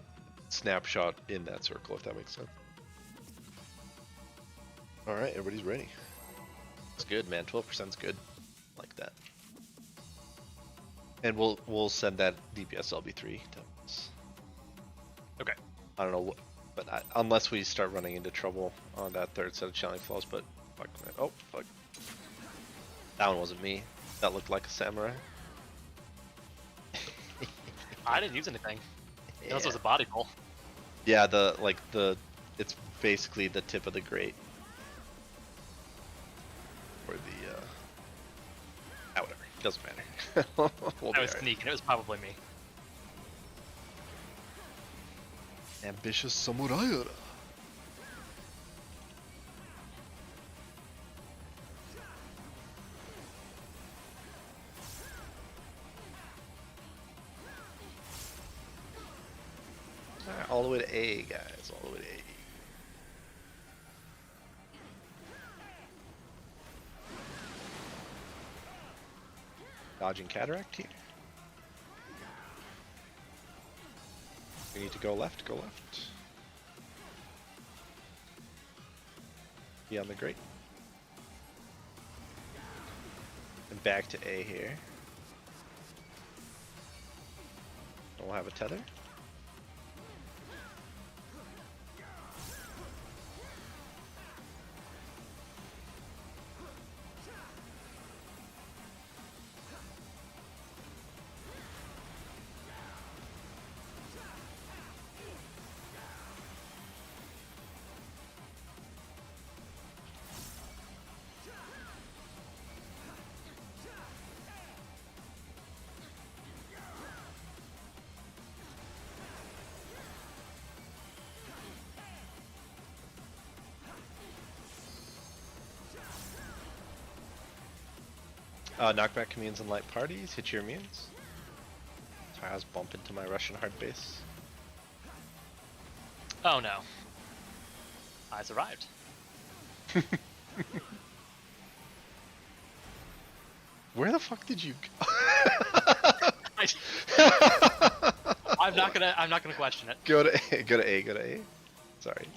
snapshot in that circle, if that makes sense. Alright, everybody's ready. It's good, man. 12%'s good. Like that. And we'll send that DPS LB3 to us. Okay. I don't know what, but unless we start running into trouble on that third set of channeling flaws, but fuck man. Oh fuck. That one wasn't me. That looked like a samurai. I didn't use anything. Yeah. This was a body pull. Yeah, it's basically the tip of the grate. Or the whatever. Doesn't matter. I was sneaking. It was probably me. Ambitious samurai. Alright, all the way to A, guys. All the way to A. Dodging cataract here. We need to go left, go left. Be on the grate. And back to A here. And we'll have a tether. Knockback communes and light parties, hit your immunes. Sorry, I was bumping into my Russian hard base. Oh no. I survived. Where the fuck did you go? I'm not gonna question it. Go to A. Go to A. Go to A. Sorry.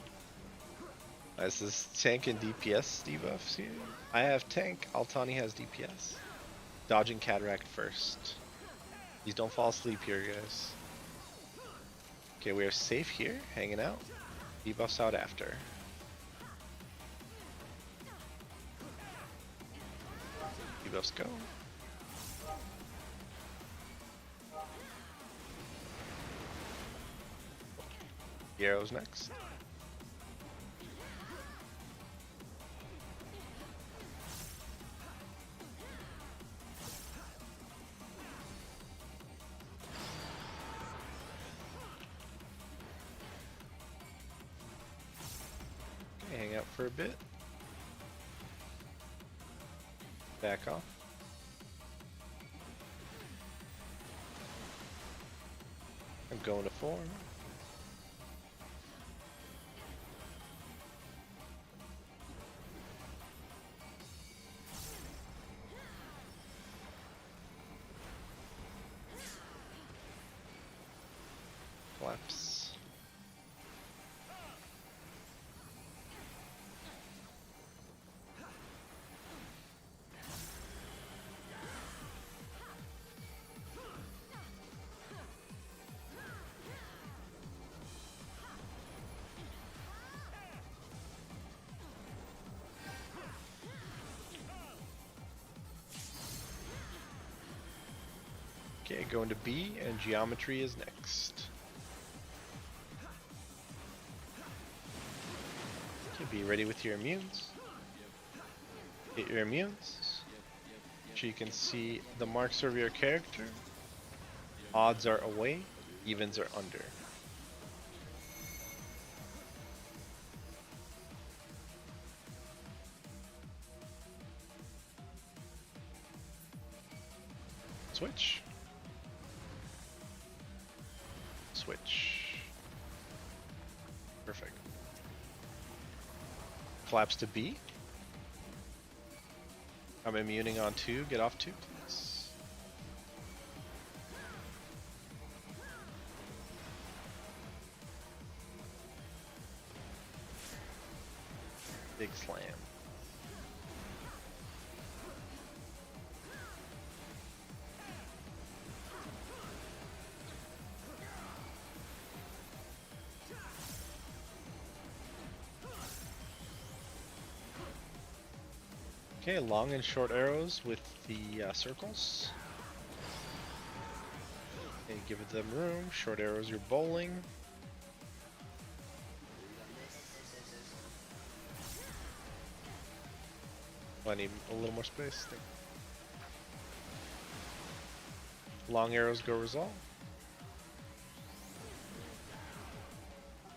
This is tank and DPS debuffs here. I have tank. Altani has DPS. Dodging cataract first. Please don't fall asleep here, guys. Okay, we are safe here, hanging out. Debuffs out after. Debuffs go. The arrows next. Okay, hang out for a bit. Back off. I'm going to form. Collapse. Okay, going to B, and geometry is next. Okay, be ready with your immunes. Get your immunes. So you can see the marks of your character. Odds are away, evens are under. Switch. Switch. Perfect. Collapse to B. I'm immuning on 2. Get off 2, please. Big slam. Okay, long and short arrows with the circles. Okay, give them room. Short arrows, you're bowling. I need a little more space. Long arrows go resolve.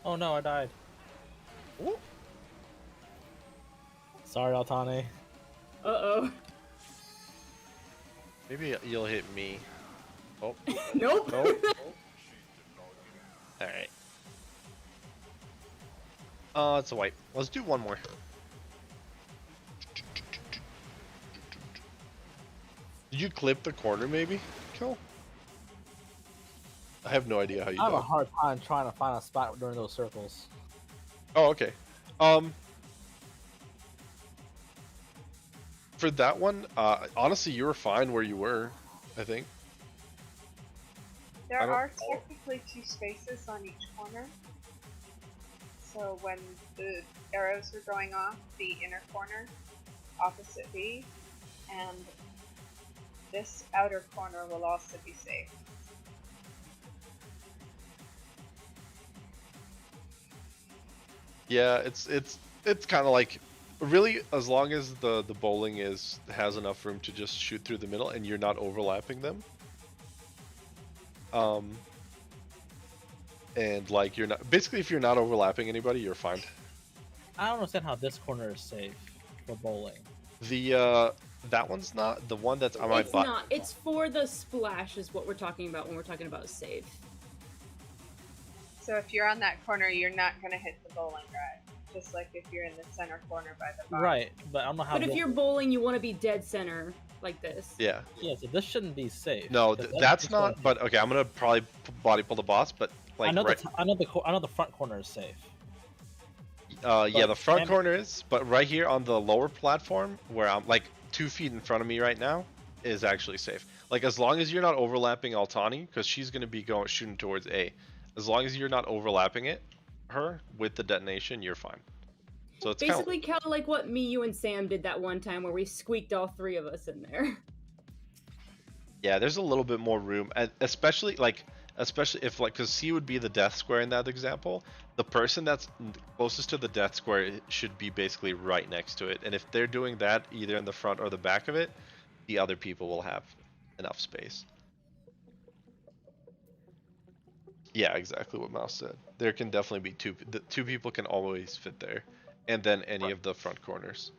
Oh no, I died. Ooh. Sorry, Altani. Uh-oh. Maybe you'll hit me. Oh. Nope. Nope. Alright. It's a wipe. Let's do one more. Did you clip the corner maybe? Kill? I have no idea how you I have do a it. hard time trying to find a spot during those circles. Oh, okay. For that one, honestly, you were fine where you were, I think. There are technically 2 spaces on each corner. So when the arrows are going off, the inner corner, opposite B, and this outer corner will also be safe. Yeah, it's kind of like, really, as long as the bowling has enough room to just shoot through the middle and you're not overlapping them. And like you're not, basically if you're not overlapping anybody, you're fine. I don't understand how this corner is safe for bowling. The that one's not, the one that's on my It's butt. not. It's for the splash is what we're talking about when we're talking about safe. So if you're on that corner, you're not going to hit the bowling drive. just like if you're in the center corner by the box. Right, but I don't know how. But if you're bowling, you want to be dead center like this. Yeah. Yeah, so this shouldn't be safe. No, 'cause that's just not. But okay, I'm gonna probably body pull the boss. But like I know right. I know the front corner is safe. Yeah, the front damn it. corner is. But right here on the lower platform, where I'm like 2 feet in front of me right now, is actually safe. Like as long as you're not overlapping Altani, because she's gonna be going shooting towards A. As long as you're not overlapping her with the detonation, you're fine. So it's basically kind of like what me, you, and Sam did that one time where we squeaked all 3 of us in there. Yeah, there's a little bit more room, and especially if like, because C would be the death square in that example. The person that's closest to the death square should be basically right next to it, and if they're doing that either in the front or the back of it, the other people will have enough space. Yeah, exactly what Mouse said. There can definitely be two people can always fit there, and then any of the front corners.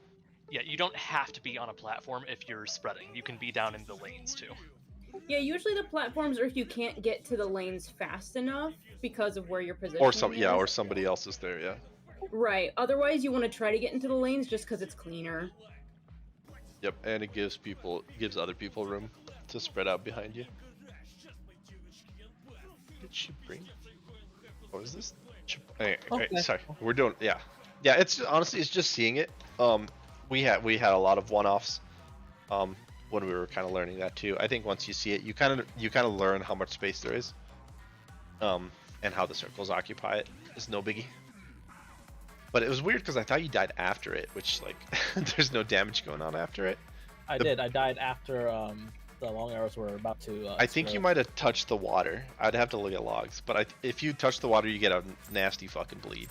Yeah, you don't have to be on a platform if you're spreading. You can be down in the lanes too. Yeah, usually the platforms are if you can't get to the lanes fast enough because of where your position Or somebody else is there, yeah. Right. Otherwise, you want to try to get into the lanes just because it's cleaner. Yep, and it gives other people room to spread out behind you. Did she bring? What is this? Okay. Sorry, we're doing yeah. It's honestly it's just seeing it. We had a lot of one-offs. When we were kind of learning that too. I think once you see it, you kind of learn how much space there is. And how the circles occupy it. It's no biggie. But it was weird because I thought you died after it, which like there's no damage going on after it. I did. I died after the long arrows were about to. I think you might have touched the water. I'd have to look at logs, but if you touch the water, you get a nasty fucking bleed.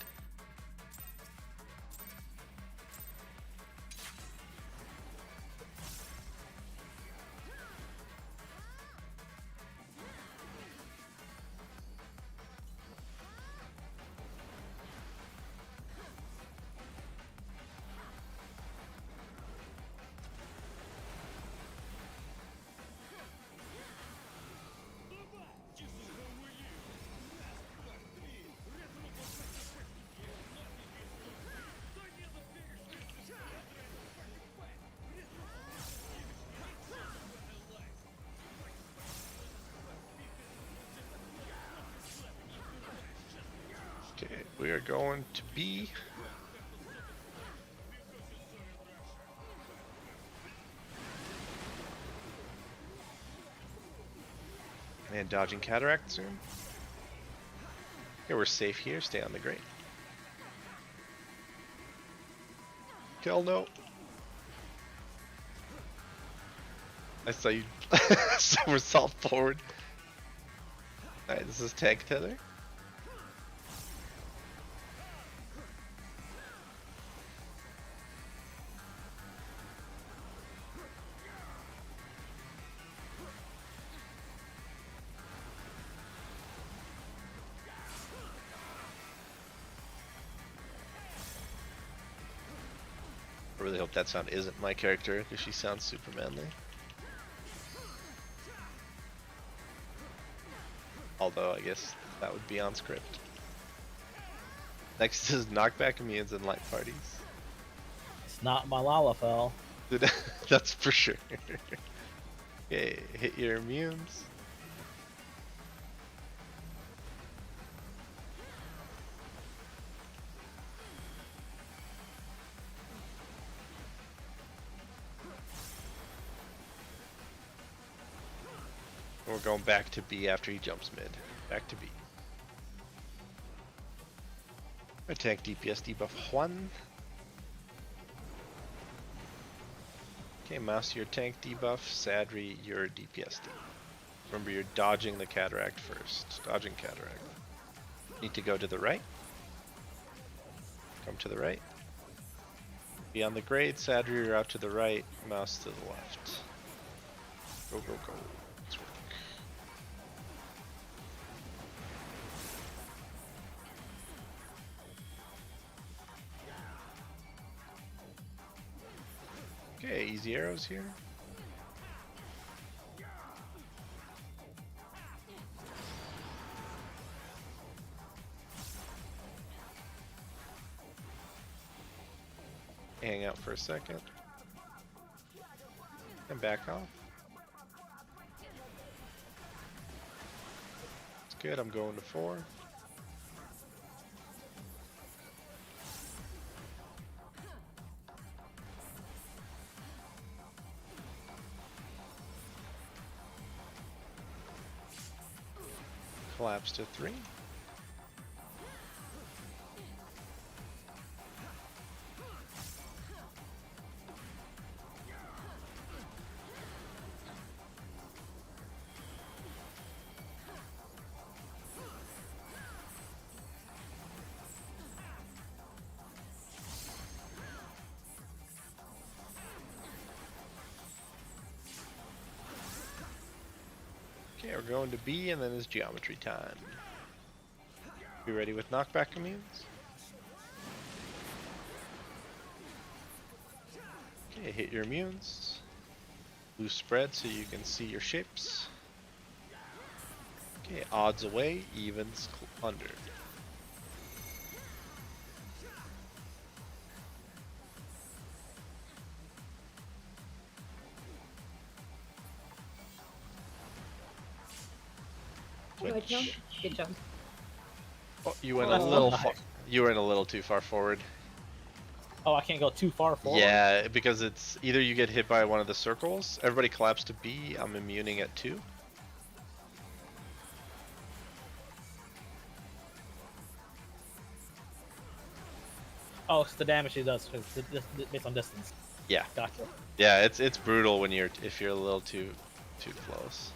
Okay, we are going to B. And dodging cataract soon. Okay, we're safe here. Stay on the grate. Kill no. I saw you somersault forward. Alright, this is tank tether. I really hope that sound isn't my character, because she sounds super manly. Although, I guess that would be on script. Next is knockback immunes and light parties. It's not my Lalafell. That's for sure. Okay, hit your immunes. We're going back to B after he jumps mid. Back to B. I tank DPS debuff 1. Okay, Mouse, your tank debuff. Sadri, your DPS debuff. Remember, you're dodging the cataract first. Dodging cataract. Need to go to the right. Come to the right. Be on the grade. Sadri, you're out to the right. Mouse to the left. Go, go, go. Let's work. Okay, easy arrows here. Hang out for a second. And back off. It's good, I'm going to 4. Collapse to 3. Okay, we're going to B, and then it's geometry time. You ready with knockback immunes? Okay, hit your immunes. Blue spread so you can see your shapes. Okay, odds away, evens under. Good job. Good job. Oh, you went That's a a little little far. You went a little too far forward. Oh, I can't go too far forward. Yeah, because it's either you get hit by one of the circles. Everybody collapse to B. I'm immuning at 2. Oh, it's the damage he does based on distance. Yeah, Gotcha. yeah. It's brutal when if you're a little too close.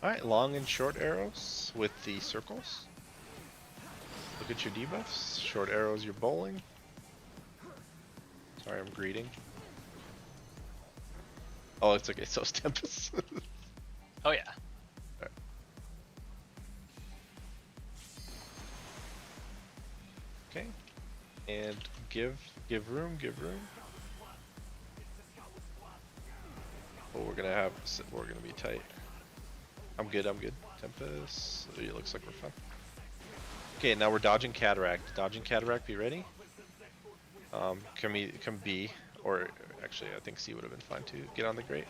Alright, long and short arrows with the circles. Look at your debuffs. Short arrows, you're bowling. Sorry, I'm greeting. Oh, it's okay, so is Tempest. Oh yeah. Okay. And give room, give room. Oh, we're gonna be tight. I'm good. Tempest. It looks like we're fine. Okay, now we're dodging cataract. Dodging cataract, be ready. Come B, or actually I think C would have been fine too. Get on the grate.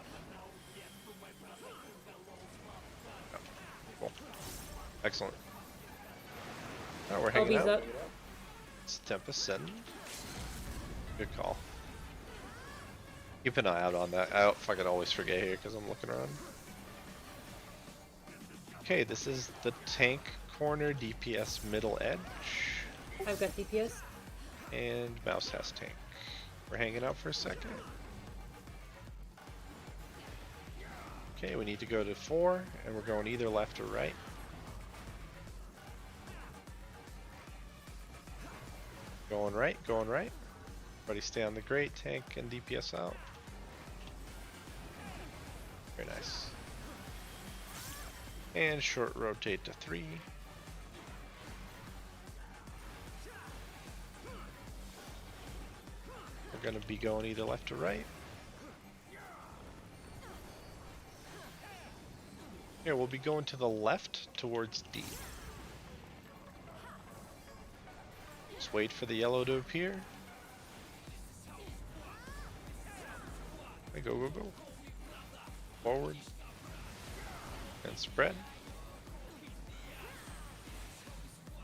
Oh, cool. Excellent. Now we're hanging LB's out. up. It's Tempest send. Good call. Keep an eye out on that. I fucking always forget here because I'm looking around. Okay, this is the tank corner DPS middle edge. I've got DPS. And mouse has tank. We're hanging out for a second. Okay, we need to go to 4, and we're going either left or right. Going right, going right. Everybody stay on the grate, tank and DPS out. Very nice. And short rotate to 3. We're gonna be going either left or right. Here, we'll be going to the left towards D. Just wait for the yellow to appear. Okay, go. Forward. And spread.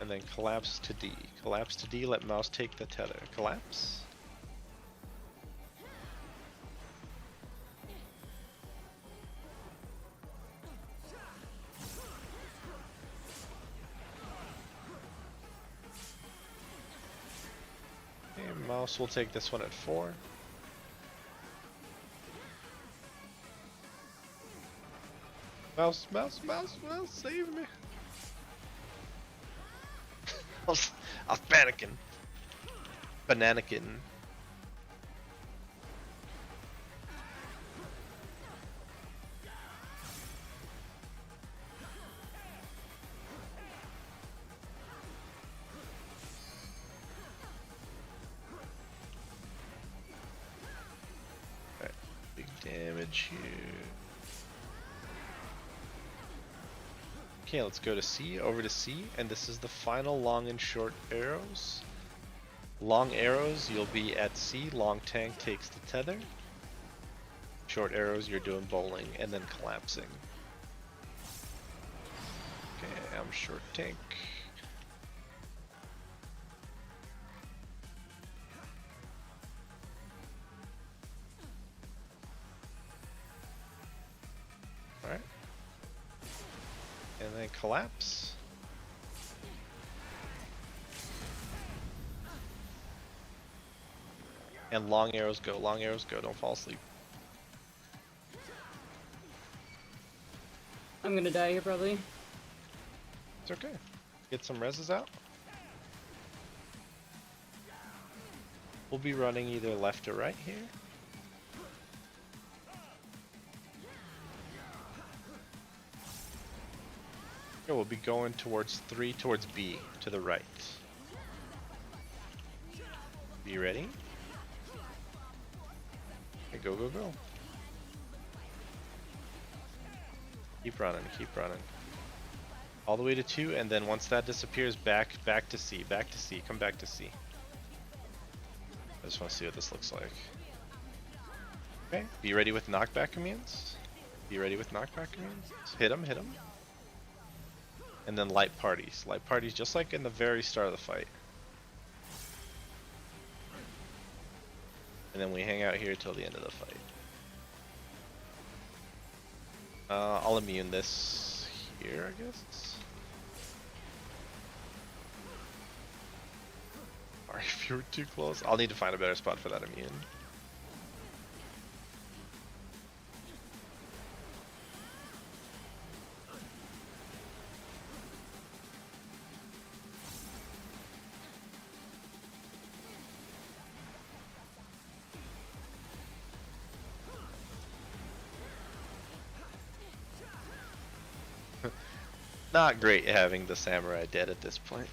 And then collapse to D. Collapse to D, let mouse take the tether. Collapse. Okay, mouse will take this one at 4. Mouse, save me. I was panicking. Bananakin. Alright, big damage here. Okay, let's go to C, over to C, and this is the final long and short arrows. Long arrows, you'll be at C, long tank takes the tether. Short arrows, you're doing bowling and then collapsing. Okay, I'm short tank. Alright. And then collapse. And long arrows go, don't fall asleep. I'm gonna die here probably. It's okay. Get some reses out. We'll be running either left or right here. Here we'll be going towards 3, towards B, to the right. Be ready? Okay, go, go, go. Keep running, keep running. All the way to 2, and then once that disappears, back to C, come back to C. I just want to see what this looks like. Okay, be ready with knockback commands. Be ready with knockback commands. Hit them, hit them. And then light parties. Light parties just like in the very start of the fight. And then we hang out here till the end of the fight. I'll immune this here, I guess. Sorry if you were too close. I'll need to find a better spot for that immune. Not great having the samurai dead at this point.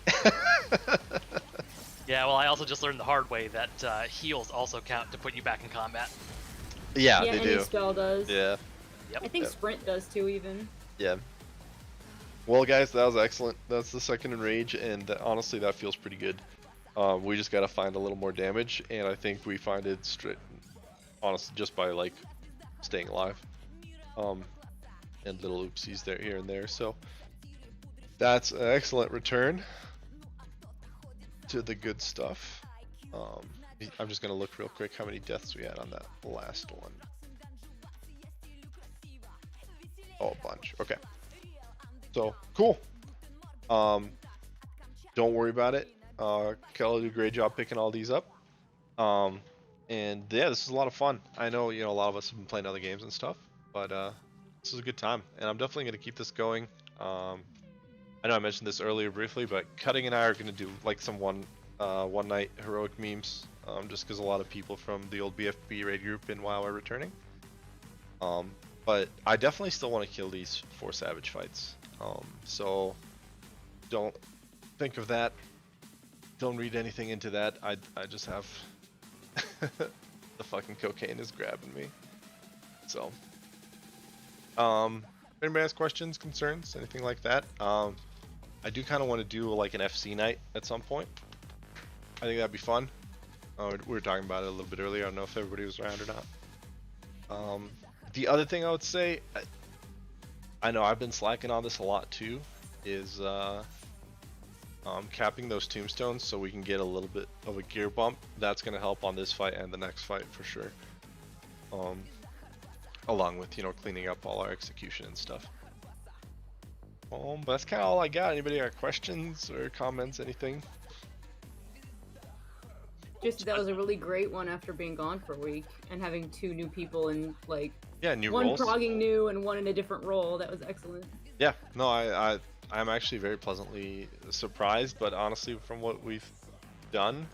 Yeah, well, I also just learned the hard way that heals also count to put you back in combat. Yeah, Yeah, they any do. spell does. Yeah. Yep. I think sprint does too even. Yeah. Well, guys, that was excellent. That's the second enrage, and honestly, that feels pretty good. We just gotta find a little more damage, and I think we find it straight, honestly, just by like staying alive, and little oopsies there, here and there. So that's an excellent return to the good stuff. I'm just gonna look real quick how many deaths we had on that last one. Oh, a bunch. Okay. So cool. Don't worry about it. Kelly did a great job picking all these up. And yeah, this is a lot of fun. I know, you know, a lot of us have been playing other games and stuff, but this is a good time, and I'm definitely gonna keep this going. I know I mentioned this earlier briefly, but Cutting and I are gonna do like some one night heroic memes, just because a lot of people from the old BFB raid group in WoW are returning. But I definitely still want to kill these 4 Savage fights. So don't think of that. Don't read anything into that. I just have the fucking cocaine is grabbing me. So, anybody has questions, concerns, anything like that? I do kind of want to do like an FC night at some point. I think that'd be fun. We were talking about it a little bit earlier. I don't know if everybody was around or not. The other thing I would say, I know I've been slacking on this a lot too, is capping those tombstones so we can get a little bit of a gear bump. That's going to help on this fight and the next fight for sure. Along with, you know, cleaning up all our execution and stuff. But that's kind of all I got. Anybody got questions or comments, anything? Just that was a really great one after being gone for a week and having 2 new people and like New one roles. progging new and one in a different role. That was excellent. Yeah, no, I'm actually very pleasantly surprised, but honestly, from what we've done,